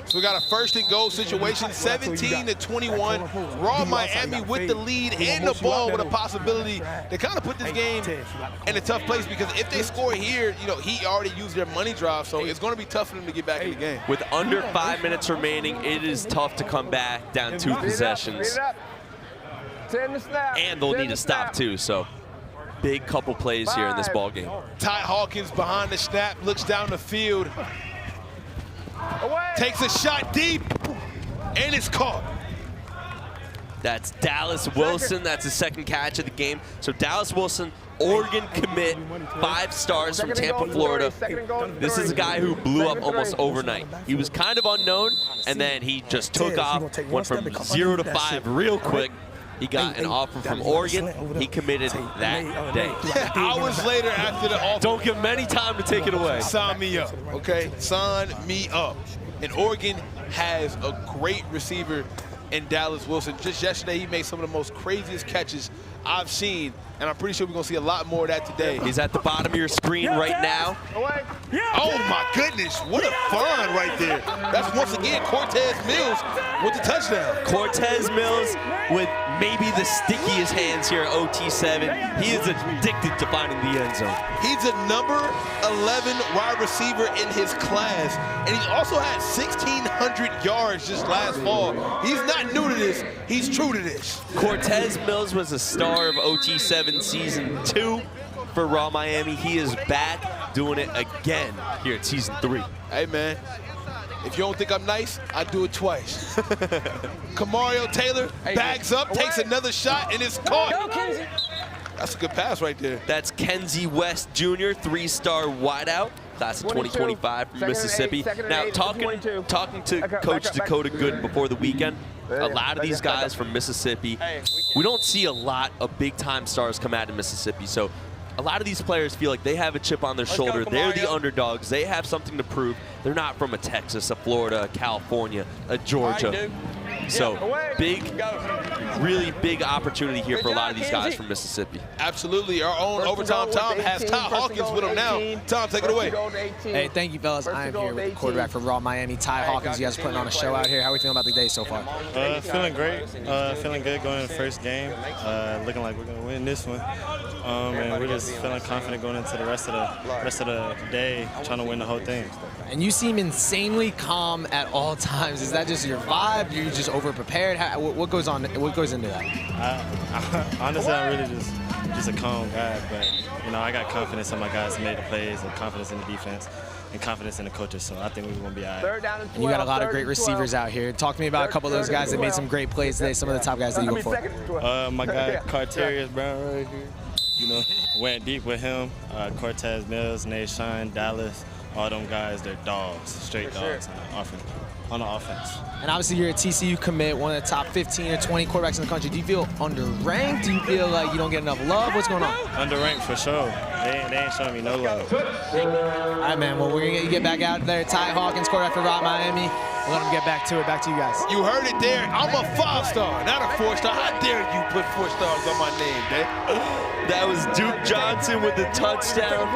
So we got a first and goal situation, 17-21. Raw Miami with the lead and the ball with a possibility to kind of put this game in a tough place, because if they score here, you know, he already used their money drive, so it's going to be tough for them to get back in the game. With under 5 minutes remaining, it is tough to come back down 2 possessions. And they'll need to stop too, so big couple plays here in this ball game. Ty Hawkins behind the snap, looks down the field. Takes a shot deep, and it's caught. That's Dallas Wilson. That's his 2nd catch of the game. So Dallas Wilson, Oregon commit, 5 stars from Tampa, Florida. This is a guy who blew up almost overnight. He was kind of unknown, and then he just took off, went from 0 to 5 real quick. He got an offer from Oregon. He committed that day. Hours later after the offer. Don't give him any time to take it away. Sign me up, okay? Sign me up. And Oregon has a great receiver in Dallas Wilson. Just yesterday, he made some of the most craziest catches I've seen, and I'm pretty sure we're going to see a lot more of that today. He's at the bottom of your screen right now. Oh, my goodness. What a find right there. That's, once again, Cortez Mills with the touchdown. Cortez Mills with maybe the stickiest hands here at OT7. He is addicted to finding the end zone. He's a number 11 wide receiver in his class, and he also had 1,600 yards just last fall. He's not new to this. He's true to this. Cortez Mills was a star of OT7 Season 2 for Raw Miami. He is back doing it again here at Season 3. Hey, man. If you don't think I'm nice, I do it twice. Kamario Taylor bags up, takes another shot, and it's caught. That's a good pass right there. That's Kenzie West Jr., 3-star wideout, class of 2025 from Mississippi. Now, talking to Coach Dakota Gooden before the weekend, a lot of these guys from Mississippi, we don't see a lot of big-time stars come out of Mississippi, so a lot of these players feel like they have a chip on their shoulder. They're the underdogs. They have something to prove. They're not from a Texas, a Florida, a California, a Georgia. So really big opportunity here for a lot of these guys from Mississippi. Absolutely. Our own Overtime Tom has Ty Hawkins with him now. Tom, take it away. Hey, thank you, fellas. I am here with the quarterback for Raw Miami, Ty Hawkins. You guys are putting on a show out here. How are we feeling about the day so far? Feeling great. Feeling good going into the first game. Looking like we're going to win this one. And we're just feeling confident going into the rest of the day, trying to win the whole thing. And you seem insanely calm at all times. Is that just your vibe? You're just over-prepared? What goes on? What goes into that? Honestly, I'm really just a calm guy, but you know, I got confidence in my guys who made the plays, and confidence in the defense, and confidence in the coaches. So I think we're going to be all right. And you got a lot of great receivers out here. Talk to me about a couple of those guys that made some great plays today. Some of the top guys that you go for. My guy Carterius Brown right here. You know, went deep with him. Cortez Mills, Nate Shine, Dallas. All them guys, they're dogs, straight dogs on the offense. And obviously you're a TCU commit, one of the top 15 or 20 quarterbacks in the country. Do you feel underranked? Do you feel like you don't get enough love? What's going on? Underranked for sure. They ain't showing me no love. All right, man. Well, we're going to get back out there. Ty Hawkins, quarterback for Raw Miami. We'll let him get back to it. Back to you guys. You heard it there. I'm a 5-star, not a 4-star. How dare you put 4 stars on my name, man? That was Duke Johnson with the touchdown.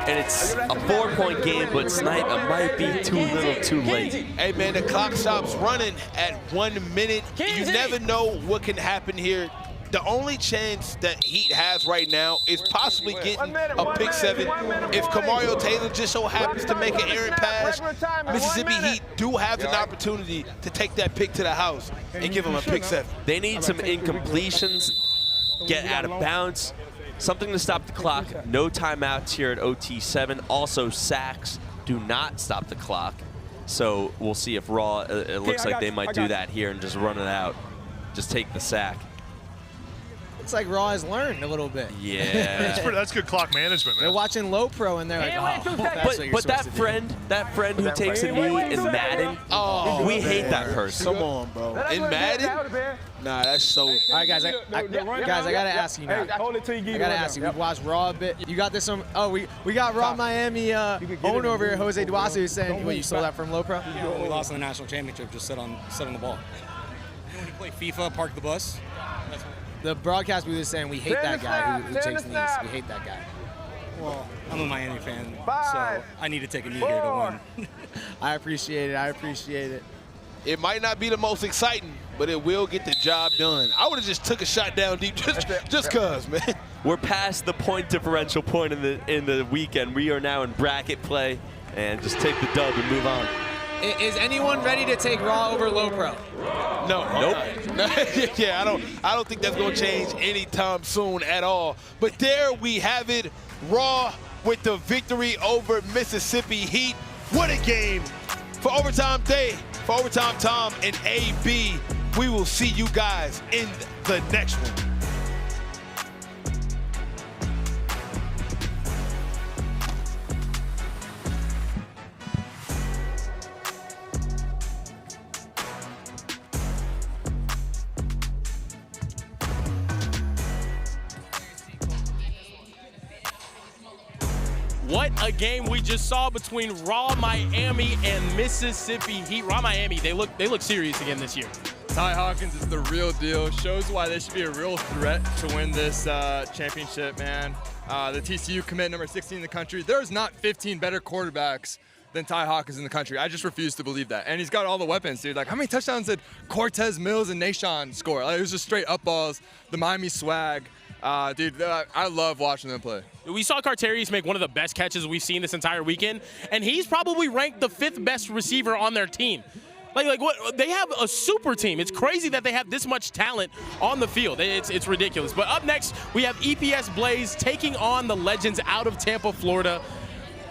And it's a 4-point game, but Snipe, it might be too little too late. Hey, man, the clock stops running at 1 minute. You never know what can happen here. The only chance that Heat has right now is possibly getting a pick 7. If Kamario Taylor just so happens to make an errant pass, Mississippi Heat do have an opportunity to take that pick to the house and give him a pick 7. They need some incompletions, get out of bounds, something to stop the clock. No timeouts here at OT7. Also, sacks do not stop the clock. So we'll see if Raw, it looks like they might do that here and just run it out. Just take the sack. Looks like Raw has learned a little bit. Yeah. That's good clock management, man. They're watching LoPro and they're like, oh, that's what you're But that supposed to do. friend who takes a knee in Madden, we hate that person. Come on, bro. In Madden? Nah, that's so. All right, guys, I gotta ask you now. I gotta ask you. We've watched Raw a bit. You got this from? Oh, we got Raw Miami owner over here, Jose Duasu, who's saying, "What, you stole that from LoPro?" Yeah, we lost in the national championship. Just sit on the ball. When you play FIFA, park the bus. The broadcast booth is saying we hate that guy who takes knees. We hate that guy. Well, I'm a Miami fan, so I need to take a knee here to win. I appreciate it. I appreciate it. It might not be the most exciting, but it will get the job done. I would have just took a shot down deep just cause, man. We're past the point differential point in the weekend. We are now in bracket play, and just take the dub and move on. Is anyone ready to take Raw over LoPro? No. Nope. Yeah, I don't think that's gonna change anytime soon at all. But there we have it, Raw with the victory over Mississippi Heat. What a game for Overtime Day, for Overtime Tom and AB. We will see you guys in the next one. What a game we just saw between Raw Miami and Mississippi Heat. Raw Miami, they look serious again this year. Ty Hawkins is the real deal. Shows why they should be a real threat to win this championship, man. The TCU commit number 16 in the country. There's not 15 better quarterbacks than Ty Hawkins in the country. I just refuse to believe that. And he's got all the weapons, dude. Like, how many touchdowns did Cortez Mills and Nashawn score? Like, it was just straight up balls, the Miami swag. Dude, I love watching them play. We saw Carterius make one of the best catches we've seen this entire weekend, and he's probably ranked the 5th best receiver on their team. Like what? They have a super team. It's crazy that they have this much talent on the field. It's ridiculous. But up next, we have EPS Blaze taking on the Legends out of Tampa, Florida.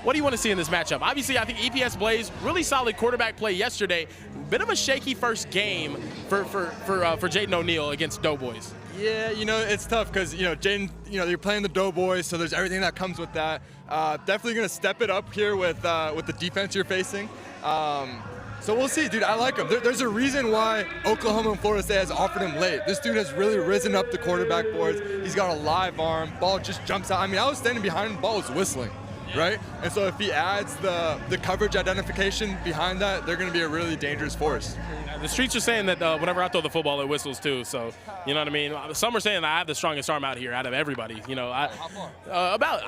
What do you want to see in this matchup? Obviously, I think EPS Blaze, really solid quarterback play yesterday. Bit of a shaky first game for Jaden O'Neal against Doughboys. Yeah, you know, it's tough because, you know, Jaden, you know, you're playing the Doughboys, so there's everything that comes with that. Definitely going to step it up here with the defense you're facing. So we'll see, dude. I like him. There's a reason why Oklahoma and Florida State has offered him late. This dude has really risen up the quarterback boards. He's got a live arm. Ball just jumps out. I mean, I was standing behind him. Ball was whistling. Right? And so if he adds the coverage identification behind that, they're going to be a really dangerous force. The streets are saying that whenever I throw the football, it whistles too. So, you know what I mean? Some are saying that I have the strongest arm out here out of everybody. You know, I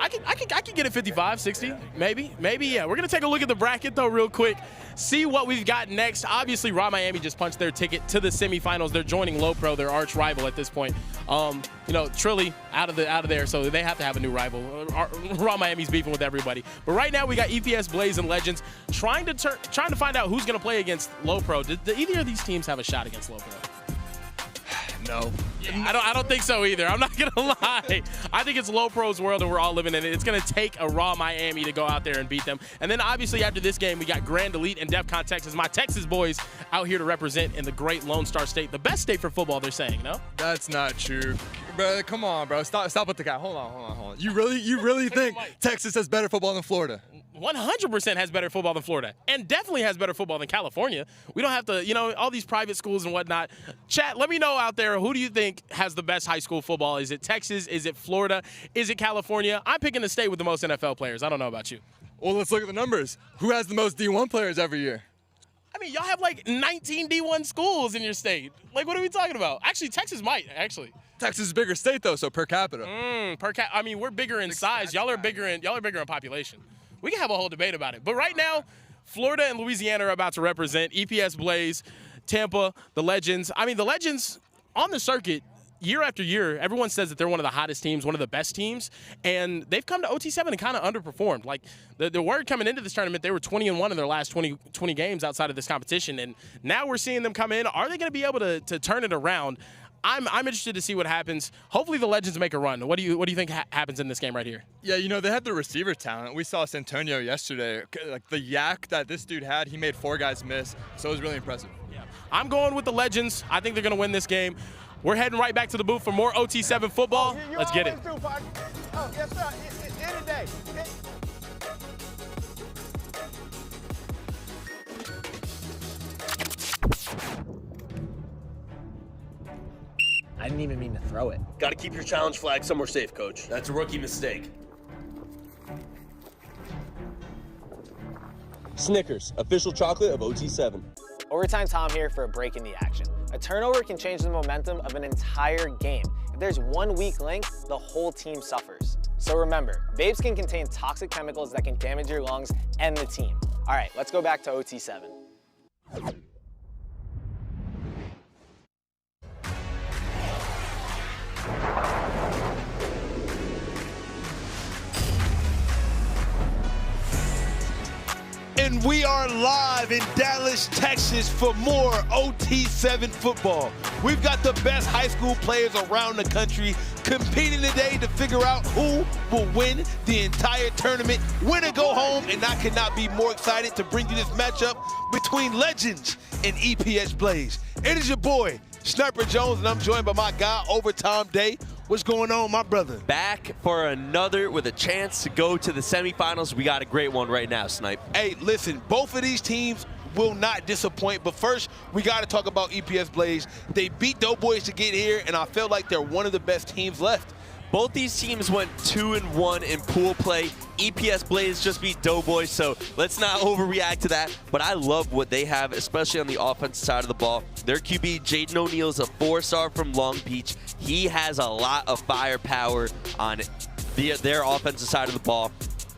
could get it 55, 60, maybe, yeah. We're going to take a look at the bracket, though, real quick. See what we've got next. Obviously, Raw Miami just punched their ticket to the semifinals. They're joining LoPro, their arch rival at this point. You know, Trilly out of there, so they have to have a new rival. Raw Miami's beefing with everybody. But right now, we got EPS Blaze and Legends trying to find out who's going to play against LoPro. Did either of these teams have a shot against LoPro? No. Yeah, I don't think so either. I'm not going to lie. I think it's LoPro's world and we're all living in it. It's going to take a Raw Miami to go out there and beat them. And then obviously after this game, we got Grand Elite and Defcon, Texas. My Texas boys out here to represent in the great Lone Star State. The best state for football, they're saying, no? That's not true. Bro, come on, bro. Stop with the guy. Hold on. You really think Texas has better football than Florida? 100% has better football than Florida, and definitely has better football than California. We don't have to, you know, all these private schools and whatnot. Chat, let me know out there, who do you think has the best high school football? Is it Texas? Is it Florida? Is it California? I'm picking the state with the most NFL players. I don't know about you. Well, let's look at the numbers. Who has the most D1 players every year? I mean, y'all have like 19 D1 schools in your state. Like, what are we talking about? Actually, Texas might, actually. Texas is a bigger state, though, so per capita. I mean, we're bigger in size. Y'all are bigger in population. We can have a whole debate about it. But right now, Florida and Louisiana are about to represent EPS Blaze, Tampa, the Legends. I mean, the Legends on the circuit, year after year, everyone says that they're one of the hottest teams, one of the best teams, and they've come to OT7 and kind of underperformed. Like, the word coming into this tournament, they were 20-1 in their last 20 games outside of this competition, and now we're seeing them come in. Are they going to be able to turn it around? I'm interested to see what happens. Hopefully the Legends make a run. What do you think happens in this game right here? Yeah, you know, they have the receiver talent. We saw Santonio yesterday. Like, the yak that this dude had, he made 4 guys miss, so it was really impressive. Yeah, I'm going with the Legends. I think they're going to win this game. We're heading right back to the booth for more OT7 football. Let's get it. Oh, yes, sir. End of the day. I didn't even mean to throw it. Got to keep your challenge flag somewhere safe, Coach. That's a rookie mistake. Snickers, official chocolate of OT7. Overtime Tom here for a break in the action. A turnover can change the momentum of an entire game. If there's one weak link, the whole team suffers. So remember, vapes can contain toxic chemicals that can damage your lungs and the team. All right, let's go back to OT7. And we are live in Dallas, Texas for more OT7 football. We've got the best high school players around the country competing today to figure out who will win the entire tournament, win or go home, and I could not be more excited to bring you this matchup between Legends and EPS Blaze. It is your boy, Sniper Jones, and I'm joined by my guy, Overtime Day. What's going on, my brother? Back for another with a chance to go to the semifinals. We got a great one right now, Snipe. Hey, listen, both of these teams will not disappoint, but first, we got to talk about EPS Blaze. They beat Doughboys to get here, and I feel like they're one of the best teams left. Both these teams went 2-1 in pool play. EPS Blaze just beat Doughboys, so let's not overreact to that. But I love what they have, especially on the offensive side of the ball. Their QB, Jaden O'Neal, is a 4-star from Long Beach. He has a lot of firepower on their offensive side of the ball.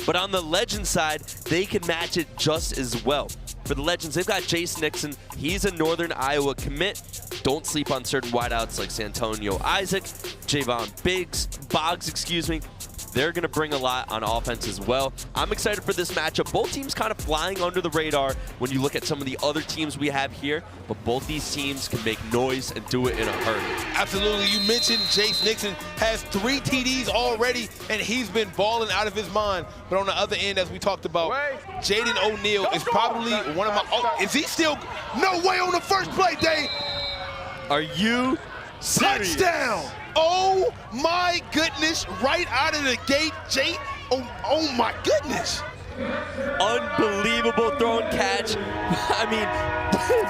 But on the Legends side, they can match it just as well. For the Legends, they've got Jace Nixon. He's a Northern Iowa commit. Don't sleep on certain wideouts like Santonio Isaac, Javon Boggs, excuse me. They're going to bring a lot on offense as well. I'm excited for this matchup. Both teams kind of flying under the radar when you look at some of the other teams we have here, but both these teams can make noise and do it in a hurry. Absolutely. You mentioned Jace Nixon has 3 TDs already, and he's been balling out of his mind. But on the other end, as we talked about, Jaden O'Neal is probably one of my... Oh, is he still... No way on the first play, Dave! Are you serious? Touchdown! Oh my goodness, right out of the gate, Jay. Oh my goodness. Unbelievable throw and catch. I mean,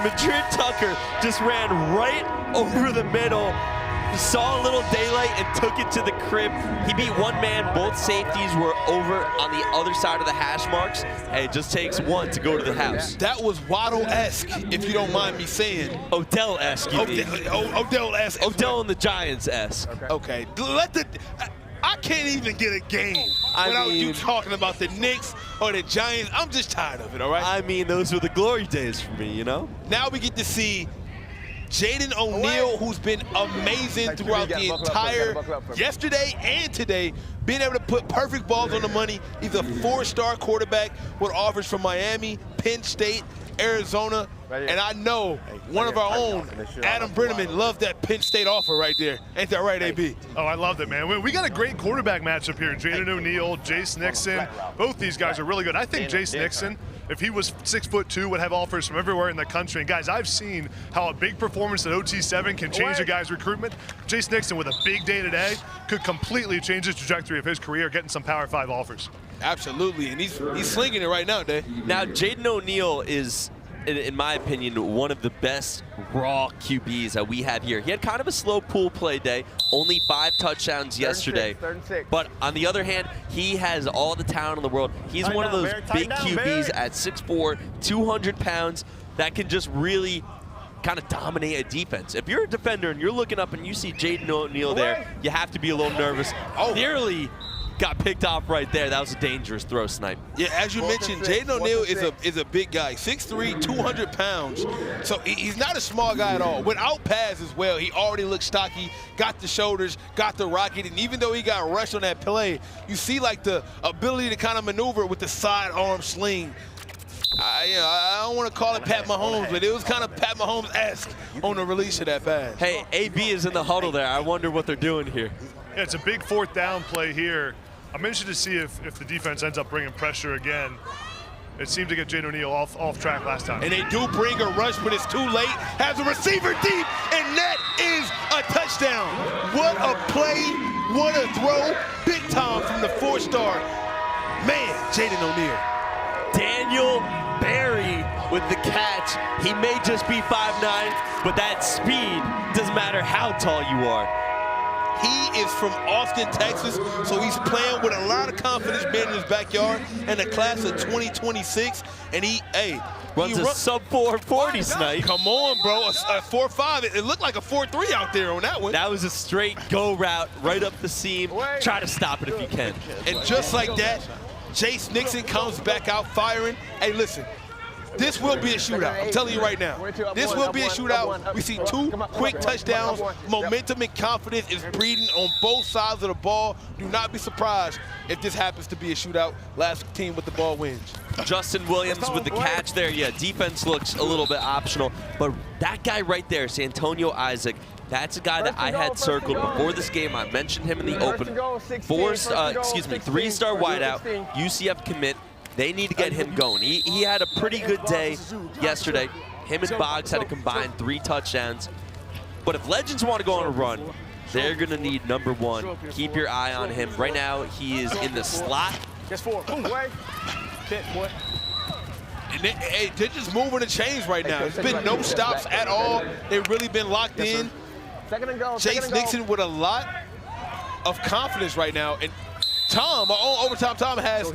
Madrid Tucker just ran right over the middle, saw a little daylight and took it to the crib. He beat one man. Both safeties were over on the other side of the hash marks. Hey, it just takes one to go to the house. That was Waddle-esque, if you don't mind me saying. Odell-esque. Odell-esque. Odell and the Giants-esque. Okay. I can't even get a game without you talking about the Knicks or the Giants. I'm just tired of it, all right? I mean, those were the glory days for me, you know? Now we get to see Jaden O'Neal, who's been amazing throughout the entire yesterday and today, being able to put perfect balls on the money. He's a 4-star quarterback with offers from Miami, Penn State, Arizona, and I know one of our own, Adam Brenneman, loves that Penn State offer right there. Ain't that right, AB? Oh, I love that, man. We got a great quarterback matchup here. Jaden O'Neal, Jace Nixon. Both these guys are really good. I think Jace Nixon, if he was 6'2", would have offers from everywhere in the country. And guys, I've seen how a big performance at OT7 can change a guy's recruitment. Jace Nixon with a big day today could completely change the trajectory of his career, getting some Power 5 offers. Absolutely, and he's slinging it right now, Dave. Now, Jaden O'Neal is, in my opinion, one of the best raw QBs that we have here. He had kind of a slow pool play day, only 5 touchdowns yesterday. But on the other hand, he has all the talent in the world. He's one of those big QBs at 6'4", 200 pounds that can just really kind of dominate a defense. If you're a defender and you're looking up and you see Jaden O'Neal there, you have to be a little nervous. Nearly got picked off right there. That was a dangerous throw snipe. Yeah, as you mentioned, Jaden O'Neal is a big guy, 6'3", 200 pounds. So he's not a small guy at all. Without pads as well, he already looks stocky, got the shoulders, got the rocket, and even though he got rushed on that play, you see like the ability to kind of maneuver with the side arm sling. I don't want to call it Pat Mahomes, but it was kind of Pat Mahomes-esque on the release of that pass. Hey, AB is in the huddle there. I wonder what they're doing here. Yeah, it's a big 4th down play here. I'm interested to see if the defense ends up bringing pressure again. It seemed to get Jaden O'Neal off track last time. And they do bring a rush, but it's too late. Has a receiver deep, and that is a touchdown. What a play, what a throw. Big time from the 4-star. Man, Jaden O'Neal. Daniel Berry with the catch. He may just be 5'9", but that speed doesn't matter how tall you are. He is from Austin, Texas, so he's playing with a lot of confidence being in his backyard in the class of 2026. And he runs a sub 440 snipe. Come on, bro, a 4.5. It looked like a 4.3 out there on that one. That was a straight go route right up the seam. Try to stop it if you can. And just like that, Jace Nixon comes back out firing. Hey, listen. This will be a shootout. I'm telling you right now. This will be a shootout. We see 2 quick touchdowns. Momentum and confidence is breeding on both sides of the ball. Do not be surprised if this happens to be a shootout. Last team with the ball wins. Justin Williams with the catch there. Yeah, defense looks a little bit optional. But that guy right there, Santonio Isaac, that's a guy that I had circled before this game. I mentioned him in the open. 3-star wideout, UCF commit. They need to get him going. He had a pretty good day yesterday. Him and Boggs had a combined 3 touchdowns. But if Legends want to go on a run, they're going to need number 1. Keep your eye on him. Right now, he is in the slot. And they're just moving the chains right now. There's been no stops at all. They've really been locked in. Jace Nixon with a lot of confidence right now. And Tom, our own Overtime Tom, has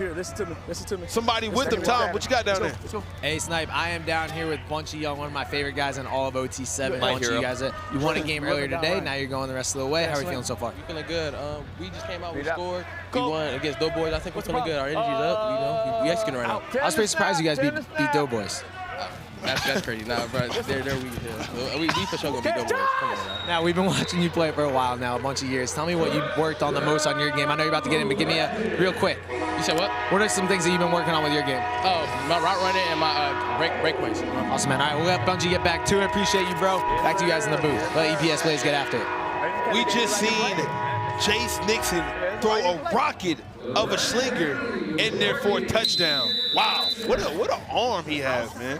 somebody with him. Tom, what you got down there? Hey, Snipe, I am down here with Bunchie Young, one of my favorite guys in all of OT7. Bunchie, you guys, you won a game earlier today. Now you're going the rest of the way. How are you feeling so far? We're feeling good. We just came out, we scored. We won against Doughboys. I think we're feeling good. Our energy's up. You know, we executing right now. I was pretty surprised you guys beat Doughboys. That's crazy. Nah, bro, they're weak. Yeah. We for sure gonna be Doughboys. Come on, man. Now, we've been watching you play for a while now, a bunch of years. Tell me what you worked on the most on your game. I know you're about to get in, but give me a real quick. You said what? What are some things that you've been working on with your game? Oh, my route running and my break plays. Awesome, man. All right, we'll let Bunchie get back to it. Appreciate you, bro. Back to you guys in the booth. Let EPS Blaze get after it. We just seen Jace Nixon throw a rocket of a slinger in there for a touchdown. Wow, what an arm he has, man.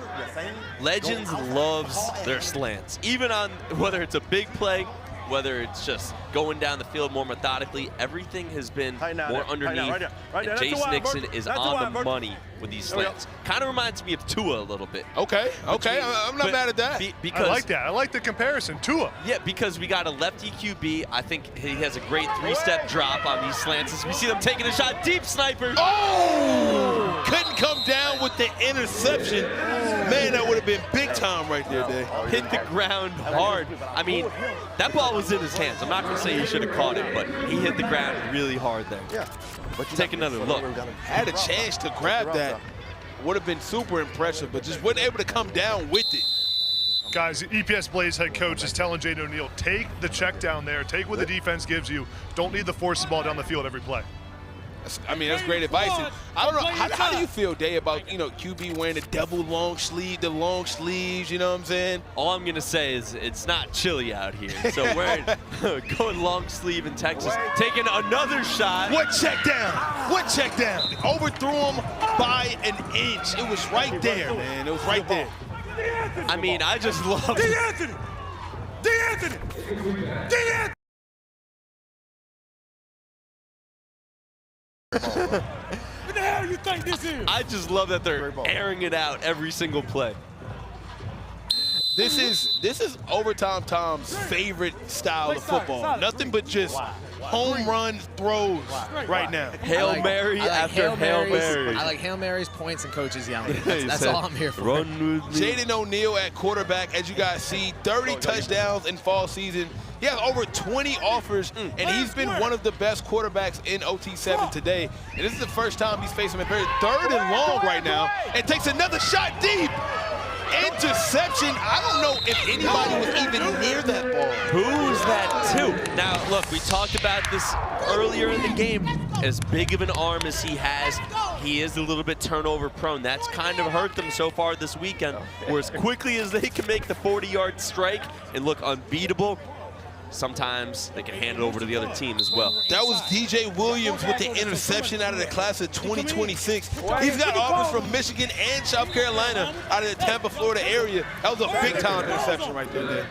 Legends loves their slants. Even on whether it's a big play, whether it's just going down the field more methodically, everything has been more underneath. And Jace Nixon is on the money with these slants. Kind of reminds me of Tua a little bit. Okay, I'm not mad at that. I like that. I like the comparison, Tua. Yeah, because we got a lefty QB. I think he has a great three-step drop on these slants. As we see them taking a shot deep, Sniper. Oh! Couldn't come down with the interception. Man, that would have been big time right there, Dave. Hit the ground hard. I mean, that ball was in his hands. I'm not going to say he should have caught it, but he hit the ground really hard there. Yeah. But take another look. Had a chance to grab that. Would have been super impressive, but just wasn't able to come down with it. Guys, the EPS Blaze head coach is telling Jaden O'Neal, take the check down there, take what the defense gives you. Don't need to force the ball down the field every play. I mean, that's great advice. And I don't know, how do you feel, Day, about, you know, QB wearing the long sleeves, you know what I'm saying? All I'm going to say is it's not chilly out here. So wearing, going long sleeve in Texas, taking another shot. What check down? What check down? Overthrew him by an inch. It was right there, man. It was right there. I mean, I just love it. DeAnthony! What the hell you think this is? I just love that they're airing it out every single play. This is Overtime Tom's favorite style of football. Nothing but just home run throws right now. Hail Mary after Hail Mary. I like Hail Marys, points, and coaches yelling. That's all I'm here for. Run with me. Jaden O'Neal at quarterback, as you guys see, 30 touchdowns in fall season. He has over 20 offers, and he's been one of the best quarterbacks in OT7 today. And this is the first time he's facing him at third and long right now, and takes another shot deep. Interception. I don't know if anybody was even near that ball. Who's that to? Now, look, we talked about this earlier in the game. As big of an arm as he has, he is a little bit turnover prone. That's kind of hurt them so far this weekend. Where as quickly as they can make the 40-yard strike and look unbeatable, sometimes they can hand it over to the other team as well. That was DJ Williams with the interception out of the class of 2026. He's got offers from Michigan and South Carolina out of the Tampa, Florida area. That was a big-time interception right there.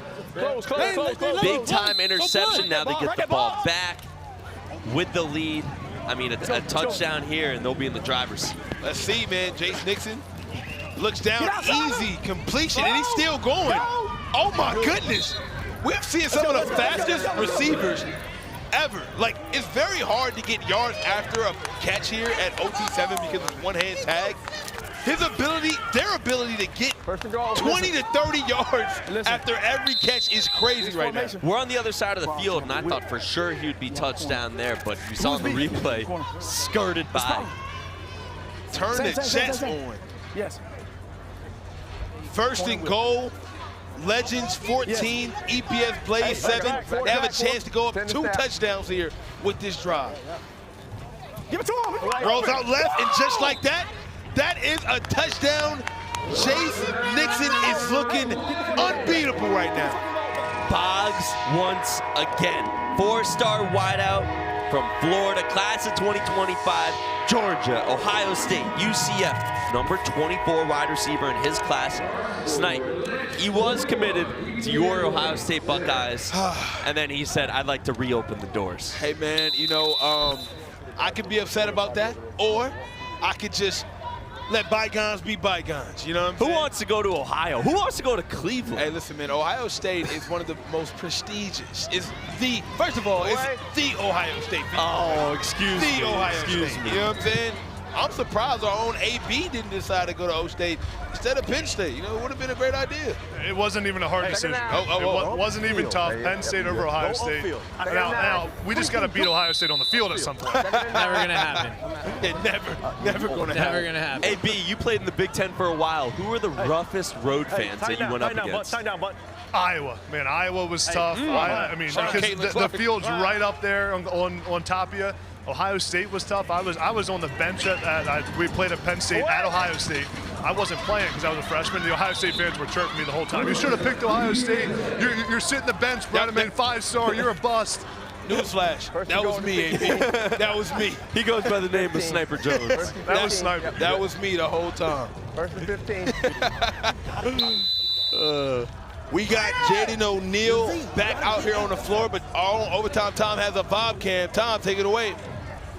Big-time interception. Now they get the ball back with the lead. I mean, a touchdown here, and they'll be in the driver's seat. Let's see, man. Jace Nixon looks down, easy completion, and he's still going. Oh, my goodness. We've seen some of the fastest receivers ever. Like, it's very hard to get yards after a catch here at OT7 because it's one-hand tag. Their ability to get 20 to 30 yards after every catch is crazy right now. We're on the other side of the field, and I thought for sure he would be touched down there, but we saw in the replay, skirted by. Turn the jets on. Yes. First and goal. Legends 14, EPS Blaze 7. They have a chance to go up 2 touchdowns here with this drive. Give it to him. Rolls out left, and just like that, that is a touchdown. Jace Nixon is looking unbeatable right now. Boggs once again. 4-star wideout from Florida, class of 2025. Georgia, Ohio State, UCF, number 24 wide receiver in his class. Snipe, he was committed to your Ohio State Buckeyes, and then he said, I'd like to reopen the doors. Hey, man, you know, I could be upset about that, or I could just let bygones be bygones. You know what I'm saying? Who wants to go to Ohio? Who wants to go to Cleveland? Hey, listen, man. Ohio State is one of the most prestigious. First of all, it's the Ohio State. Oh, excuse me. The Ohio Excuse State. me. You know what I'm saying? I'm surprised our own AB didn't decide to go to O State instead of Penn State. You know, it would have been a great idea. It wasn't even a hard decision. It wasn't even tough. Penn State over Ohio State. Now, we just got to beat Ohio State on the field at some point. Never gonna happen. Never gonna happen. Never gonna happen. Hey, B, you played in the Big Ten for a while. Who were the roughest road fans that you went up against? Iowa, man, Iowa was tough. I mean, because the field's right up there on top of you. Ohio State was tough. I was on the bench we played at Penn State at Ohio State. I wasn't playing because I was a freshman. The Ohio State fans were chirping me the whole time. You should have picked Ohio State. You're sitting the bench, running in 5-star. You're a bust. Newsflash. That was me, AB. That was me. He goes by the name of Sniper Jones. That was Sniper. That was me the whole time. First and 15. We got Jaden O'Neal back out here on the floor, but our own Overtime Tom has a Bob cam. Tom, take it away.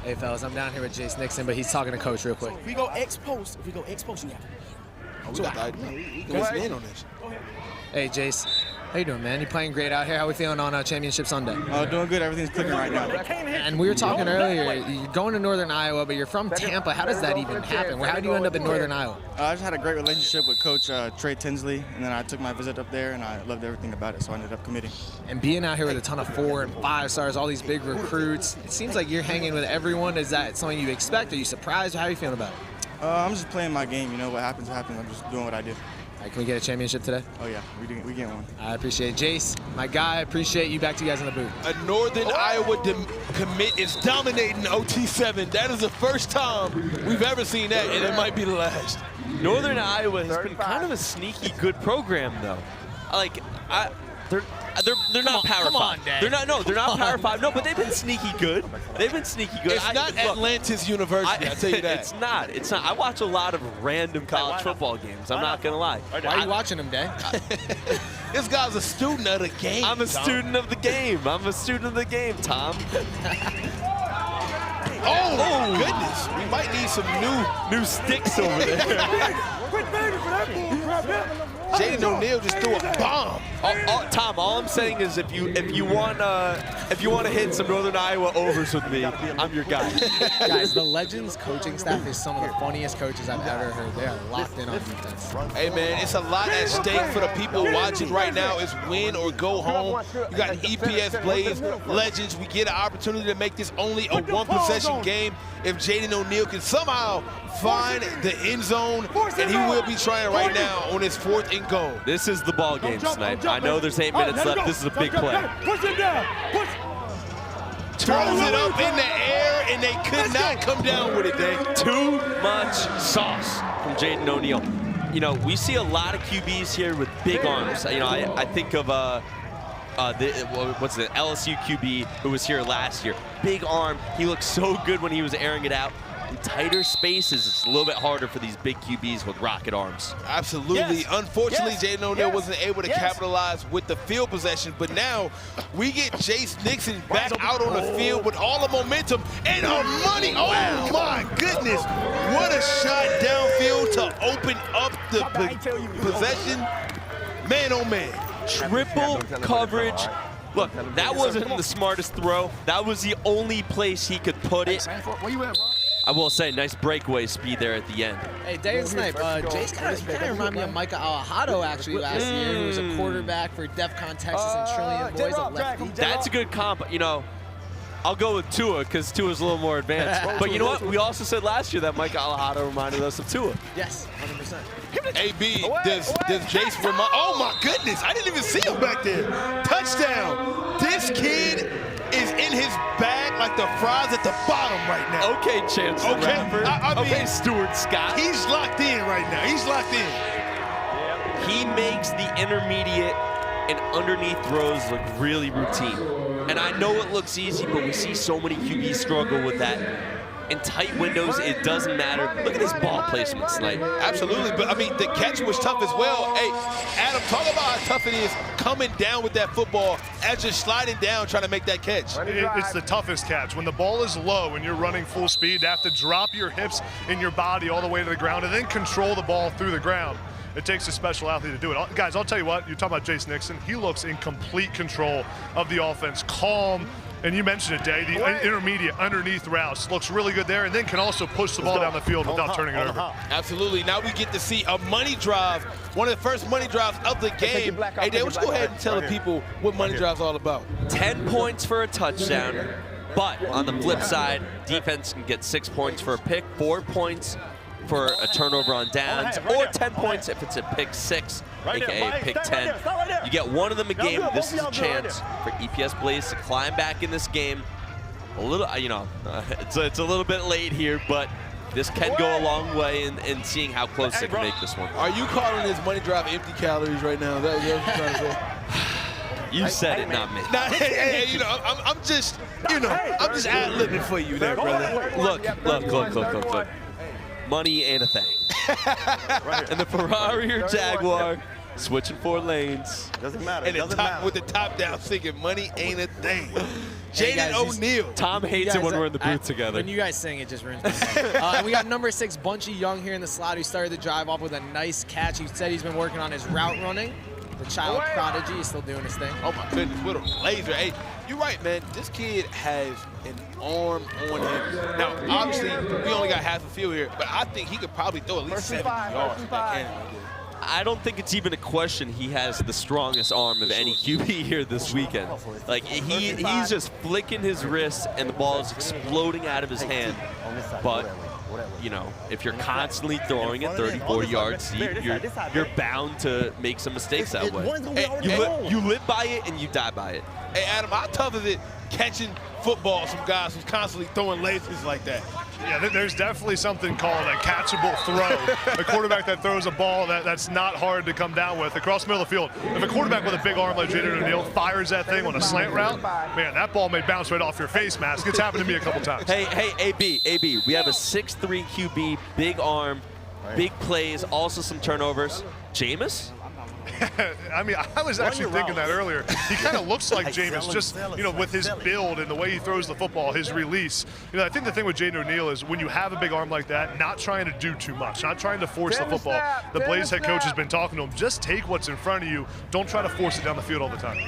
Hey, fellas, I'm down here with Jace Nixon, but he's talking to Coach real quick. If we go X post, you have to. We got the idea. Go ahead. In on this. Hey, Jace. How you doing, man? You playing great out here? How we feeling on Championship Sunday? Doing good. Everything's clicking right now. And we were talking earlier, you're going to Northern Iowa, but you're from Tampa. How does that even happen? How do you end up in Northern Iowa? I just had a great relationship with Coach Trey Tinsley, and then I took my visit up there, and I loved everything about it, so I ended up committing. And being out here with a ton of 4 and 5 stars, all these big recruits, it seems like you're hanging with everyone. Is that something you expect? Are you surprised? How are you feeling about it? I'm just playing my game. You know, what happens, happens. I'm just doing what I do. All right, can we get a championship today? Oh, yeah. We get one. I appreciate it. Jace, my guy, I appreciate you. Back to you guys in the booth. A Northern Iowa commit is dominating OT7. That is the first time we've ever seen that, and it might be the last. Northern Iowa has been kind of a sneaky good program, though. Like, they're not Power 5. They're not Power 5. No, but they've been sneaky good. They've been sneaky good. It's not Atlantis University, I'll tell you that. It's not. It's not. I watch a lot of random college football games. I'm not going to lie. Why are you watching them, Day? This guy's a student of the game, I'm a student of the game. I'm a student of the game, Tom. Oh, goodness. We might need some new sticks over there. Jaden O'Neal just threw a bomb. Tom, all I'm saying is if you want to hit some Northern Iowa overs with me, I'm your guy. Guys, the Legends coaching staff is some of the funniest coaches I've ever heard. They are locked in on defense. Hey, man, it's a lot at stake for the people watching right now. It's win or go home. You got EPS Blaze, Legends. We get an opportunity to make this only a one-possession game. If Jaden O'Neal can somehow find the end zone, and he will be trying right now on his 4th and goal. This is the ball game, Snipe. I know there's 8 minutes left. This is a big play. Push it down. Push. Throws it up in the air, and they could not come down with it, Dave. Too much sauce from Jaden O'Neal. You know, we see a lot of QBs here with big arms. You know, I think of what's the LSU QB who was here last year. Big arm. He looked so good when he was airing it out. In tighter spaces, it's a little bit harder for these big QBs with rocket arms. Absolutely. Yes. Unfortunately, Jaden O'Neal wasn't able to capitalize with the field possession, but now we get Jace Nixon back out on the field with all the momentum and our money. Oh, my goodness. What a shot downfield to open up the possession. Man, oh, man. Triple coverage. Look, that wasn't the smartest throw. That was the only place he could put it. Where you at, bro? I will say, nice breakaway speed there at the end. Hey, Day and Snipe, Jace kind of remind me of Micah Alejado actually last year, who was a quarterback for Defcon, Texas, and Trillion Boys, a lefty. That's a good comp. You know, I'll go with Tua because Tua's a little more advanced. But you know what? We also said last year that Micah Alejado reminded us of Tua. Yes, 100%. AB, does Jace remind? Oh my goodness, I didn't even see him back there. Touchdown. This kid is in his bag like the fries at the bottom right now. Okay, Chance the Rapper. I mean, okay, Stuart Scott. He's locked in right now. He's locked in. He makes the intermediate and underneath throws look really routine. And I know it looks easy, but we see so many QBs struggle with that. in tight windows, it doesn't matter. Look at this ball placement, Snipe. Absolutely, but I mean, the catch was tough as well. Hey, Adam, talk about how tough it is coming down with that football as you're sliding down trying to make that catch. It's the toughest catch. When the ball is low and you're running full speed, to have to drop your hips and your body all the way to the ground and then control the ball through the ground. It takes a special athlete to do it. Guys, I'll tell you what, you're talking about Jace Nixon. He looks in complete control of the offense, calm. And you mentioned it, Day, the intermediate underneath routes looks really good there, and then can also push the ball down the field without turning it over. Absolutely. Now we get to see a money drive, one of the first money drives of the game. Hey, Day, why don't you go ahead and tell the people what money drive's all about? 10 points for a touchdown, but on the flip side, defense can get 6 points for a pick, 4 points for a turnover on downs, or 10 points if it's a pick 6, aka pick 10. You get one of them a game. This is a chance for EPS Blaze to climb back in this game. A little, you know, it's a little bit late here, but this can go a long way in seeing how close they can make this one. Are you calling this money drive empty calories right now? That's what you're trying to say. You said it, not me. Nah, hey, you know, I'm just, you know, I'm just ad-libbing for you there, brother. Look. Money ain't a thing. And the Ferrari or Jaguar switching 4 lanes. Doesn't matter. And with the top down singing, money ain't a thing. Jaden O'Neal. Tom hates it when we're in the booth together. When you guys sing, it just ruins me. And we got number 6, Bunchie Young here in the slot, who started the drive off with a nice catch. He said he's been working on his route running. The child prodigy is still doing his thing. Oh my goodness, what a laser. Hey, you're right, man. This kid has an arm on him. Now, obviously, we only got half a field here, but I think he could probably throw at least 70 yards with that cannon right there. I don't think it's even a question he has the strongest arm of any QB here this weekend. Like, he's just flicking his wrist and the ball is exploding out of his hand. But, you know, if you're constantly throwing it 30, 40 yards deep, you're bound to make some mistakes that way. Hey, you live by it and you die by it. Hey, Adam, how tough is it catching footballs from guys who's constantly throwing lasers like that? Yeah, there's definitely something called a catchable throw. A quarterback that throws a ball that's not hard to come down with across the middle of the field. If a quarterback with a big arm like Jaden O'Neal fires that thing on a slant route, man, that ball may bounce right off your face mask. It's happened to me a couple times. Hey, AB, we have a 6'3" QB, big arm, big plays, also some turnovers. Jameis? I mean, I was actually thinking that earlier. He kind of looks like Jameis, just, you know, with his build and the way he throws the football, his release. You know, I think the thing with Jaden O'Neal is when you have a big arm like that, not trying to do too much, not trying to force the football. The Blaze head coach has been talking to him, just take what's in front of you. Don't try to force it down the field all the time.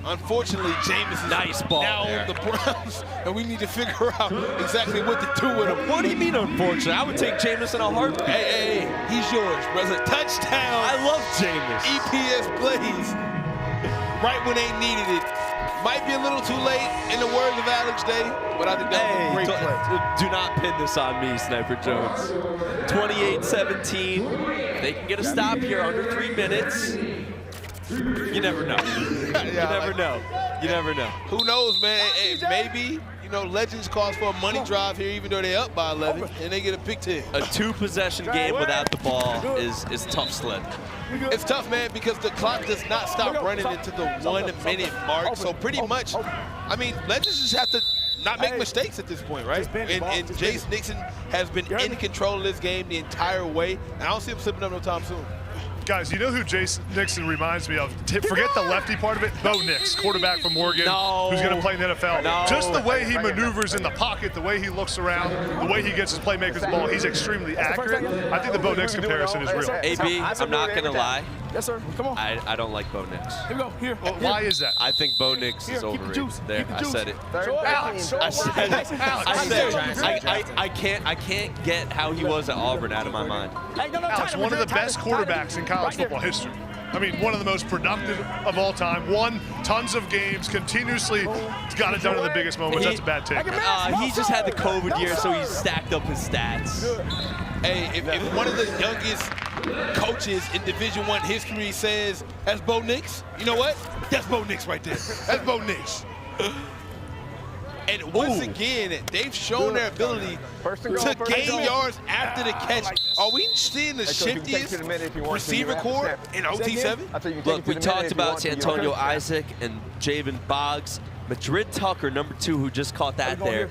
Unfortunately, Jameis is nice ball now on the Browns, and we need to figure out exactly what to do with him. What do you mean, unfortunately? I would take Jameis in a heartbeat. Hey, he's yours, brother. Touchdown. I love Jameis. EPS Blaze. Right when they needed it. Might be a little too late, in the words of Alex Day, but I think that's a great play. Do not pin this on me, Sniper Jones. 28-17. They can get a stop here under 3 minutes. You never know. You never know. Who knows, man? Hey, maybe, you know, Legends calls for a money drive here, even though they're up by 11, and they get a pick 10. A 2-possession game without the ball is tough sled. It's tough, man, because the clock does not stop running into the 1 minute mark. So pretty much, I mean, Legends just have to not make mistakes at this point, right? And Jace Nixon has been in control of this game the entire way, and I don't see him slipping up no time soon. Guys, you know who Jace Nixon reminds me of? Forget the lefty part of it. Bo Nix, quarterback from Oregon, who's going to play in the NFL. Just the way he maneuvers in the pocket, the way he looks around, the way he gets his playmakers the ball, he's extremely accurate. I think the Bo Nix comparison is real. AB, I'm not going to lie. Yes, sir. Come on. I don't like Bo Nix. Here we go. Here. Well, why is that? I think Bo Nix is overrated. There, I said it. Alex. I said it. I can't get how he was at Auburn out of my mind. Alex, one of the best quarterbacks in college football history. I mean, one of the most productive of all time. Won tons of games, continuously got it done in the biggest moments. That's a bad take. He just had the COVID year, so he stacked up his stats. Hey, if one of the youngest coaches in Division I history says that's Bo Nix, you know what? That's Bo Nix right there. That's Bo Nix. And once again, they've shown their ability to gain yards after the catch. Are we seeing the shiftiest receiver corps in OT7? Look, we talked about Santonio Isaac and Javen Boggs. Madrid Tucker, number 2, who just caught that there.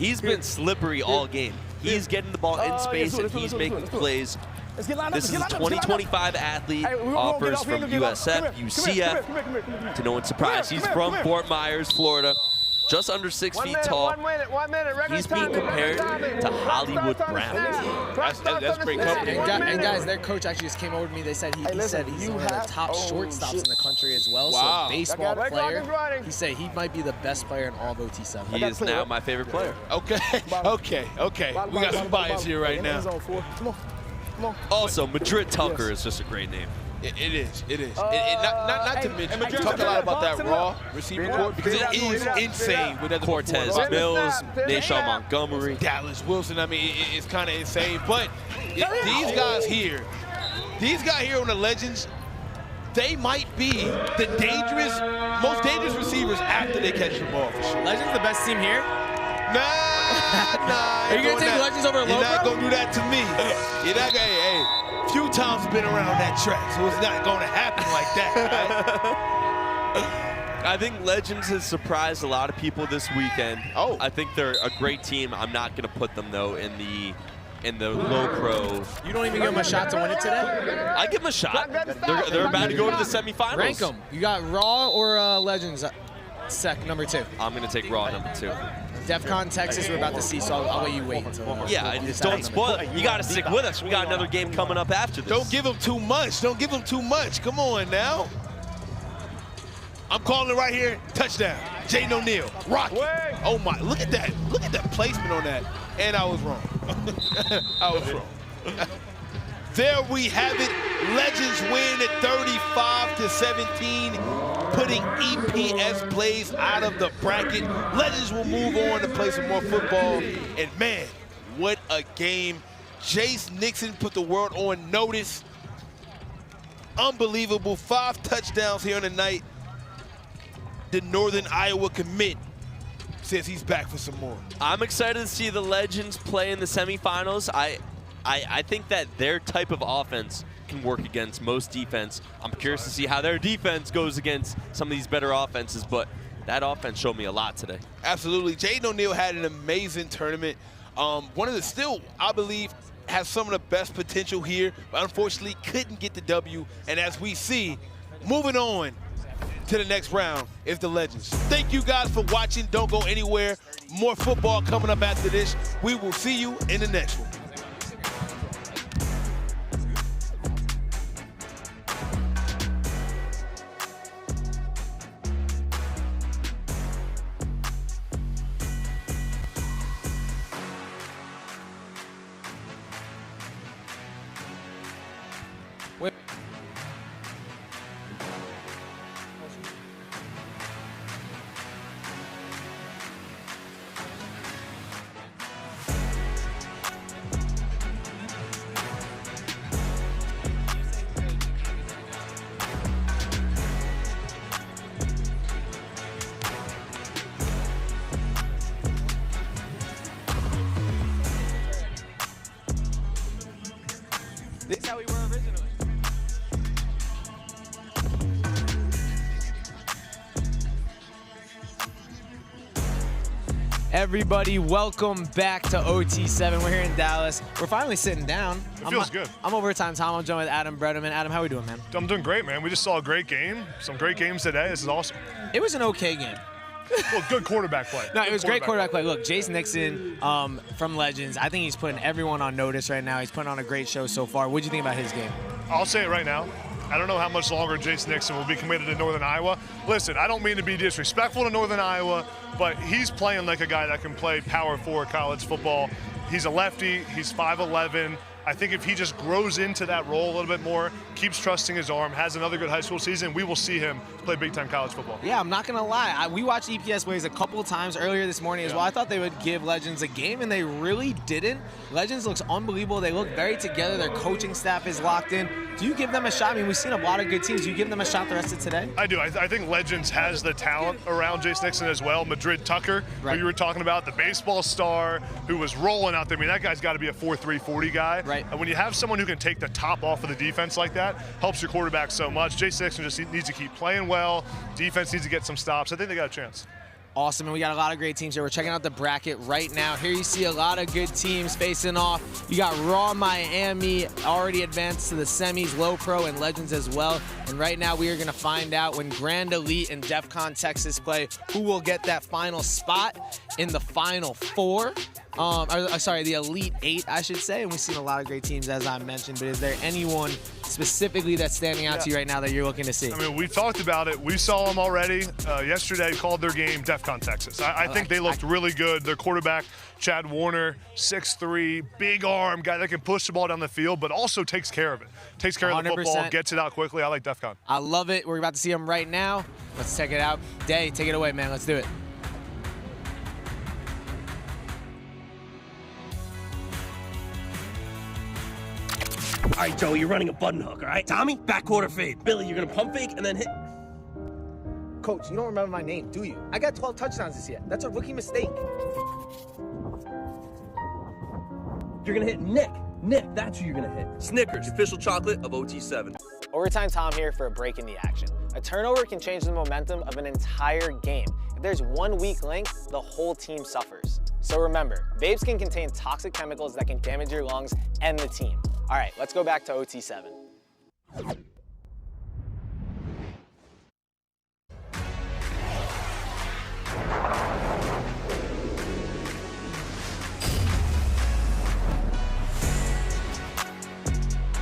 He's been slippery all game. He's getting the ball in space and he's making plays. This is a 2025 athlete, offers from USF, UCF. To no one's surprise, he's from Fort Myers, Florida. Just under 6 feet tall. 1 minute. He's being compared to Hollywood Brown. That's great company. And guys, their coach actually just came over to me. They said he said he's one of the top shortstops in the country as well. Wow. So baseball player. He said he might be the best player in all of OT7. He is now my favorite player. Okay. We got some bias here right now. Come on. Also, Madrid Tucker is just a great name. It is. Not to mention, we talk a lot about that raw receiver corps because it is insane. With Cortez Mills, Nashawn Montgomery, Dallas Wilson. I mean, it's kind of insane. But these guys here on the Legends, they might be the most dangerous receivers after they catch the ball for sure. Legends the best team here? Nah. Are you gonna take Legends over LoPro? You're not gonna do that to me. You're not gonna. Hey, few times been around that track, so it's not gonna happen like that. Right? I think Legends has surprised a lot of people this weekend. Oh. I think they're a great team. I'm not gonna put them though in the LoPro. You don't even give them a shot to win it today? I give them a shot. They're about to go to the semifinals. Rank them. You got Raw or Legends number 2? I'm gonna take Raw number 2. Defcon, Texas, we're about to see, so I'll let you wait until. Yeah, don't spoil it. You got to stick with us. We got another game coming up after this. Don't give them too much. Come on now. I'm calling it right here. Touchdown. Jaden O'Neal. Rocky. Oh my! Look at that. Look at that placement on that. And I was wrong. There we have it. Legends win at 35-17, putting EPS Blaze out of the bracket. Legends will move on to play some more football. And man, what a game. Jace Nixon put the world on notice. Unbelievable. 5 touchdowns here on the night. The Northern Iowa commit says he's back for some more. I'm excited to see the Legends play in the semifinals. I think that their type of offense can work against most defense. I'm curious to see how their defense goes against some of these better offenses, but that offense showed me a lot today. Absolutely. Jaden O'Neal had an amazing tournament. One of the still, I believe, has some of the best potential here, but unfortunately couldn't get the W. And as we see, moving on to the next round is the Legends. Thank you guys for watching. Don't go anywhere. More football coming up after this. We will see you in the next one. This is how we were originally. Everybody, welcome back to OT7. We're here in Dallas. We're finally sitting down. It feels good. I'm Overtime Tom. I'm joined with Adam Bredeman. Adam, how we doing, man? I'm doing great, man. We just saw a great game. Some great games today. This is awesome. It was an okay game. Well, good quarterback play. No, it was great quarterback play. Look, Jace Nixon from Legends, I think he's putting everyone on notice right now. He's putting on a great show so far. What do you think about his game? I'll say it right now. I don't know how much longer Jace Nixon will be committed to Northern Iowa. Listen, I don't mean to be disrespectful to Northern Iowa, but he's playing like a guy that can play Power 4 college football. He's a lefty. He's 5'11". I think if he just grows into that role a little bit more, keeps trusting his arm, has another good high school season, we will see him play big-time college football. Yeah, I'm not going to lie. We watched EPS Blaze a couple of times earlier this morning as well. I thought they would give Legends a game, and they really didn't. Legends looks unbelievable. They look very together. Their coaching staff is locked in. Do you give them a shot? I mean, we've seen a lot of good teams. Do you give them a shot the rest of today? I do. I think Legends has the talent around Jace Nixon as well. Madrid Tucker, who you were talking about, the baseball star who was rolling out there. I mean, that guy's got to be a 4.3 40 guy. Right. And when you have someone who can take the top off of the defense like that, helps your quarterback so much. Jace Nixon just needs to keep playing well. Defense needs to get some stops. I think they got a chance. Awesome, and we got a lot of great teams here. We're checking out the bracket right now. Here you see a lot of good teams facing off. You got Raw Miami already advanced to the semis, LoPro and Legends as well. And right now we are gonna find out when Grand Elite and Defcon Texas play who will get that final spot in the Final Four. Sorry, the Elite Eight, I should say. And we've seen a lot of great teams, as I mentioned, but is there anyone specifically that's standing out to you right now that you're looking to see? I mean, we talked about it. We saw them already. Yesterday, called their game Defcon Texas. I think they looked really good. Their quarterback, Chad Warner, 6'3", big arm, guy that can push the ball down the field, but also takes care of it. Takes care of the football, gets it out quickly. I like Defcon. I love it. We're about to see them right now. Let's check it out. Day, take it away, man. Let's do it. All right, Joey, you're running a button hook, all right? Tommy, back quarter fade. Billy, you're gonna pump fake and then hit. Coach, you don't remember my name, do you? I got 12 touchdowns this year. That's a rookie mistake. You're gonna hit Nick. Nick, that's who you're gonna hit. Snickers, official chocolate of OT7. Overtime Tom here for a break in the action. A turnover can change the momentum of an entire game. If there's one weak link, the whole team suffers. So remember, vapes can contain toxic chemicals that can damage your lungs and the team. All right, let's go back to OT7.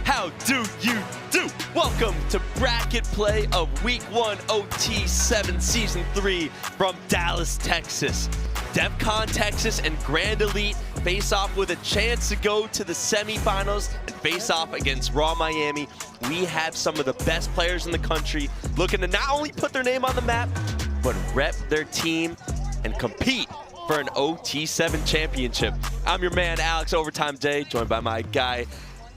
How do you do? Welcome to bracket play of Week 1 OT7 Season 3 from Dallas, Texas. Defcon Texas and Grand Elite face off with a chance to go to the semifinals and face off against Raw Miami. We have some of the best players in the country looking to not only put their name on the map, but rep their team and compete for an OT7 championship. I'm your man, Alex Overtime Day, joined by my guy,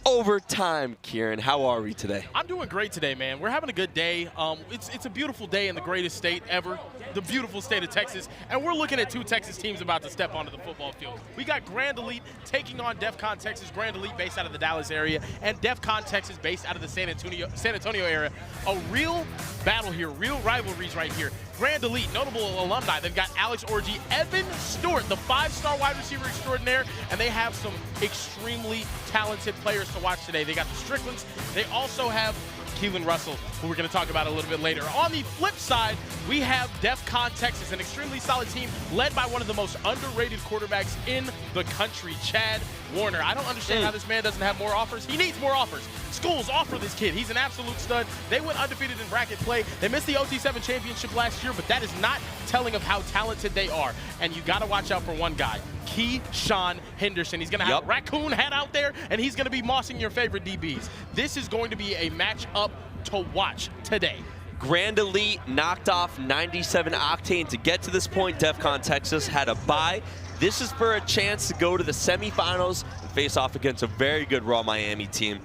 Overtime Kieran. How are we today? I'm doing great today, man. We're having a good day. It's a beautiful day in the greatest state ever, the beautiful state of Texas, and we're looking at two Texas teams about to step onto the football field. We got Grand Elite taking on Defcon Texas. Grand Elite based out of the Dallas area, and Defcon Texas based out of the San Antonio area. A real battle here, real rivalries right here. Grand Elite, notable alumni. They've got Alex Orji, Evan Stewart, the 5-star wide receiver extraordinaire, and they have some extremely talented players to watch today. They got the Stricklands. They also have Keelan Russell, who we're going to talk about a little bit later. On the flip side, we have Defcon Texas, an extremely solid team led by one of the most underrated quarterbacks in the country, Chad Warner. I don't understand how this man doesn't have more offers. He needs more offers. Schools offer this kid. He's an absolute stud. They went undefeated in bracket play. They missed the OT7 championship last year, but that is not telling of how talented they are. And you got to watch out for one guy, Keyshawn Henderson. He's going to have a raccoon hat out there, and he's going to be mossing your favorite DBs. This is going to be a matchup to watch today. Grand Elite knocked off 97 Octane to get to this point. Defcon Texas had a bye. This is for a chance to go to the semifinals and face off against a very good Raw Miami team.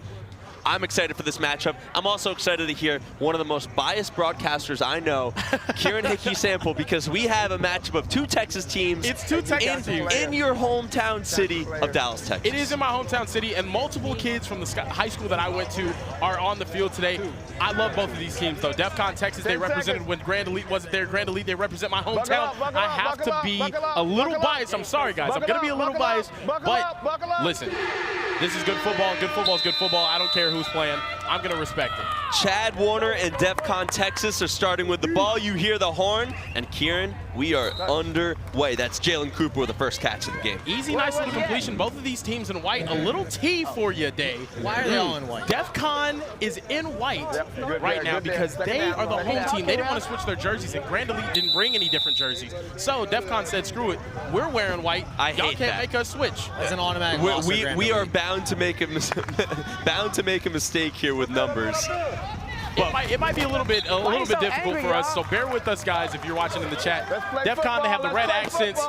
I'm excited for this matchup. I'm also excited to hear one of the most biased broadcasters I know, Kieran Hickey Sample, because we have a matchup of two Texas teams. It's two Texas teams in your hometown city of Dallas, Texas. It is in my hometown city, and multiple kids from the high school that I went to are on the field today. I love both of these teams, though. Defcon Texas, they represented when Grand Elite wasn't there. Grand Elite, they represent my hometown. I have to be a little biased. I'm sorry, guys. I'm going to be a little biased, but listen, this is good football. Good football is good football. I don't care who's playing. I'm going to respect it. Chad Warner and Defcon Texas are starting with the ball. You hear the horn, and Kieran, we are underway. That's Jalen Cooper with the first catch of the game. Easy, nice little completion. Both of these teams in white. A little T for you, Dave. Why are they all in white? Defcon is in white right now because they are the home team. They didn't want to switch their jerseys, and Grand Elite didn't bring any different jerseys. So Defcon said, screw it. We're wearing white. Y'all can't make us switch. As an automatic loss for Grand we are Elite. bound to make a mistake here with numbers. It might be a little bit difficult for us, so bear with us, guys, if you're watching in the chat. Defcon, they have the red accents.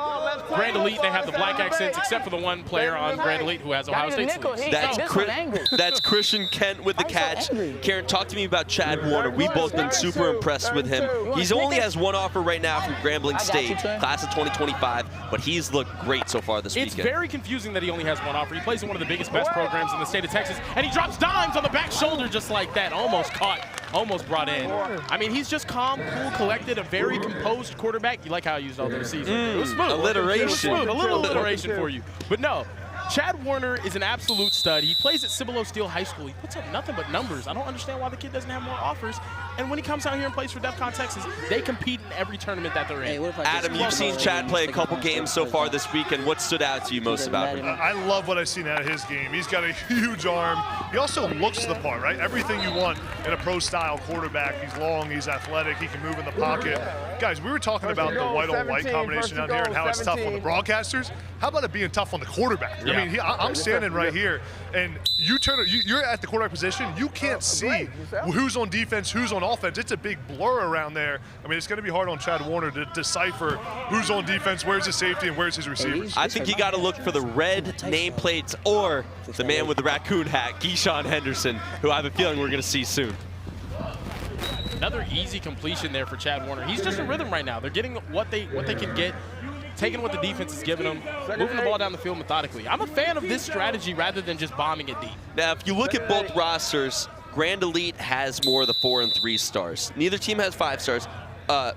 Grand Elite, they have the black accents, except for the one player on Grand Elite who has Ohio State sleeves. That's Christian Kent with the catch. Karen, talk to me about Chad Warner. We've both been super impressed with him. He only has one offer right now from Grambling State, class of 2025, but he's looked great so far this weekend. It's very confusing that he only has one offer. He plays in one of the biggest, best programs in the state of Texas, and he drops dimes on the back shoulder just like that. Almost caught. almost brought in. I mean, he's just calm, cool, collected, a very composed quarterback. You like how I used all those C's. It was smooth. Alliteration. It was smooth. A little alliteration for you. But no, Chad Warner is an absolute stud. He plays at Cibolo Steele High School. He puts up nothing but numbers. I don't understand why the kid doesn't have more offers. And when he comes out here and plays for Defcon Texas, they compete in every tournament that they're in. Adam, you've seen Chad play a couple games so far this weekend. What stood out to you most about him? I love what I've seen out of his game. He's got a huge arm. He also looks the part, right? Everything you want in a pro-style quarterback. He's long, he's athletic, he can move in the pocket. Guys, we were talking about the white-on-white combination down here and how it's tough on the broadcasters. How about it being tough on the quarterback? I mean, I'm standing right here, and you're at the quarterback position. You can't see who's on defense, who's on offense. It's a big blur around there. I mean, it's going to be hard on Chad Warner to decipher who's on defense, where's his safety, and where's his receivers. I think you got to look for the red nameplates or the man with the raccoon hat, Keyshawn Henderson, who I have a feeling we're going to see soon. Another easy completion there for Chad Warner. He's just in rhythm right now. They're getting what they can get, taking what the defense is giving them, moving the ball down the field methodically. I'm a fan of this strategy rather than just bombing it deep. Now, if you look at both rosters, Grand Elite has more of the 4 and 3 stars. Neither team has 5 stars, but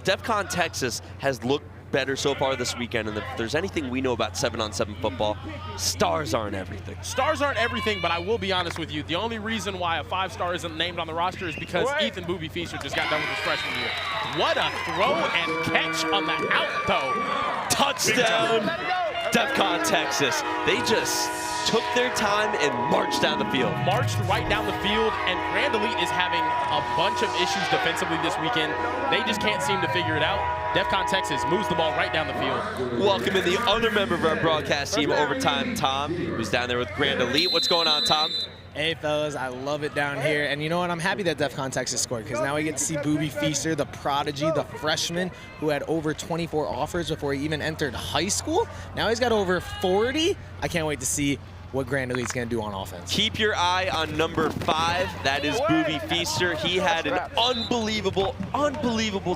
Defcon Texas has looked better so far this weekend, and if there's anything we know about 7-on-7 football, stars aren't everything. Stars aren't everything, but I will be honest with you. The only reason why a 5-star isn't named on the roster is because Ethan Booby Feaster just got done with his freshman year. What a throw and catch on the out, though. Touchdown, Defcon Texas. They just took their time and marched down the field. Marched right down the field, and Grand Elite is having a bunch of issues defensively this weekend. They just can't seem to figure it out. Defcon Texas moves the ball right down the field. Welcome in the other member of our broadcast team, Overtime Tom, who's down there with Grand Elite. What's going on, Tom? Hey, fellas, I love it down here. And you know what? I'm happy that Defcon Texas scored because now we get to see Booby Feaster, the prodigy, the freshman who had over 24 offers before he even entered high school. Now he's got over 40. I can't wait to see what Grand Elite's going to do on offense. Keep your eye on number 5. That is Booby Feaster. He had an unbelievable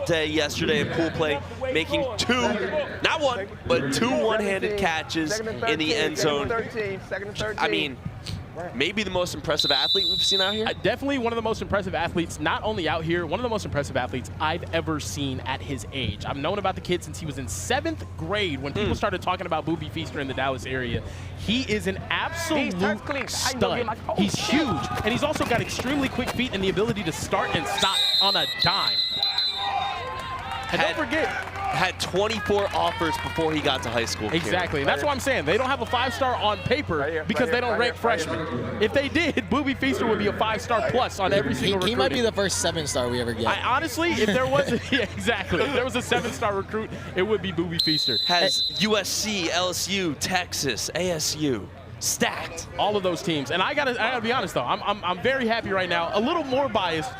day yesterday in pool play, making 2, not 1, but 2 one-handed catches in the end zone. I mean, maybe the most impressive athlete we've seen out here? Definitely one of the most impressive athletes, not only out here, one of the most impressive athletes I've ever seen at his age. I've known about the kid since he was in 7th grade when people started talking about Booby Feaster in the Dallas area. He is an absolute stud. He's huge, and he's also got extremely quick feet and the ability to start and stop on a dime. And don't forget, had 24 offers before he got to high school. Exactly, and that's what I'm saying. They don't have a 5-star on paper because they don't rank freshmen. If they did, Booby Feaster would be a 5-star plus on every single recruit. He might be the first 7-star we ever get. Honestly, if there was a, exactly. If there was a 7-star recruit, it would be Booby Feaster. Has USC, LSU, Texas, ASU. Stacked. All of those teams. And I gotta be honest though, I'm very happy right now. A little more biased.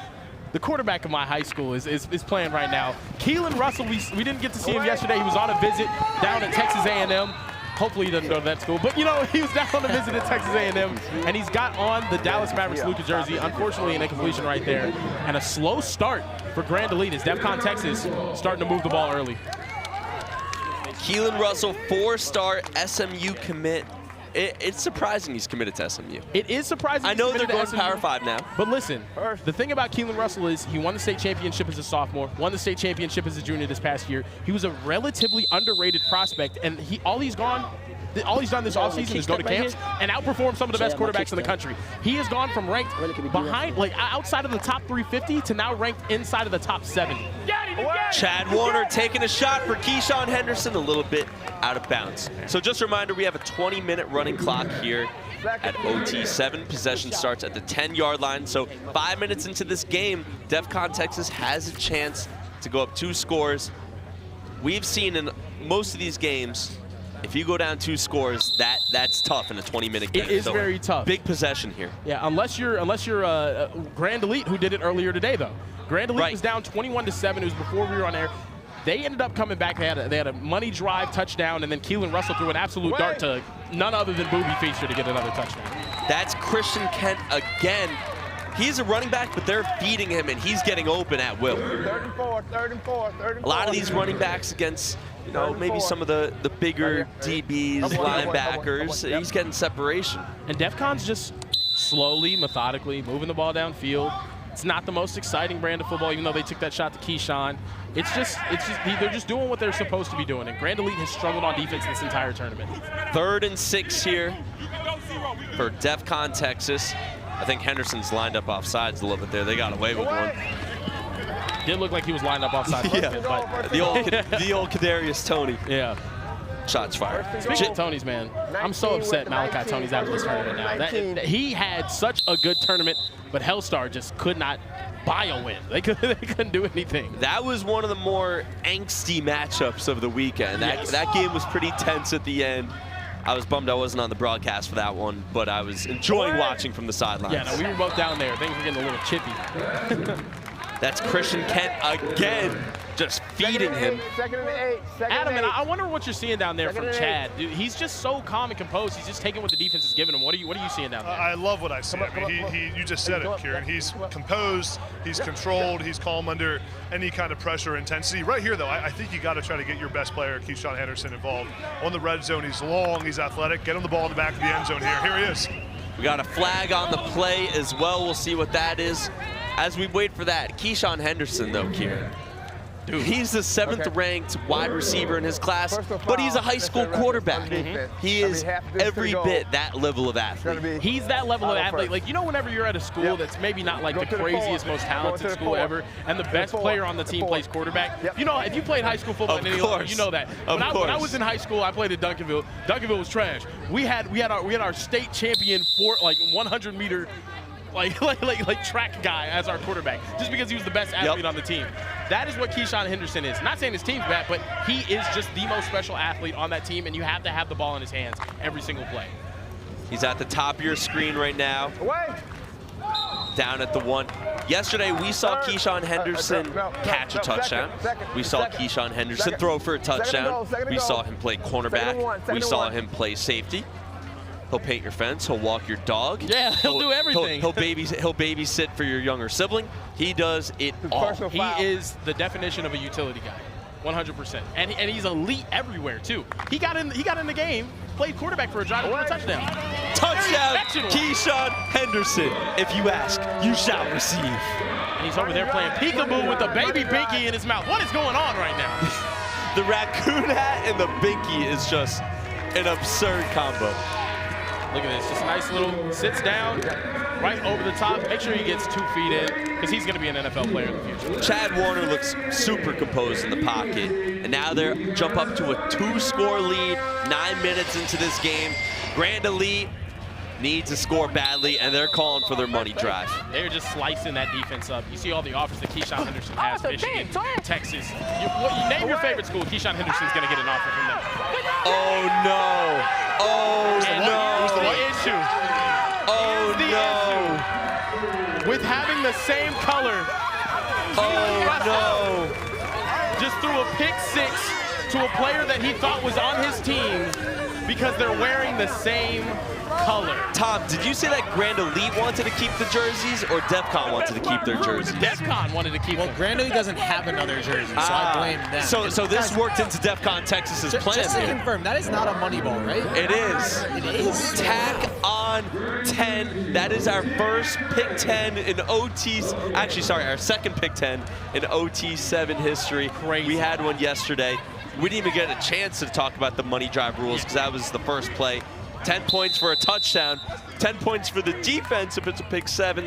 The quarterback of my high school is playing right now. Keelan Russell, we didn't get to see him yesterday. He was on a visit down at Texas A&M. Hopefully he doesn't go to that school. But, you know, he was down on a visit at Texas A&M, and he's got on the Dallas Mavericks Luka jersey. Unfortunately, an incompletion right there. And a slow start for Grand Elite as Defcon Texas starting to move the ball early. Keelan Russell, 4-star SMU commit. It's surprising he's committed to SMU. It is surprising. I know they're going Power 5 now. But listen, the thing about Keelan Russell is he won the state championship as a sophomore, won the state championship as a junior this past year. He was a relatively underrated prospect, and all he's done this offseason is go to camps and outperform some of the best quarterbacks in the country. He has gone from ranked behind, like outside of the top 350 to now ranked inside of the top 70. Chad Warner taking a shot for Keyshawn Henderson, a little bit out of bounds. So just a reminder, we have a 20-minute running clock here at OT7. Possession starts at the 10-yard line. So 5 minutes into this game, Defcon Texas has a chance to go up 2 scores. We've seen in most of these games, if you go down 2 scores, that's tough in a 20-minute game. It is very tough. Big possession here. Yeah, unless you're Grand Elite, who did it earlier today, though. Grand Elite was down 21-7. It was before we were on air. They ended up coming back. They had a money drive touchdown, and then Keelan Russell threw an absolute dart to none other than Booby Feaster to get another touchdown. That's Christian Kent again. He's a running back, but they're feeding him, and he's getting open at will. 34. A lot of these running backs against, you know, maybe some of the bigger DBs, linebackers, he's getting separation. And Defcon's just slowly, methodically moving the ball downfield. It's not the most exciting brand of football, even though they took that shot to Keyshawn. It's just they're just doing what they're supposed to be doing. And Grand Elite has struggled on defense this entire tournament. 3rd and 6 here for Defcon, Texas. I think Henderson's lined up off sides a little bit there. They got away with one. Did look like he was lined up offside. Yeah, the old Kadarius Toney. Yeah. Shots fired. Speaking of Toney's, man, I'm so upset Malachi Toney's out of this tournament now. He had such a good tournament, but Hellstar just could not buy a win. They couldn't do anything. That was one of the more angsty matchups of the weekend. That game was pretty tense at the end. I was bummed I wasn't on the broadcast for that one, but I was enjoying watching from the sidelines. Yeah, no, we were both down there. Things were getting a little chippy. That's Christian Kent again, just feeding him. Adam, and I wonder what you're seeing down there from Chad. Dude, he's just so calm and composed. He's just taking what the defense is giving him. What are you seeing down there? I love what I see. I mean, you just said it, Kieran. He's composed, he's controlled, he's calm under any kind of pressure or intensity. Right here, though, I think you got to try to get your best player, Keyshawn Henderson, involved. On the red zone, he's long, he's athletic. Get him the ball in the back of the end zone here. Here he is. We got a flag on the play as well. We'll see what that is. As we wait for that, Keyshawn Henderson, though, Kieran. Dude, he's the 7th ranked wide receiver in his class, but he's a high school quarterback. He is every bit that level of athlete. He's that level of athlete. Like, you know, whenever you're at a school that's maybe not like the craziest, most talented school ever, and the best player on the team plays quarterback, you know, if you played high school football in any level, you know that. When I was in high school, I played at Duncanville. Duncanville was trash. We had our state champion 100-meter like track guy as our quarterback, just because he was the best athlete on the team. That is what Keyshawn Henderson is. Not saying his team's bad, but he is just the most special athlete on that team, and you have to have the ball in his hands every single play. He's at the top of your screen right now. Down at the 1. Yesterday, we saw Keyshawn Henderson catch a touchdown. We saw Keyshawn Henderson throw for a touchdown. We saw him play cornerback. We saw him play safety. He'll paint your fence. He'll walk your dog. Yeah, he'll do everything. He'll babysit for your younger sibling. He does it all. He is the definition of a utility guy, 100%. And he's elite everywhere too. He got in the game, played quarterback for a drive, and a touchdown. Touchdown, Keyshawn Henderson. If you ask, you shall receive. And he's over there playing peekaboo with the baby binky in his mouth. What is going on right now? The raccoon hat and the binky is just an absurd combo. Look at this, just a nice little sits down, right over the top. Make sure he gets 2 feet in, because he's going to be an NFL player in the future. Chad Warner looks super composed in the pocket, and now they jump up to a 2-score lead, 9 minutes into this game. Grand Elite needs to score badly, and they're calling for their money drive. They're just slicing that defense up. You see all the offers that Keyshawn Henderson has, Michigan, Texas. You name your favorite school, Keyshawn Henderson's going to get an offer from them. Oh, no. Oh, no. What's the issue? Oh, no. Issue. With having the same color. Oh, no. Just threw a pick 6 to a player that he thought was on his team because they're wearing the same color. Tom, did you say that Grand Elite wanted to keep the jerseys or Defcon wanted to keep their jerseys? Defcon wanted to keep them. Well, Grand Elite doesn't have another jersey, so I blame them. So this worked into Defcon Texas's plan. Just to confirm, that is not a money ball, right? It is. It is. Tack on 10. That is our first pick 10 in OT's. Actually, sorry, our second pick 10 in OT7 history. Crazy. We had one yesterday. We didn't even get a chance to talk about the money drive rules because that was the first play. 10 points for a touchdown, 10 points for the defense if it's a pick 7.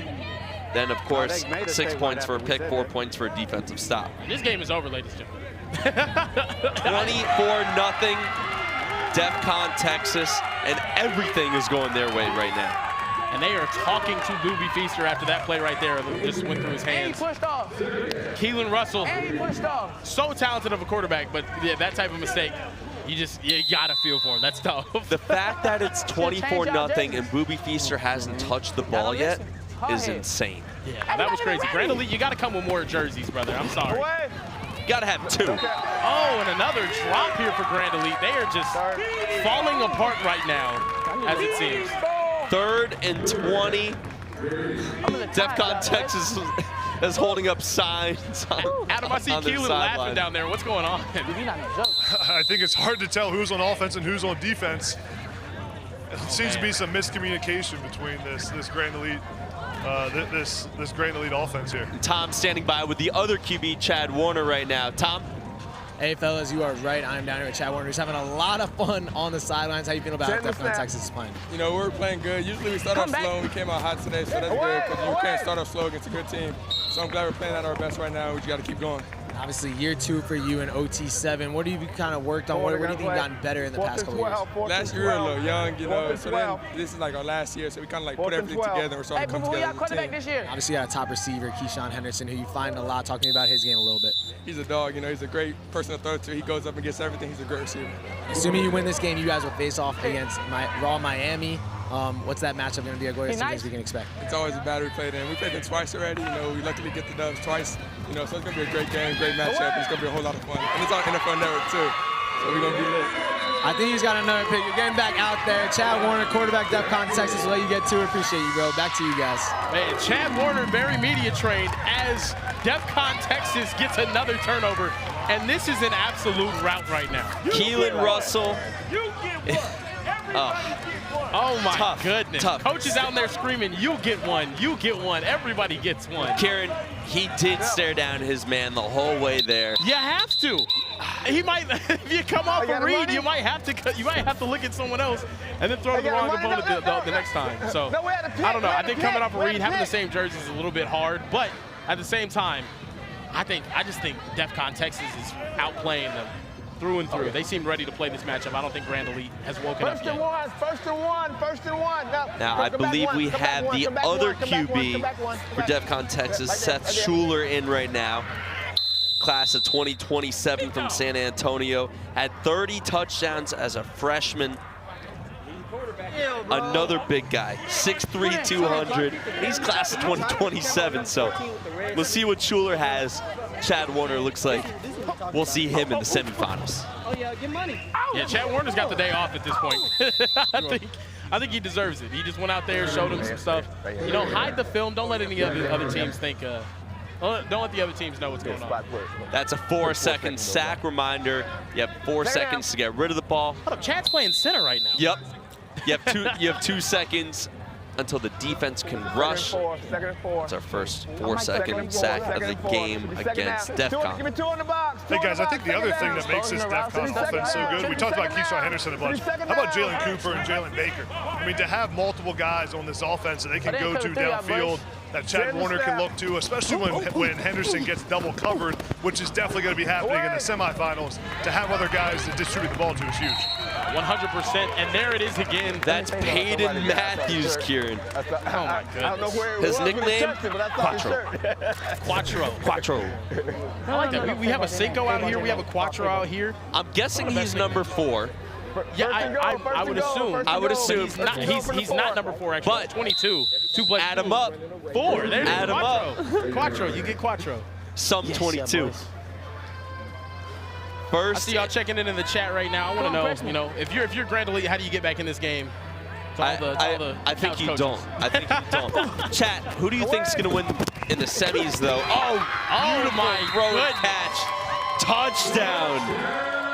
Then, of course, 6 points for a pick, 4 points for a defensive stop. This game is over, ladies and gentlemen. 24-0, Defcon Texas, and everything is going their way right now. And they are talking to Booby Feaster after that play right there that just went through his hands. And he pushed off. Keelan Russell, And he pushed off. so talented of a quarterback, but yeah, that type of mistake, you gotta feel for him. That's tough. The fact that it's 24-0 and Booby Feaster hasn't touched the ball yet is insane. Yeah, that was crazy. Grand Elite, you gotta come with more jerseys, brother. I'm sorry. You gotta have 2. Oh, and another drop here for Grand Elite. They are just falling apart right now, as it seems. 3rd and 20. Defcon Texas is holding up signs on, Adam, I see Keelan laughing down there. What's going on? I think it's hard to tell who's on offense and who's on defense. It seems to be some miscommunication between this Grand Elite this Grand Elite offense here. Tom standing by with the other QB, Chad Warner, right now. Tom? Hey, fellas, you are right. I'm down here with Chad Warner, who's having a lot of fun on the sidelines. How you feel about Defcon Texas playing? You know, we're playing good. Usually we start off slow, and we came out hot today, so that's good, because you can't start off slow against a good team. So I'm glad we're playing at our best right now. We just got to keep going. Obviously, year 2 for you in OT7. What have you kind of worked on? What do you think you've gotten better in the past couple years? Last year we were a little young, you know, so then this is like our last year, so we kind of like put everything together and we're starting to come together as a team. Obviously, you got a top receiver, Keyshawn Henderson, who you find a lot. Talk to me about his game a little bit. He's a dog, you know, he's a great person to throw to. He goes up and gets everything. He's a great receiver. Assuming you win this game, you guys will face off against Raw Miami. What's that matchup going to be? A glorious series we can expect? It's always a battle we played in. We played them twice already. You know, we luckily get the dubs twice. You know, so it's going to be a great game, great matchup. It's going to be a whole lot of fun. And it's on NFL Network, too. So we're going to be lit. I think he's got another pick. You're getting back out there. Chad Warner, quarterback, Defcon Texas. We'll let you get to it. Appreciate you, bro. Back to you guys. Man, Chad Warner very media trained as Defcon Texas gets another turnover. And this is an absolute rout right now. Keelan Russell. You get one. Oh my goodness. Tough. Coach is out there screaming, you get one, you get one, everybody gets one. Kieran, he did stare down his man the whole way there. You have to. He might, if you come off a read, you might have to look at someone else and then throw to the wrong opponent the next time. So, I don't know. I think coming off a read, having the same jerseys is a little bit hard, but at the same time, I just think Defcon Texas is outplaying them through and through. They seem ready to play this matchup. I don't think Grand Elite has woken up yet. First and one. Now, I believe we have the other QB for Defcon Texas, Seth Schuler, in right now. Class of 2027 from San Antonio. Had 30 touchdowns as a freshman. Another big guy, 6'3", 200. He's class of 2027, so we'll see what Schuler has. Chad Warner looks like we'll see him in the semifinals. Oh yeah, get money. Yeah, Chad Warner's got the day off at this point. I think he deserves it. He just went out there, showed him some stuff. You know, hide the film. Don't let any other teams think. Don't let the other teams know what's going on. That's a 4-second sack reminder. You have 4 seconds to get rid of the ball. Hold up, Chad's playing center right now. Yep. You have 2 seconds until the defense can rush. It's our first 4-second sack of the game against Defcon. Hey guys, I think the other thing that makes this Defcon offense so good, we talked about Keyshawn Henderson a bunch. How about Jalen Cooper and Jalen Baker? I mean, to have multiple guys on this offense that they can go to downfield, that Chad Warner can look to, especially when Henderson gets double covered, which is definitely going to be happening in the semifinals. To have other guys to distribute the ball to is huge. 100%, and there it is again. That's Peyton Matthews, Kieran. Oh my goodness. His nickname? Quattro. I like that. We have a Cinco out here. We have a Quattro out here. I'm guessing he's number 4. Yeah, I would assume. I would assume. He's not number 4, actually. But 22. 2 plays. Add him up. 4. There it is. Add him up. Quattro. You get Quattro. Some 22. First. I see y'all checking in the chat right now. I want to know, you know, if you're Grand Elite, how do you get back in this game? I think you don't. I think you don't. Chat, who do you think is going to win in the semis, though? Oh my throw goodness. and catch. Touchdown.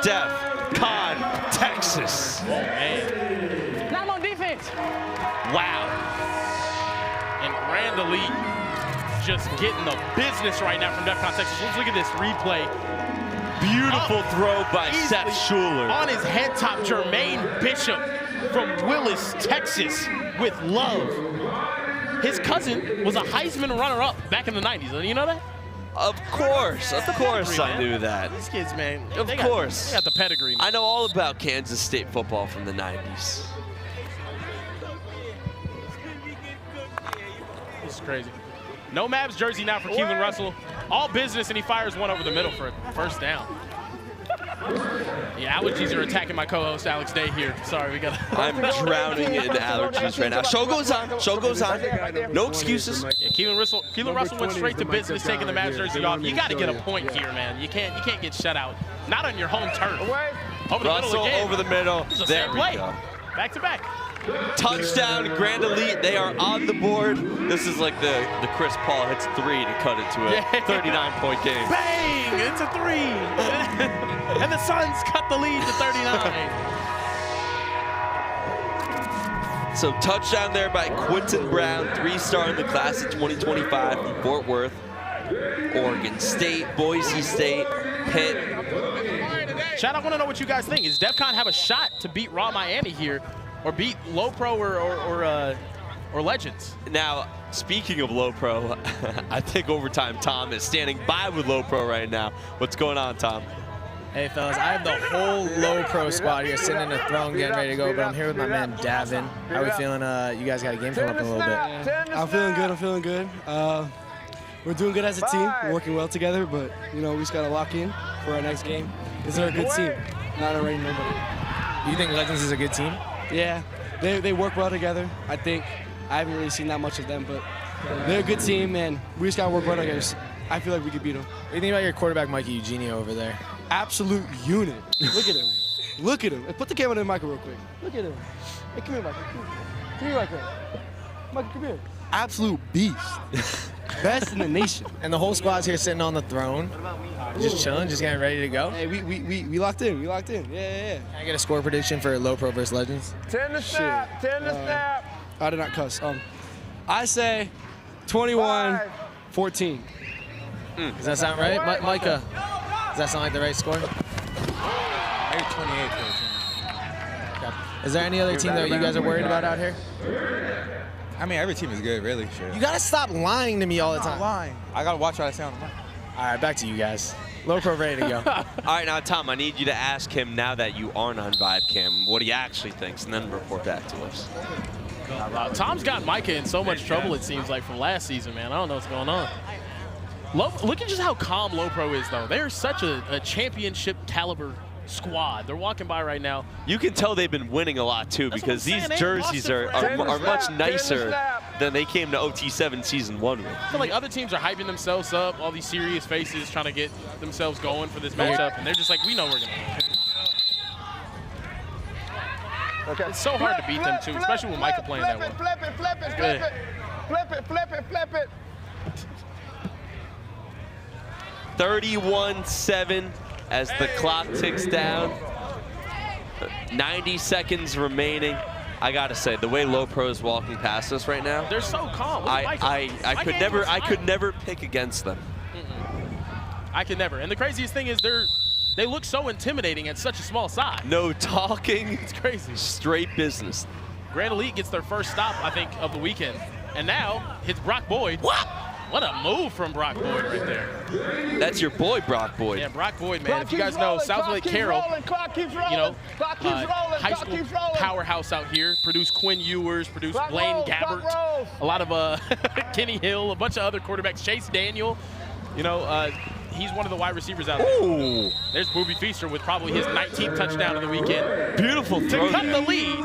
Defcon Texas. Oh, man. Not on defense. Wow. And Grand Elite just getting the business right now from Defcon Texas. Let's look at this replay. Beautiful throw by Seth Schuler. On his head top, Jermaine Bishop from Willis, Texas, with love. His cousin was a Heisman runner-up back in the 90s. You know that? Of course I knew that. These kids, man. Of course. They got the pedigree, man. I know all about Kansas State football from the 90s. This is crazy. No Mavs jersey now for Keelan Russell. All business, and he fires one over the middle for a first down. Yeah, allergies are attacking my co-host Alex Day here. Sorry, we got. I'm drowning in allergies right now. Show goes on. Show goes on. No excuses. Yeah, Keelan Russell went straight to business, taking the Mavs jersey off. You got to get a point here, man. You can't get shut out. Not on your home turf. Over the Russell middle over the middle. There we go. Back to back. Touchdown, Grand Elite. They are on the board. This is like the Chris Paul hits 3 to cut it to a 39-point game. Bang! It's a 3. And the Suns cut the lead to 39. So touchdown there by Quentin Brown, 3-star in the class of 2025 from Fort Worth, Oregon State, Boise State, Pitt. Chad, I want to know what you guys think. Does Defcon have a shot to beat Raw Miami here, or beat LoPro or Legends? Now, speaking of LoPro, I think Overtime Tom is standing by with LoPro right now. What's going on, Tom? Hey, fellas, I have the whole LoPro squad here sitting in the throne getting ready to go, but I'm here with my man, Davin. How are we feeling? You guys got a game coming up in a little bit. I'm feeling good. I'm feeling good. We're doing good as a team. We're working well together, but, you know, we just got to lock in for our next game. Because they're a good team, not already nobody. You think Legends is a good team? Yeah, they work well together. I think I haven't really seen that much of them, but they're a good team, and we just got to work well together. I feel like we could beat them. What do you think about your quarterback, Mikey Eugenio, over there? Absolute unit. Look at him. Look at him. Hey, put the camera in Michael real quick. Look at him. Hey, come here, Michael. Come here, Michael. Michael, come here. Absolute beast. Best in the nation. And the whole squad's here sitting on the throne. Just chilling, just getting ready to go. Hey, we locked in. We locked in. Yeah. Can I get a score prediction for LoPro versus Legends? 10 to snap. 10 to snap. I did not cuss. I say 21-14. Does that sound right, Micah? Does that sound like the right score? Maybe 28-14. Is there any other team that you guys are worried about out here? I mean, every team is good, really. Sure. You gotta stop lying to me all the time. I'm not lying. I gotta watch what I say on the mic. All right, back to you guys. LoPro ready to go. All right, now, Tom, I need you to ask him, now that you aren't on Vibecam, what he actually thinks, and then report back to us. Tom's got Micah in so much trouble, it seems like, from last season, man. I don't know what's going on. Look at just how calm LoPro is, though. They're such a championship caliber squad. They're walking by right now. You can tell they've been winning a lot, too, because these jerseys are much nicer than they came to OT7 Season 1 with. I feel like other teams are hyping themselves up, all these serious faces trying to get themselves going for this matchup, and they're just like, we know we're going to win. Okay. It's so hard to beat them, too, especially with Micah playing that well. Flip it. 31-7 as the clock ticks down. 90 seconds remaining. I gotta say, the way LoPro is walking past us right now, they're so calm. I could never pick against them. I could never. And the craziest thing is they look so intimidating at such a small size. No talking. It's crazy. Straight business. Grand Elite gets their first stop, I think, of the weekend. And now hits Brock Boyd. What a move from Brock Boyd right there. That's your boy, Brock Boyd. Yeah, Brock Boyd, man. If you guys know, South Lake Carroll, you know, high school powerhouse out here. Produced Quinn Ewers, produced Blaine Gabbert, a lot of Kenny Hill, a bunch of other quarterbacks. Chase Daniel, you know, he's one of the wide receivers out there. Ooh. There's Booby Feaster with probably his 19th touchdown of the weekend. Beautiful throw. To cut the lead.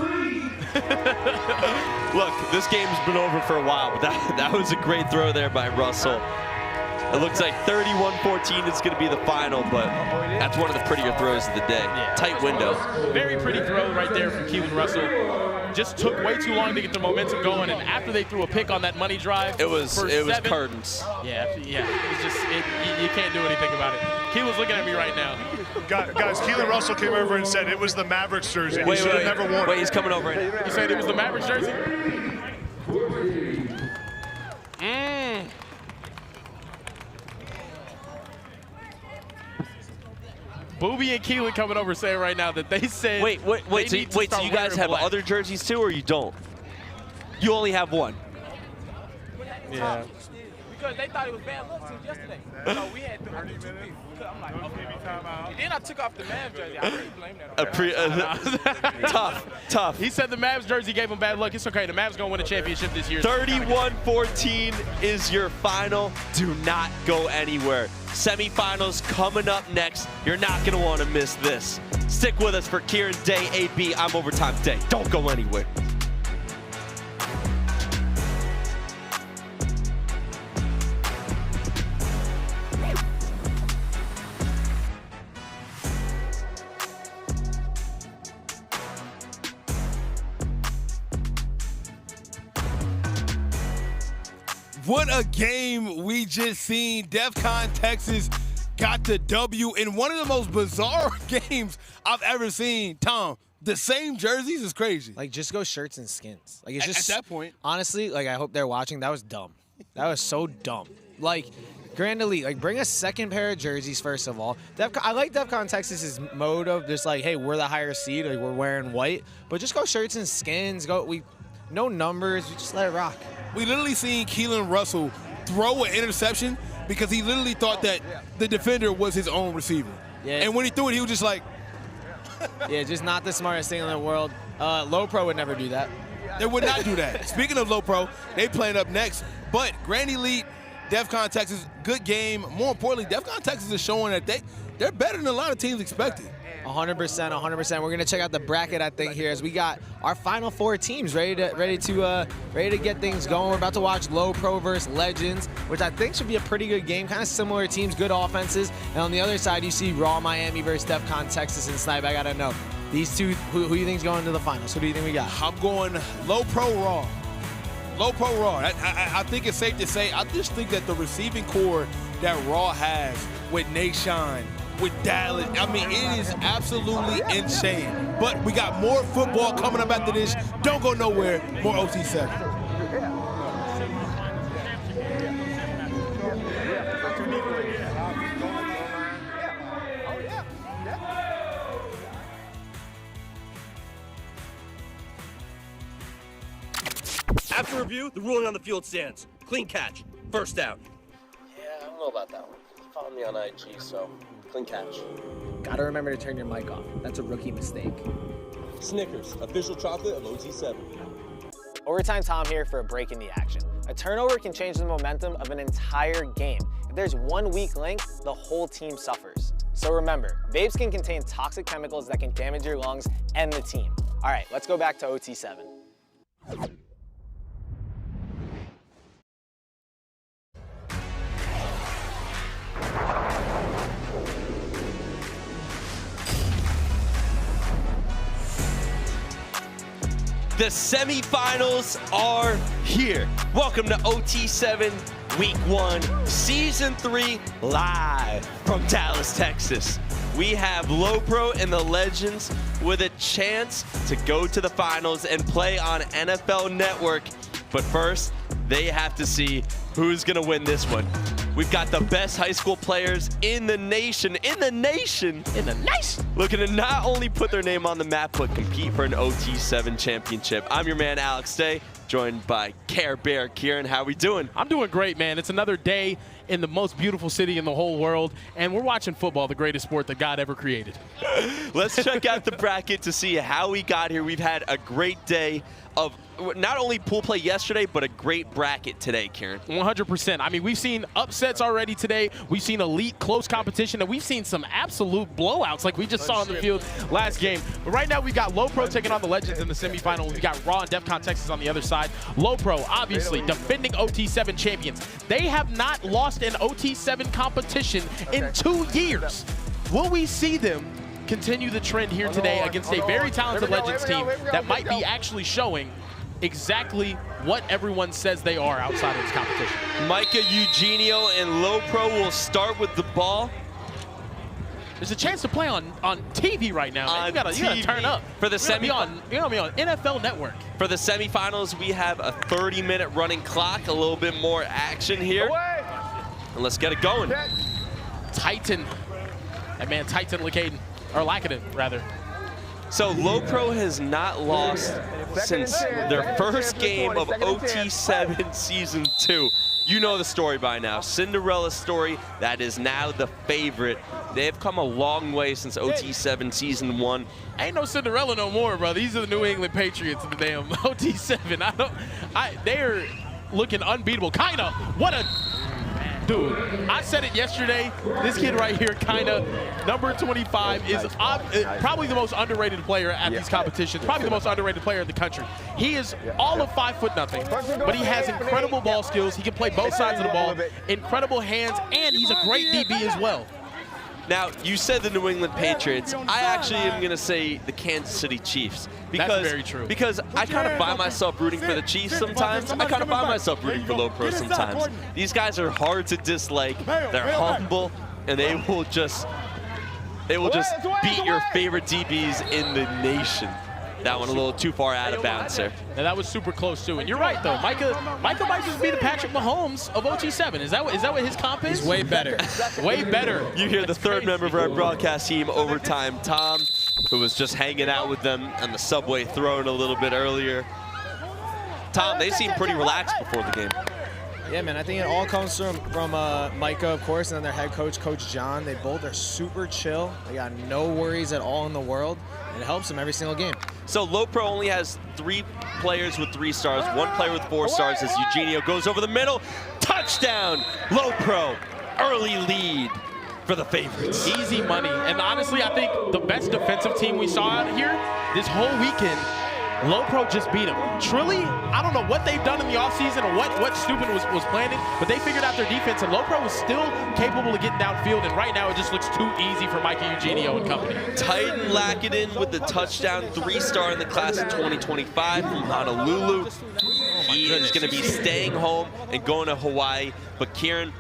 Look, this game's been over for a while, but that was a great throw there by Russell. It looks like 31-14 is going to be the final, but that's one of the prettier throws of the day. Yeah. Tight window. Very pretty throw right there from Keelan Russell. Just took way too long to get the momentum going, and after they threw a pick on that money drive, it was curtains. Yeah. It was just you can't do anything about it. Keelan's looking at me right now. Guys, Keelan Russell came over and said it was the Mavericks jersey. He should have never worn it. Wait, he's coming over right now. He said it was the Mavericks jersey? Booby and Keelan coming over saying right now that they said Wait, so you guys have other jerseys too, or you don't? You only have one? Yeah. Because they thought it was bad luck since yesterday. So we had to do 2 people. I'm like, okay. And then I took off the Mavs jersey. I really blame that on Tough. He said the Mavs jersey gave him bad luck. It's okay. The Mavs going to win a championship this year. 31-14 is your final. Do not go anywhere. Semifinals coming up next. You're not going to want to miss this. Stick with us for Kieran Day, AB. I'm Overtime Day. Don't go anywhere. What a game we just seen. Defcon, Texas got the W in one of the most bizarre games I've ever seen. Tom, the same jerseys is crazy. Like, just go shirts and skins. Like, it's just at that point. Honestly, like, I hope they're watching. That was dumb. That was so dumb. Like, Grand Elite, like, bring a second pair of jerseys, first of all. I like Defcon Texas's mode of just like, hey, we're the higher seed, like, we're wearing white. But just go shirts and skins. No numbers. We just let it rock. We literally seen Keelan Russell throw an interception because he literally thought that the defender was his own receiver. Yeah. And when he threw it, he was just like, yeah, just not the smartest thing in the world. LoPro would never do that. They would not do that. Speaking of LoPro, they playing up next. But Grand Elite, Defcon Texas, good game. More importantly, Defcon Texas is showing that they're better than a lot of teams expected. 100%, 100%. We're gonna check out the bracket, I think, here as we got our final 4 teams ready to get things going. We're about to watch LoPro versus Legends, which I think should be a pretty good game. Kind of similar teams, good offenses. And on the other side, you see Raw Miami versus Defcon Texas and Snipe. I gotta know these two. Who do you think's going to the finals? Who do you think we got? I'm going LoPro Raw. LoPro Raw. I think it's safe to say. I just think that the receiving core that Raw has with Nation, with Dallas, I mean, it is absolutely insane. But we got more football coming up after this. Don't go nowhere. More OT7. After review, the ruling on the field stands. Clean catch. First down. Yeah, I don't know about that one. Follow me on IG, so clean catch. Gotta remember to turn your mic off. That's a rookie mistake. Snickers, official chocolate of OT7. Overtime Tom here for a break in the action. A turnover can change the momentum of an entire game. If there's one weak link, the whole team suffers. So remember, vapes can contain toxic chemicals that can damage your lungs and the team. All right, let's go back to OT7. The semifinals are here. Welcome to OT7 Week 1, Season 3, live from Dallas, Texas. We have LoPro and the Legends with a chance to go to the finals and play on NFL Network. But first, they have to see who's gonna win this one. We've got the best high school players in the nation, looking to not only put their name on the map, but compete for an OT7 championship. I'm your man, Alex Day, joined by Care Bear Kieran. How we doing? I'm doing great, man. It's another day in the most beautiful city in the whole world, and we're watching football, the greatest sport that God ever created. Let's check out the bracket to see how we got here. We've had a great day of not only pool play yesterday, but a great bracket today, Kieran. 100%. I mean, we've seen upsets already today. We've seen elite close competition, and we've seen some absolute blowouts like we just saw on the field last game. But right now, we've got LoPro taking on the Legends in the semifinal. We've got Raw and Defcon Texas on the other side. LoPro, obviously, defending OT7 champions. They have not lost an OT7 competition in 2 years. Will we see them continue the trend here today against a very talented Legends team that might be actually showing exactly what everyone says they are outside of this competition? Micah, Eugenio, and LoPro will start with the ball. There's a chance to play on TV right now. Man. You gotta turn up. For the You're gonna be on NFL Network. For the semifinals, we have a 30-minute running clock, a little bit more action here. And let's get it going. Titan. That man, Titan Lakaden. Or Lakaden, rather. So LoPro has not lost since their first game of OT7 Season 2. You know the story by now. Cinderella story that is now the favorite. They have come a long way since OT7 Season 1. Ain't no Cinderella no more, bro. These are the New England Patriots in the damn OT7. They're looking unbeatable. Kinda. What a... Dude, I said it yesterday. This kid right here, kinda, number 25, is probably the most underrated player at these competitions. Probably the most underrated player in the country. He is all of 5'0", but he has incredible ball skills. He can play both sides of the ball, incredible hands, and he's a great DB as well. Now, you said the New England Patriots. I actually am going to say the Kansas City Chiefs. Because, that's very true. Because I kind of find myself rooting for the Chiefs sometimes. I kind of find myself rooting for LoPro sometimes. These guys are hard to dislike. They're humble, and they will just It will just beat your favorite DBs in the nation. That one a little too far out of bounds there. And that was super close too. And you're right though, Micah might just be the Patrick Mahomes of OT7. Is that what his comp is? He's way better. Way better. You hear the third member of our broadcast team, Overtime Tom, who was just hanging out with them on the subway throwing a little bit earlier. Tom, they seem pretty relaxed before the game. Yeah, man, I think it all comes from Micah, of course, and then their head coach, Coach John. They both are super chill. They got no worries at all in the world, and it helps them every single game. So LoPro only has 3 players with 3 stars, 1 player with 4 stars as Eugenio goes over the middle. Touchdown, LoPro, early lead for the favorites. Easy money. And honestly, I think the best defensive team we saw out here this whole weekend, LoPro just beat them. Trilly, I don't know what they've done in the offseason or what Stupid was planning, but they figured out their defense, and LoPro was still capable of getting downfield, and right now it just looks too easy for Mikey Eugenio and company. Titan Lackadin with the touchdown, 3-star in the class of 2025 from Honolulu. He is going to be staying home and going to Hawaii, but Kieran,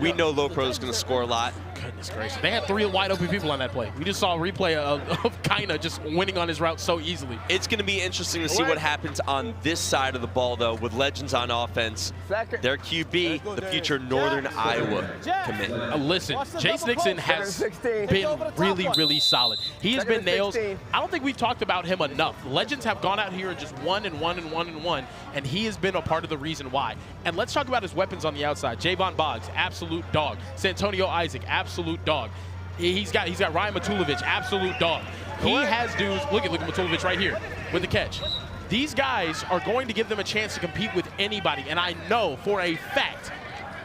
we know LoPro is going to score a lot. Goodness gracious. They had 3 wide open people on that play. We just saw a replay of Kaina just winning on his route so easily. It's going to be interesting to see what happens on this side of the ball, though, with Legends on offense. Their QB, the future Northern Iowa commit. Listen, Jace Nixon has been really, really solid. He has been nails. I don't think we've talked about him enough. Legends have gone out here and just won and won and won and won, and he has been a part of the reason why. And let's talk about his weapons on the outside. Javon Boggs, absolute dog. Santonio Isaac, absolute dog. He's got Ryan Matulovic, absolute dog. He has dudes. Look at Matulovic right here with the catch. These guys are going to give them a chance to compete with anybody, and I know for a fact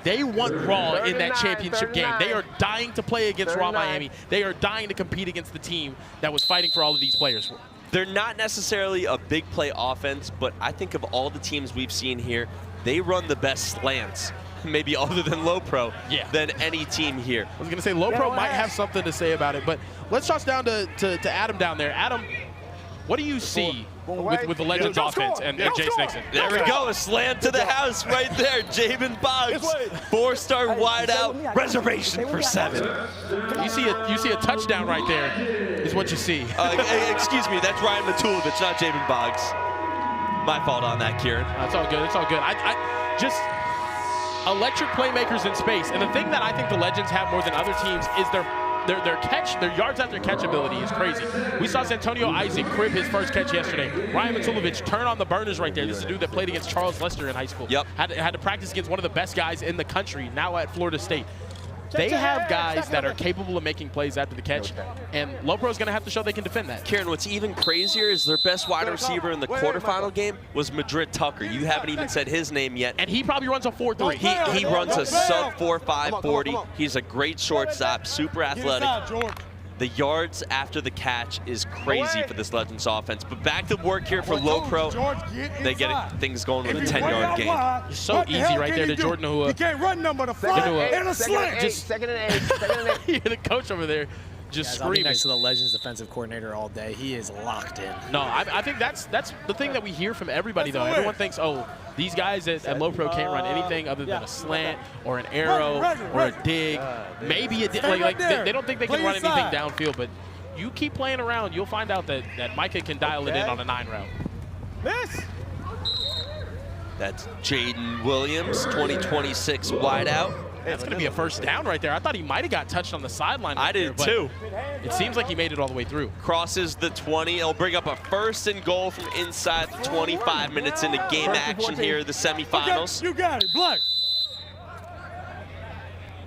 they want Raw in that championship game. They are dying to play against Raw Miami. They are dying to compete against the team that was fighting for all of these players. They're not necessarily a big play offense, but I think of all the teams we've seen here, they run the best slants, maybe other than LoPro, than any team here. I was going to say LoPro might have something to say about it, but let's toss down to Adam down there. Adam, what do you see with the Legends offense and Jace Nixon? There we go, a slant to the house right there. Javon Boggs, 4-star wideout, reservation for 7. You see a touchdown right there is what you see. Excuse me, that's Ryan Matulovic, not Javon Boggs. My fault on that, Kieran. It's all good, it's all good. I just electric playmakers in space. And the thing that I think the Legends have more than other teams is their yards after catch ability is crazy. We saw Santonio Isaac crib his first catch yesterday. Ryan Matulovic turn on the burners right there. This is a dude that played against Charles Lester in high school. Yep. Had to practice against one of the best guys in the country, now at Florida State. They have guys that are capable of making plays after the catch, and LoPro's going to have to show they can defend that. Kieran, what's even crazier is their best wide receiver in the quarterfinal game was Madrid Tucker. You haven't even said his name yet. And he probably runs a 4.3. He runs a sub 4.5 40. He's a great shortstop, super athletic. The yards after the catch is crazy for this Legends offense. But back to work here for LoPro. They get things going with a 10-yard game. It's so easy right there to Jordan who you can't run number the fly and a slant. Second and 8. Second and 8. The coach over there just screaming. I'll be next to the Legends defensive coordinator all day. He is locked in. No, I think that's the thing that we hear from everybody, though. Everyone thinks, oh, these guys at LoPro can't run anything other than a slant or an arrow or a dig. Maybe a dig. Like they don't think they can run anything downfield, but you keep playing around, you'll find out that Micah can dial it in on a 9 route. That's Jaden Williams, 2026 wideout. That's going to be a first down right there. I thought he might have got touched on the sideline. I did too. It seems like he made it all the way through. Crosses the 20. It'll bring up a 1st and goal from inside 25 minutes into game action here, the semifinals. You got it, Black.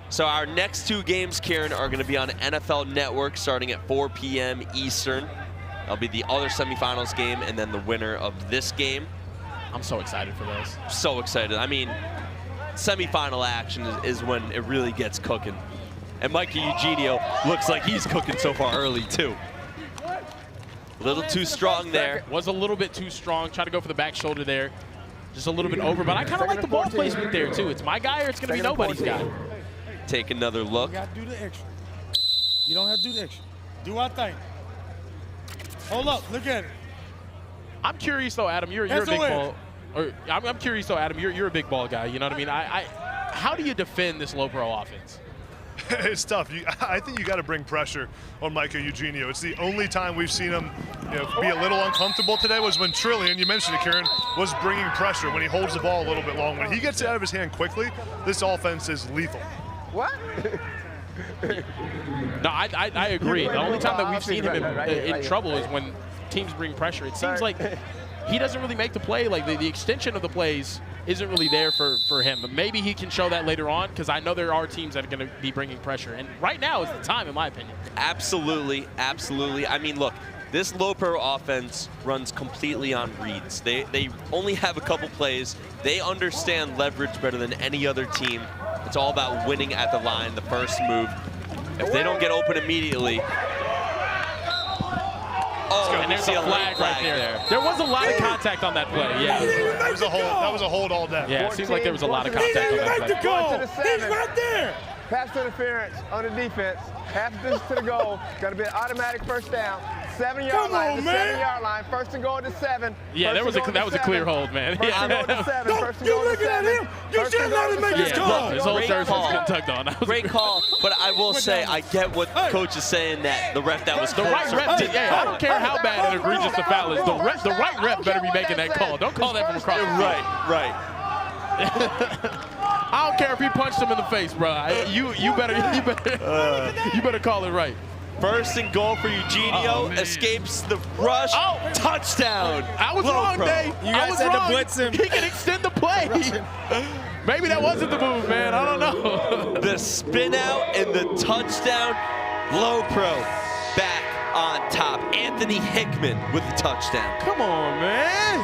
So our next 2 games, Kieran, are going to be on NFL Network starting at 4 p.m. Eastern. That'll be the other semifinals game and then the winner of this game. I'm so excited for those. So excited. I mean, semifinal action is when it really gets cooking. And Mikey Eugenio looks like he's cooking so far early, too. A little too strong there. Was a little bit too strong. Tried to go for the back shoulder there. Just a little bit over, but I kind of like the ball placement there, too. It's my guy or it's going to be nobody's guy. Take another look. You got to do the extra. You don't have to do the extra. Do our thing. Hold up. Look at it. I'm curious, though, Adam. You're a big ball. Or I'm curious, though, Adam. You're a big ball guy. You know what I mean? How do you defend this LoPro offense? It's tough. I think you got to bring pressure on Micah Eugenio. It's the only time we've seen him be a little uncomfortable today was when Trillian, you mentioned it, Kieran, was bringing pressure when he holds the ball a little bit long. When he gets it out of his hand quickly, this offense is lethal. What? No, I agree. The only time that we've seen him in trouble is when teams bring pressure. It seems like he doesn't really make the play. Like the extension of the plays isn't really there for him. But maybe he can show that later on, because I know there are teams that are going to be bringing pressure. And right now is the time, in my opinion. Absolutely, absolutely. I mean, look, this LoPro offense runs completely on reads. They only have a couple plays. They understand leverage better than any other team. It's all about winning at the line, the first move. If they don't get open immediately, and there's a flag right there. There was a lot of contact on that play. Yeah, that was a hold. That was a hold all day. Yeah, it seems like there was a lot of contact on that play. He's right there. Pass interference on the defense. Half distance to the goal. Got to be an automatic first down. 7-yard line. The 7-yard line. First and goal to 7. Yeah, that was a clear hold, man. First and goal to 7. First and goal to 7. You should not have made this call. His whole jersey's getting tugged on. Great call, but I will say I get what coach is saying, that the ref that was the right ref. I don't care how bad and egregious the foul is. The right ref better be making that call. Don't call that from across the field. Right. I don't care if he punched him in the face, bro. You better call it right. First and goal for Eugenio. Escapes the rush. Touchdown. I was wrong, Dave. You guys had to blitz him. He can extend the play. Maybe that wasn't the move, man. I don't know. The spin out and the touchdown. LoPro back on top. Anthony Hickman with the touchdown. Come on, man.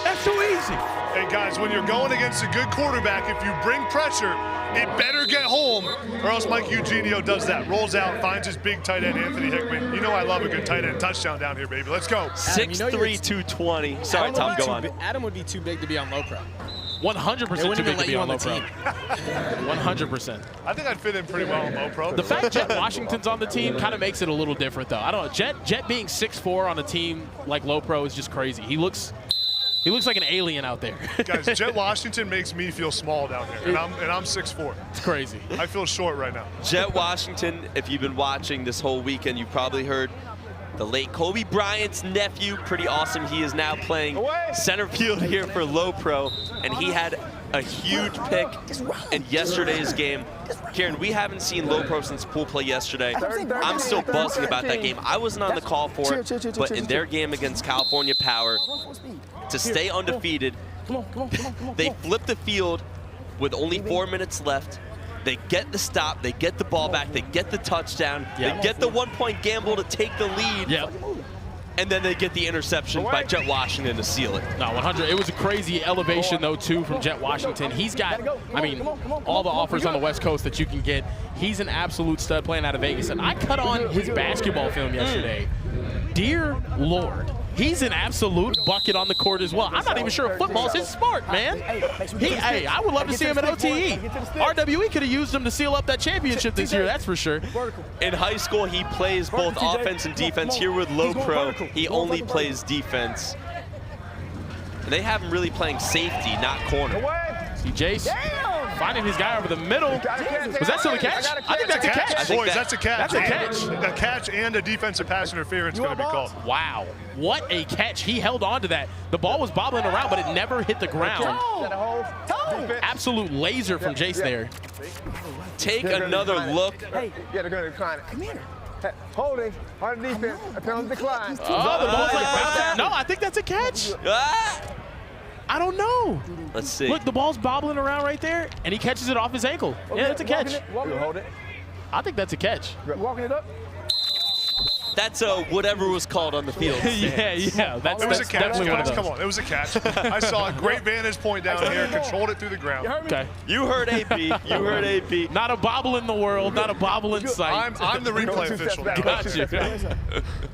That's too easy. Hey, guys, when you're going against a good quarterback, if you bring pressure, it better get home, or else Mike Eugenio does that. Rolls out, finds his big tight end, Anthony Hickman. You know I love a good tight end touchdown down here, baby. Let's go. 6'3", 220. Sorry, Tom, go on. Adam would be too big to be on LoPro. 100% too big to be on LoPro. 100%. I think I'd fit in pretty well on LoPro. The fact Jet Washington's on the team kind of makes it a little different, though. I don't know. Jet being 6'4" on a team like LoPro is just crazy. He looks like an alien out there. Guys, Jet Washington makes me feel small down here, and I'm 6'4". It's crazy. I feel short right now. Jet Washington, if you've been watching this whole weekend, you've probably heard the late Kobe Bryant's nephew. Pretty awesome. He is now playing center field here for LoPro, and he had a huge pick in yesterday's game. Kieran, we haven't seen LoPro since pool play yesterday. I'm still buzzing about that game. I wasn't on the call for it, but in their game against California Power, to stay undefeated, they flip the field with only 4 minutes left. They get the stop, they get the ball back, they get the touchdown, they get the 1-point gamble to take the lead, and then they get the interception by Jet Washington to seal it. No, 100. It was a crazy elevation, though, too, from Jet Washington. He's got, I mean, all the offers on the West Coast that you can get. He's an absolute stud playing out of Vegas. And I cut on his basketball film yesterday. Dear Lord. He's an absolute bucket on the court as well. I'm not even sure if football's his sport, man. Hey, I would love to see him at OTE. RWE could have used him to seal up that championship this year, that's for sure. In high school, he plays both offense and defense. Here with LoPro, he only plays defense. And they have him really playing safety, not corner. See Jace finding his guy over the middle. Was that still a catch? I think that's a catch. Boys, that's a catch. That's a catch. A catch and a defensive pass interference going to be called. Wow. What a catch. He held on to that. The ball was bobbling around, but it never hit the ground. Absolute laser from Jace there. Take another look. Hey, they're going to decline it. Come here. Holding on defense. A penalty decline. Oh, the ball's like bouncing. No, I think that's a catch. I don't know. Let's see. Look, the ball's bobbling around right there, and he catches it off his ankle. Yeah, that's a catch. Hold it. I think that's a catch. Walking it up. That's whatever was called on the field. Yeah. It was a catch, guys. Come on, it was a catch. I saw a great vantage point down here, controlled it through the ground. Okay. You heard AP. You heard AP. Not a bobble in the world, not a bobble in sight. I'm the replay official now. Gotcha.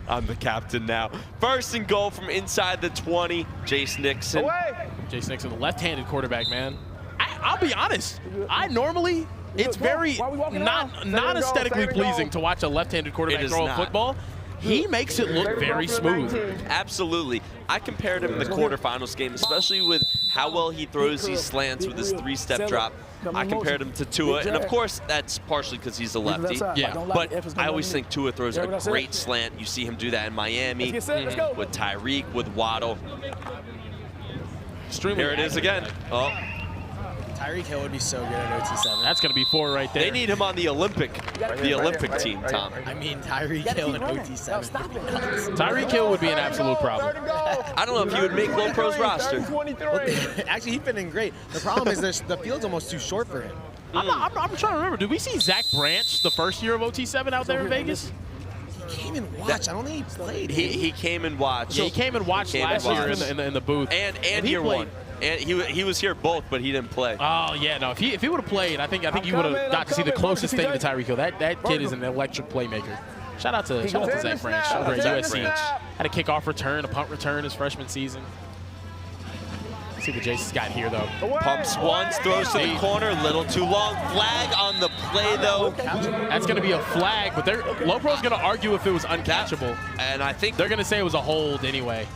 I'm the captain now. First and goal from inside the 20. Jace Nixon. Jace Nixon, the left-handed quarterback, man. I'll be honest. It's very not aesthetically pleasing to watch a left-handed quarterback throw a football. he makes it look very smooth. Absolutely. I compared him in the quarterfinals game, especially with how well he throws these slants with his 3-step drop. I compared him to Tua, and of course that's partially because he's a lefty. Yeah. But I always think Tua throws a great slant. You see him do that in Miami with Tyreek, with Waddle. Here it is again. Oh. Tyreek Hill would be so good at OT7. That's going to be 4 right there. They need him on the Olympic team, Tom. I mean, Tyreek Hill and OT7. Tyreek Hill would be an absolute problem. I don't know if he would make LoPro's roster. Actually, he's been great. The problem is the field's almost too short for him. I'm trying to remember. Did we see Zach Branch the first year of OT7 out there in Vegas? He came and watched. I don't think he played. He came and watched. Yeah, he came and watched last year in the booth. And year one. And he was here both, but he didn't play. Oh yeah, no. If he would have played, I think you would have got to see the closest thing to Tyreek Hill. That kid is an electric playmaker. Shout out to Zach Branch over at USC. Had a kickoff return, a punt return his freshman season. Let's see what Jason's got here though. Pumps once, throws to the corner, little too long. Flag on the play though. That's going to be a flag, but LoPro's going to argue if it was uncatchable. And I think they're going to say it was a hold anyway.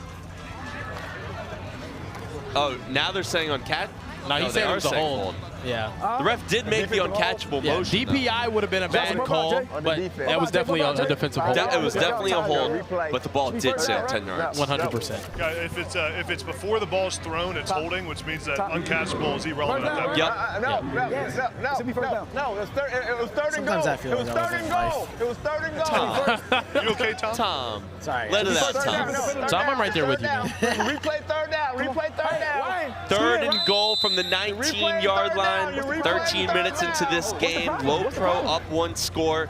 Oh, now they're saying uncatch? No, he's saying it was a hold. Yeah. The ref did make the uncatchable motion. DPI would have been a bad call, but that was definitely a defensive hold. It was definitely a hold, but the ball did sail 10 yards. 100%. Yeah, if it's before the ball's thrown, it's holding, which means that uncatchable is irrelevant at that point. No, it was third and goal. Sometimes I feel like It was third and goal. You okay, Tom? Tom. Sorry. Let it out, Tom. Tom, I'm right there with you, man. Replay third down. Replay third down. Third and goal from the 19-yard line. 13 minutes into this game. LoPro up 1 score.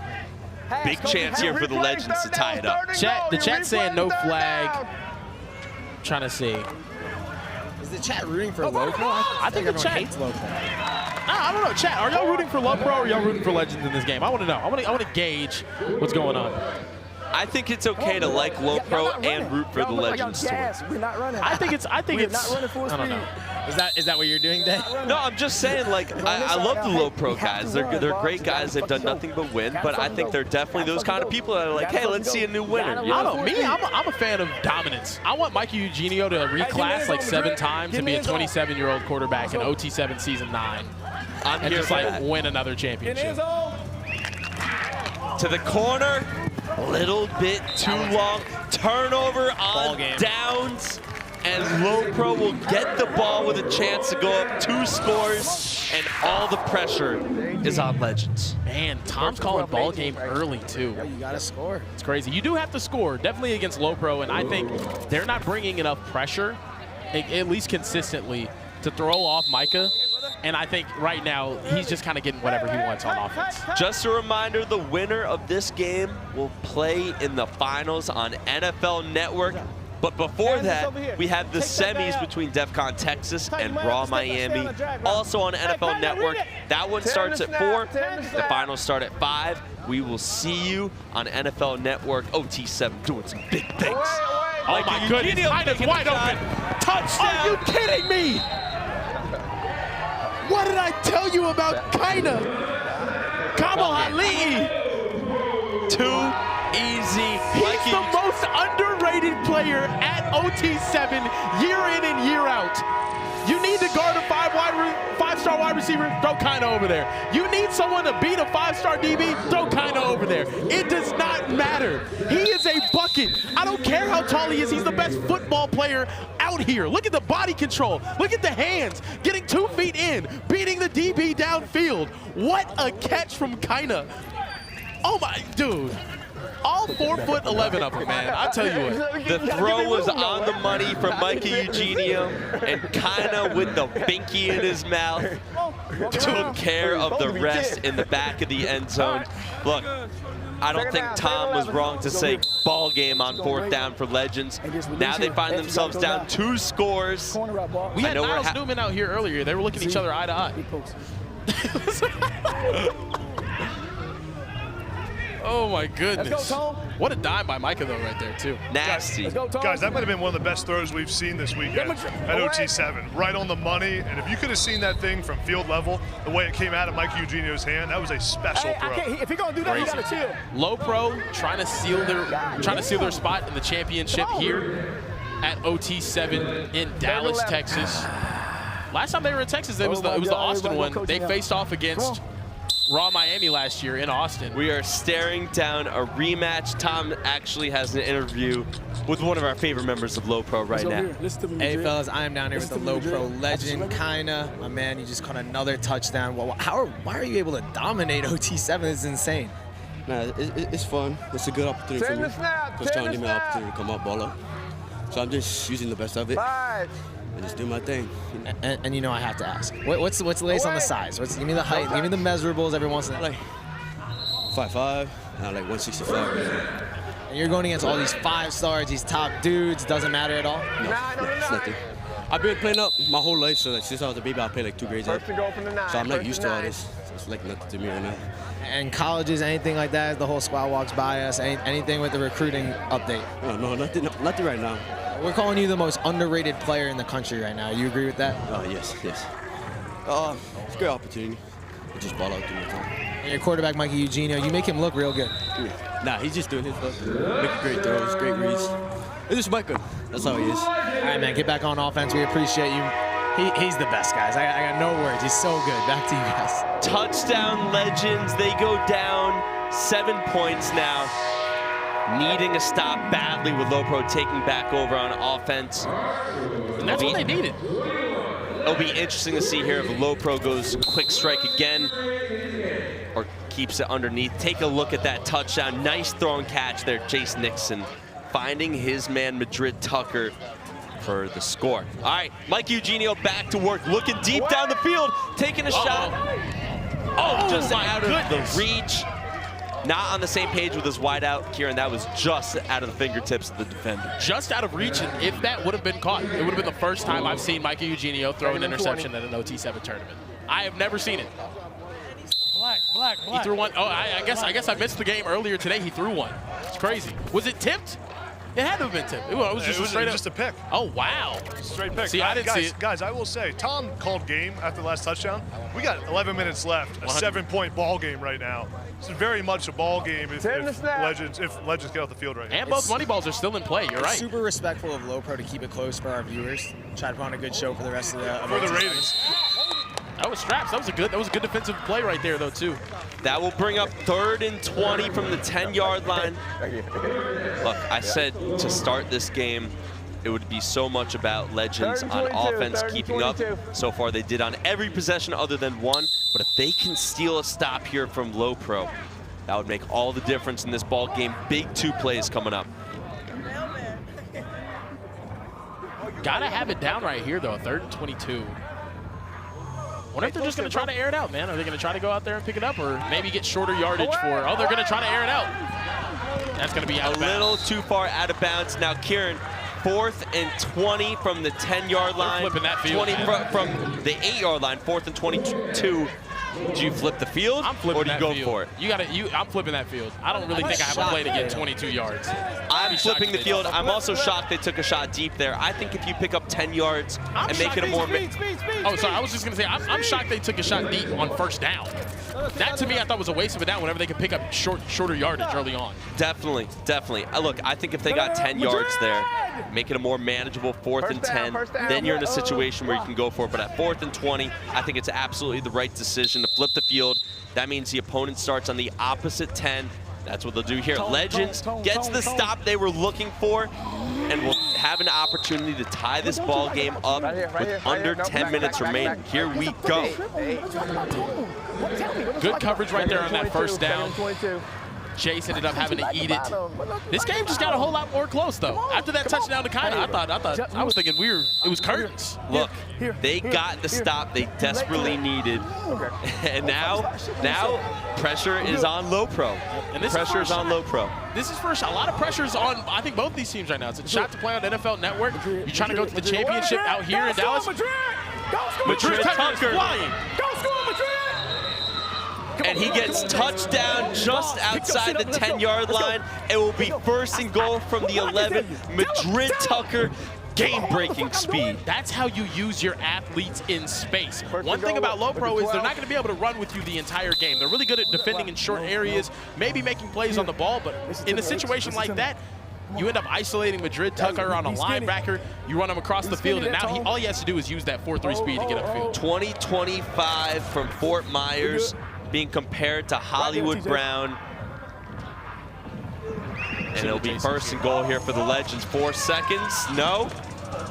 Big chance here for the Legends to tie it up. The chat saying no flag. Trying to see. Is the chat rooting for LoPro? I think the chat hates LoPro. I don't know. Chat, are y'all rooting for LoPro or are y'all rooting for Legends in this game? I want to know. I want to gauge what's going on. I think it's okay to like LoPro and root for the Legends to win. We're not running. I think it's. not running full speed. I don't know. Is that what you're doing, Dave? No, I'm just saying, like, I love the LoPro guys. They're great guys. They've done nothing but win, but I think they're definitely those kind of people that are like, hey, let's see a new winner. You know? I'm a fan of dominance. I want Mikey Eugenio to reclass like 7 times and be a 27-year-old quarterback in OT7 Season 9. And just like win another championship. To the corner, a little bit too long. Turnover on downs. And LoPro will get the ball with a chance to go up 2 scores, and all the pressure is on Legends. Man, Tom's calling ball game early, too. You got to score. It's crazy. You do have to score, definitely against LoPro, and I think they're not bringing enough pressure, at least consistently, to throw off Micah. And I think right now, he's just kind of getting whatever he wants on offense. Just a reminder, the winner of this game will play in the finals on NFL Network. But before that, we have the semis between Defcon Texas and Raw Miami, also on NFL Network. That one starts at 4. The finals start at 5. We will see you on NFL Network. OT7 doing some big things. Oh my goodness, China's wide open. Touchdown. Are you kidding me? What did I tell you about China? Kamo Ali. Too easy. He's the most underrated player at OT7 year in and year out. You need to guard a 5-star wide receiver, throw Kina over there. You need someone to beat a 5-star DB, throw Kina over there. It does not matter. He is a bucket. I don't care how tall he is. He's the best football player out here. Look at the body control. Look at the hands. Getting 2 feet in, beating the DB downfield. What a catch from Kina. Oh my, dude. All 4'11" of them, man. I tell you what. The throw was on the money from Mikey Eugenio, and Kina with the binky in his mouth took care of the rest in the back of the end zone. Look, I don't think Tom was wrong to say ball game on 4th down for Legends. Now they find themselves down 2 scores. We had Niles Newman out here earlier. They were looking at each other eye to eye. Oh my goodness. Let's go, Tom. What a dime by Micah though right there too. Nasty. Let's go, Tom. Guys, that might have been one of the best throws we've seen this weekend at OT7. Right on the money. And if you could have seen that thing from field level, the way it came out of Mike Eugenio's hand, that was a special throw. If you're gonna do that, you gotta chill. LoPro trying to seal their spot in the championship here at OT7 in Dallas, Texas. Last time they were in Texas, it was the Austin one. They faced off against Raw Miami last year in Austin. We are staring down a rematch. Tom actually has an interview with one of our favorite members of LoPro right now. Hey fellas, I am down here with the LoPro legend, kinda. My man, you just caught another touchdown. Why are you able to dominate OT7? This is insane. Nah, it's fun. It's a good opportunity for me. Coach Tom gave me an opportunity to come up, ball up. So I'm just using the best of it. And just do my thing. And you know I have to ask. What's the latest on the size? Give me the height, give me the measurables every once in a while. Like 5'5", and I'm like 165. And you're going against all these 5-stars, these top dudes, doesn't matter at all? No, it's nothing. I've been playing up my whole life, so like since I was a baby, I played like 2 grades up. So I'm like used to all this. So it's like nothing to me right now. And colleges, anything like that, the whole squad walks by us, anything with the recruiting update? No, nothing right now. We're calling you the most underrated player in the country right now. You agree with that? Yes. It's a great opportunity. I just ball out through my time. And your quarterback, Mikey Eugenio, you make him look real good. Nah, he's just doing his stuff. Making great throws, great reads. It's just Micah. That's how he is. All right, man, get back on offense. We appreciate you. He's the best, guys. I got no words. He's so good. Back to you guys. Touchdown legends. They go down 7 points now. Needing a stop badly with LoPro taking back over on offense. And that's what they needed. It'll be interesting to see here if LoPro goes quick strike again or keeps it underneath. Take a look at that touchdown. Nice throw and catch there, Jace Nixon finding his man Madrid Tucker for the score. All right, Mike Eugenio back to work, looking deep down the field, taking a shot. Oh, just out of the reach. Not on the same page with his wideout, Kieran. That was just out of the fingertips of the defender. Just out of reach, and if that would have been caught, it would have been the first time I've seen Micah Eugenio throw an interception at an OT7 tournament. I have never seen it. Black. He threw one. Oh, I guess I missed the game earlier today. He threw one. It's crazy. Was it tipped? It had to have been tipped. It was just a pick. Oh, wow. Straight pick. See, I didn't see it. Guys, I will say, Tom called game after the last touchdown. We got 11 minutes left. A 7-point ball game right now. It's very much a ball game if Legends get off the field right now. And both money balls are still in play. You're right. Super respectful of LoPro to keep it close for our viewers. Try to put on a good show for the rest of the ratings. That was straps. That was a good defensive play right there, though, too. That will bring up 3rd and 20 from the 10-yard line. Look, I said to start this game, it would be so much about Legends on offense keeping up. So far, they did on every possession other than one. But if they can steal a stop here from LoPro, that would make all the difference in this ball game. Big 2 plays coming up. Gotta have it down right here, though. 3rd and 22. Wonder if they're just going to try to air it out, man. Are they going to try to go out there and pick it up, or maybe get shorter yardage for? Oh, they're going to try to air it out. That's going to be out of bounds. A little too far out of bounds. Now, Kieran, 4th and 20 from the 10-yard line. Flipping that field. 20 from the 8-yard line. 4th and 22. Do you flip the field? I'm flipping or do you go field. for it? I'm flipping that field. I don't really think I have a play to get 22 yards. I'm flipping the field. I'm also shocked they took a shot deep there. I think if you pick up 10 yards and make it a more... Oh, sorry. I was just going to say, I'm shocked they took a shot deep on 1st down. That, to me, I thought was a waste of a down whenever they could pick up shorter yardage early on. Definitely. Look, I think if they got 10 yards there, make it a more manageable 4th and 10, then you're in a situation where you can go for it. But at 4th and 20, I think it's absolutely the right decision to flip the field. That means the opponent starts on the opposite 10. That's what they'll do here. Legends gets the stop they were looking for and will have an opportunity to tie this ball game up with under 10 minutes remaining. Here we go. Good coverage right there on that 1st down. Jace ended up having to eat it. This game just got a whole lot more close, though. After that touchdown to Kina, I was thinking it was curtains. Look, they got the stop they desperately needed, and now pressure is on LoPro. And this pressure is on LoPro. This is first. A lot of pressure is on, I think, both these teams right now. It's a shot to play on NFL Network. You're trying to go to the championship out here in Dallas. Madrid Tucker. Go score, Madrid! and he gets touchdown just outside the 10-yard line. It will be 1st and goal from the 11. Madrid Tucker, game-breaking speed. That's how you use your athletes in space. One thing about LoPro is they're not going to be able to run with you the entire game. They're really good at defending in short areas, maybe making plays on the ball, but in a situation like that, you end up isolating Madrid Tucker on a linebacker, you run him across the field, and now all he has to do is use that 4.3 speed to get upfield. 2025 from Fort Myers being compared to Hollywood Brown. And it'll be 1st and goal here for the Legends. 4 seconds, no.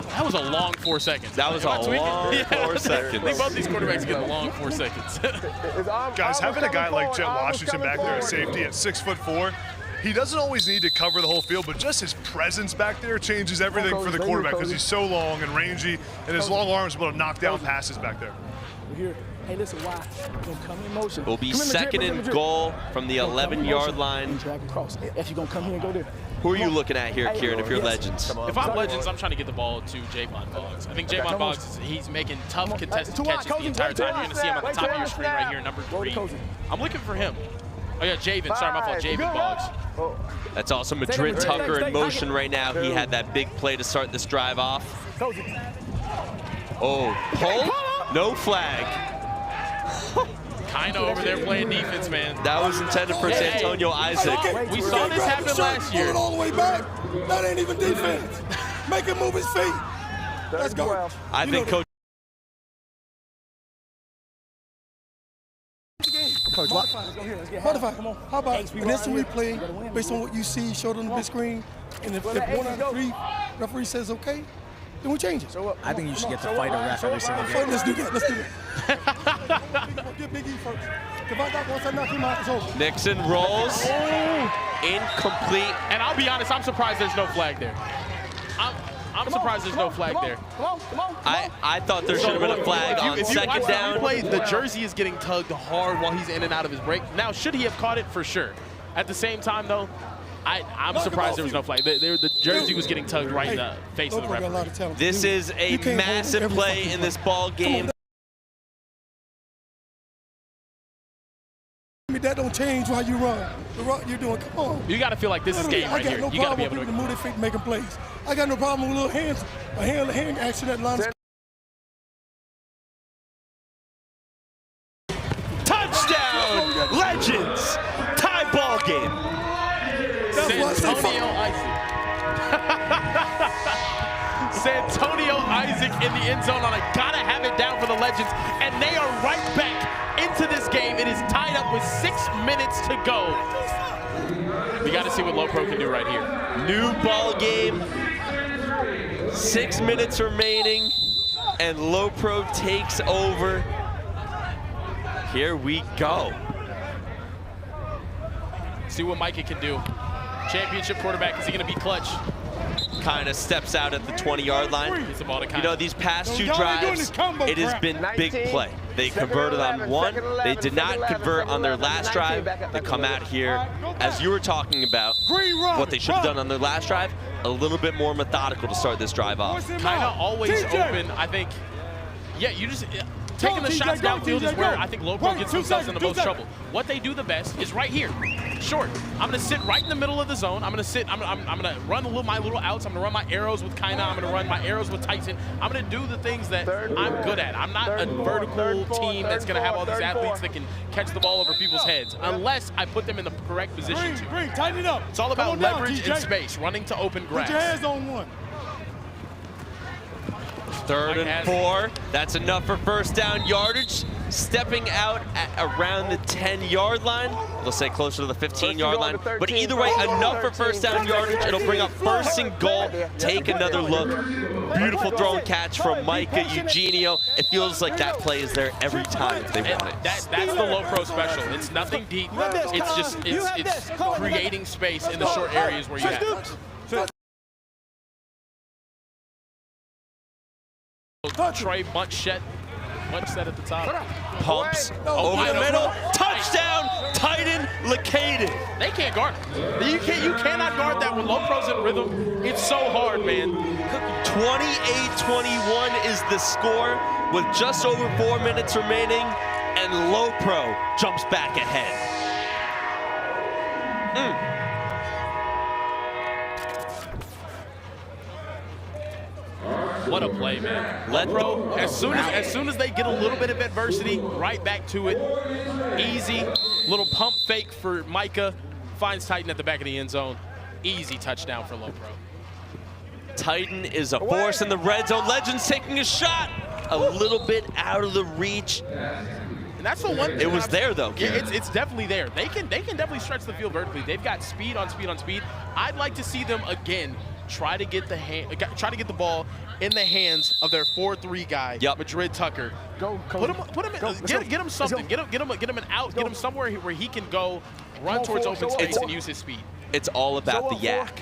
That was a long 4 seconds. That was a long 4 seconds. I think both these quarterbacks get a long 4 seconds. Guys, having a guy like Jet Washington back there at safety at 6'4", he doesn't always need to cover the whole field, but just his presence back there changes everything for the quarterback because he's so long and rangy, and his long arms able to knock down passes back there. Here. Hey, listen, why? Come in motion. It will be 2nd and goal from the 11-yard line. Drag across. If you're going to come here and go there. Who are you looking at here, Kieran, if you're Legends? If I'm Legends, I'm trying to get the ball to Javon Boggs. I think Javon Boggs, he's making tough contested catches the entire time. You're going to see him on the top of your screen right here, number 3. I'm looking for him. Oh, yeah, Javon. Sorry, my fault. Javon Boggs. That's also Madrid Tucker in motion right now. He had that big play to start this drive off. Oh, hold? No flag. Kind of over there playing defense, man. That was intended for Santonio Isaac. We saw this happen last year. Pull it all the way back. That ain't even defense. Make him move his feet. Let's go. I think Coach. Coach, modify. Come on. How about an instant replay based on what you see, showed on the big screen, and if 1 out of 3 referee says okay, then we change it. I think you should get to fight a ref every single game. Let's do that. Let's do that. Get Big E first. If I got once I knock him out, it's over. Nixon rolls. Incomplete. And I'll be honest, I'm surprised there's no flag there. I'm surprised there's no flag there. I thought there should have been a flag on 2nd down. The jersey is getting tugged hard while he's in and out of his break. Now, should he have caught it? For sure. At the same time, though, I'm surprised there was no flag. The jersey was getting tugged right in the face of the referee. This is a massive play in this ball game. That don't change how you run. The run you're doing, come on. You got to feel like this is game right here. You got to be able to move their feet, making plays. I got no problem with little hands, a hand action at line. Touchdown! Legends! Tie ball game. Santonio Isaac. Santonio Isaac in the end zone on a gotta have it down for the Legends, and they are right back into this game. It is tied up with 6 minutes to go. We got to see what LoPro can do right here. New ball game. 6 minutes remaining, and LoPro takes over. Here we go. See what Micah can do. Championship quarterback, is he going to be clutch? Kind of steps out at the 20-yard line. You know, these past 2 drives, it has been big play. They converted on 1. They did not convert on their last drive. They come out here, as you were talking about, what they should have done on their last drive, a little bit more methodical to start this drive off. Kind of always open, I think. Yeah, you just... Taking the shots downfield is where I think LoPro gets themselves in the most trouble. What they do the best is right here, short. I'm going to sit right in the middle of the zone. I'm going to sit. I'm going to run my little outs. I'm going to run my arrows with Kaina. I'm going to run my arrows with Tyson. I'm going to do the things that I'm good at. I'm not a vertical team that's going to have all these athletes that can catch the ball over people's heads, unless I put them in the correct position to. Tighten it up. It's all about leverage and space, running to open grass. Put your hands on 1. 3rd and 4. That's enough for 1st down yardage. Stepping out at around the 10-yard line. They'll say closer to the 15-yard line. But either way, enough for 1st down yardage. It'll bring up 1st and goal. Take another look. Beautiful throw and catch from Micah Eugenio. It feels like that play is there every time they want it. That's the LoPro special. It's nothing deep. It's just it's creating space in the short areas where you have. Trey Bunchie at the top. Pumps over the middle. Touchdown, Titan Lacaded. They can't guard it. You cannot guard that when LoPro's in rhythm. It's so hard, man. 28-21 is the score with just over 4 minutes remaining. and LoPro jumps back ahead. What a play, man. LoPro, as soon as they get a little bit of adversity, right back to it. Easy, little pump fake for Micah. Finds Titan at the back of the end zone. Easy touchdown for LoPro. Titan is a force in the red zone. Legends taking a shot. A little bit out of the reach. And that's the one thing. It was there, though. Yeah, it's definitely there. They can definitely stretch the field vertically. They've got speed on speed on speed. I'd like to see them again try to get the ball in the hands of their 4-3 guy, Madrid Tucker. Go, put him in, get him something. Get him an out. Get him somewhere where he can go run towards open space and use his speed. It's all about the yak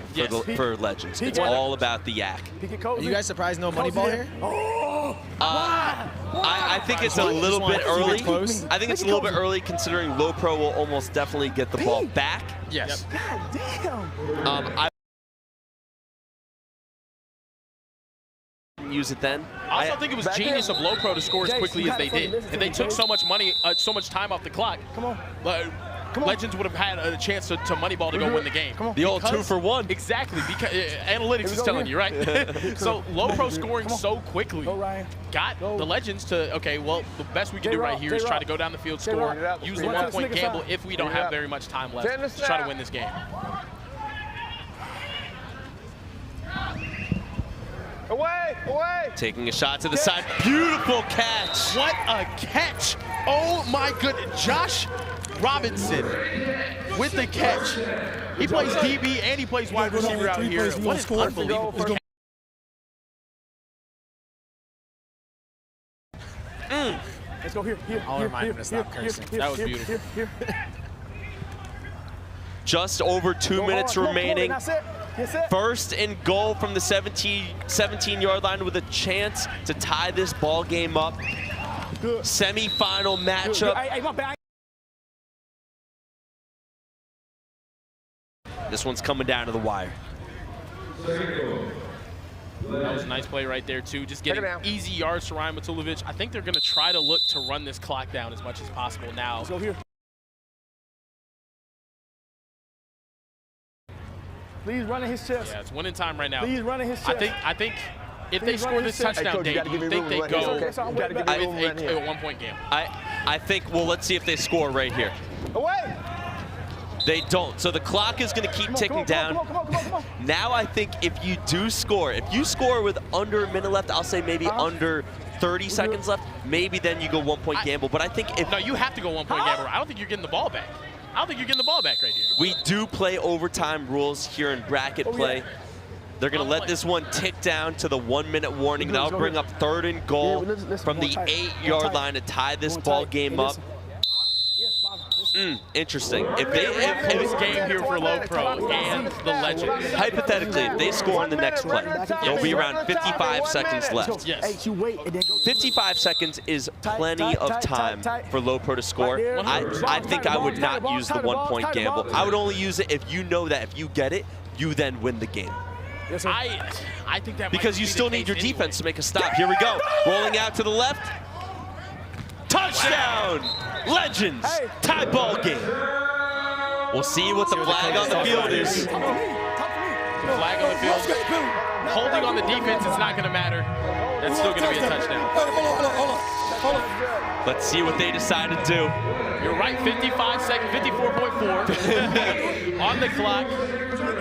for Legends. It's all about the yak. Are you guys surprised no money ball here? I think it's a little bit early. I think it's a little bit early considering LoPro will almost definitely get the ball back. Yes. God damn. Use it then. I also think it was genius of LoPro to score as quickly as they did. If they took so much time off the clock, Legends would have had a chance to moneyball to go win the game. The old 2-for-1. Exactly, because analytics is telling you, right? So LoPro scoring so quickly got the Legends to, okay, well, the best we can do right here is try to go down the field, score, use the 1-point gamble if we don't have very much time left to try to win this game. Away! Taking a shot to the side. Beautiful catch. What a catch. Oh my goodness. Josh Robinson with the catch. He plays DB and he plays wide receiver out here. What an unbelievable catch. Let's go here. I'll remind him to stop cursing. That was beautiful. Just over 2 minutes remaining. First and goal from the 17-yard line with a chance to tie this ball game up. Semi-final matchup. This one's coming down to the wire. That was a nice play right there, too. Just getting easy yards to Ryan Matulovic. I think they're going to try to look to run this clock down as much as possible now. Let's go here. Please run in his chest. Yeah, it's winning time right now. Please run in his chest. I think if they score this touchdown, Dave, do you think they go with a 1-point game? I think, well, let's see if they score right here. Away! They don't. So the clock is going to keep ticking down. Now I think if you do score, if you score with under a minute left, I'll say maybe under 30 seconds left, maybe then you go 1-point gamble. But I think if... No, you have to go 1-point gamble. I don't think you're getting the ball back. I don't think you're getting the ball back right here. We do play overtime rules here in bracket play. They're going to let this one tick down to the 1-minute warning. That'll bring up 3rd and goal from the 8-yard line to tie this ball game up. Interesting. If this game here for LoPro and the Legends. Hypothetically, if they score in the next play, there'll be around 55 seconds left. Yes. 55 seconds is plenty of time for LoPro to score. I think I would not use the 1-point gamble. I would only use it if you know that if you get it, you then win the game. I think that because you still need your defense to make a stop. Here we go. Rolling out to the left. Touchdown! Legends! Tie ball game. We'll see what the flag on the field is. Flag on the field. Holding on the defense, it's not going to matter. That's still going to be a touchdown. Hold on. Let's see what they decide to do. You're right, 55 seconds, 54.4 on the clock.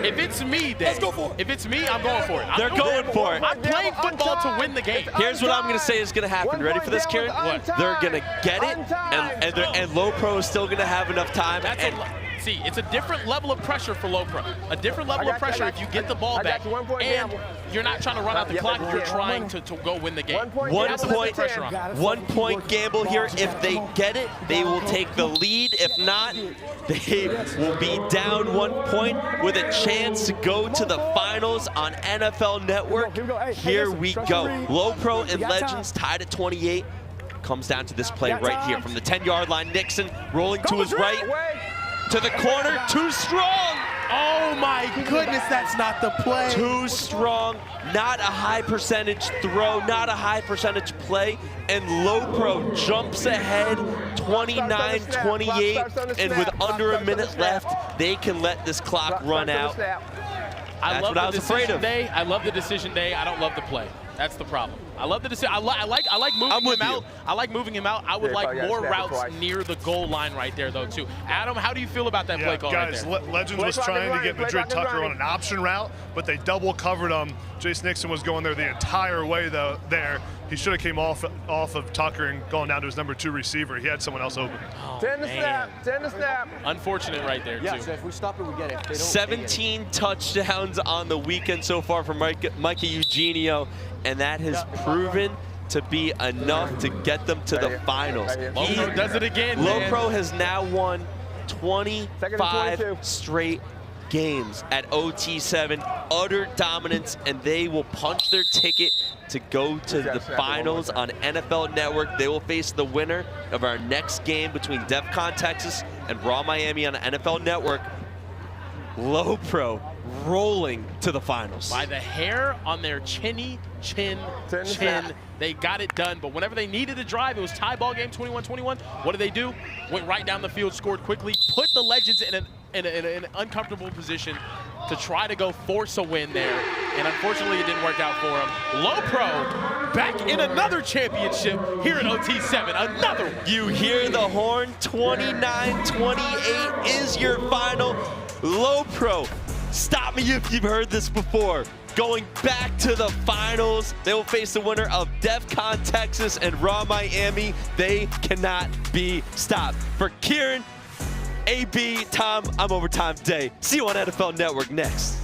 If it's me, Dave, if it's me, I'm going for it. They're going for it. I'm playing football to win the game. Here's what I'm going to say is going to happen. Ready for this, Kieran? What? They're going to get it, and LoPro is still going to have enough time. See, it's a different level of pressure for LoPro. A different level of pressure if you get the ball back and you're not trying to run out the clock, you're trying to go win the game. 1-point gamble here. If they get it, they will take the lead. If not, they will be down 1 point with a chance to go to the finals on NFL Network. Here we go. LoPro and Legends tied at 28. Comes down to this play right here from the 10-yard line. Nixon rolling to his right. To the corner, too strong. Oh my goodness, that's not the play. Too strong, not a high percentage throw, not a high percentage play, and LoPro jumps ahead 29-28, and with under a minute left, they can let this clock run out. I love what I was afraid of. I love the decision day. I don't love the play. That's the problem. I love the decision. I like moving him out. I like moving him out. I would like more routes near the goal line right there, though, too. Adam, how do you feel about that play call guys, right there? Legends was trying to get Madrid Tucker on an option route, but they double covered him. Jace Nixon was going there the entire way, though. He should have came off of Tucker and gone down to his number 2 receiver. He had someone else open. 10 to snap. 10 to snap. Unfortunate right there, yeah, too. so if we stop it, we get it. 17 touchdowns on the weekend so far from Micah Eugenio, and that has proven to be enough to get them to the finals. LoPro does it again, LoPro has now won 25 straight games at OT7, utter dominance, and they will punch their ticket to go to the finals on NFL Network. They will face the winner of our next game between Defcon Texas and Raw Miami on NFL Network. LoPro rolling to the finals. By the hair on their chin. They got it done, but whenever they needed to drive, it was tie ball game, 21-21. What did they do? Went right down the field, scored quickly, put the Legends in an uncomfortable position to try to go force a win there, and unfortunately it didn't work out for them. LoPro back in another championship here at OT7, another one. You hear the horn, 29-28 is your final. LoPro, stop me if you've heard this before. Going back to the finals, they will face the winner of Defcon Texas and Raw Miami. They cannot be stopped. For Kieran, AB, Tom, I'm Overtime Day. See you on NFL Network next.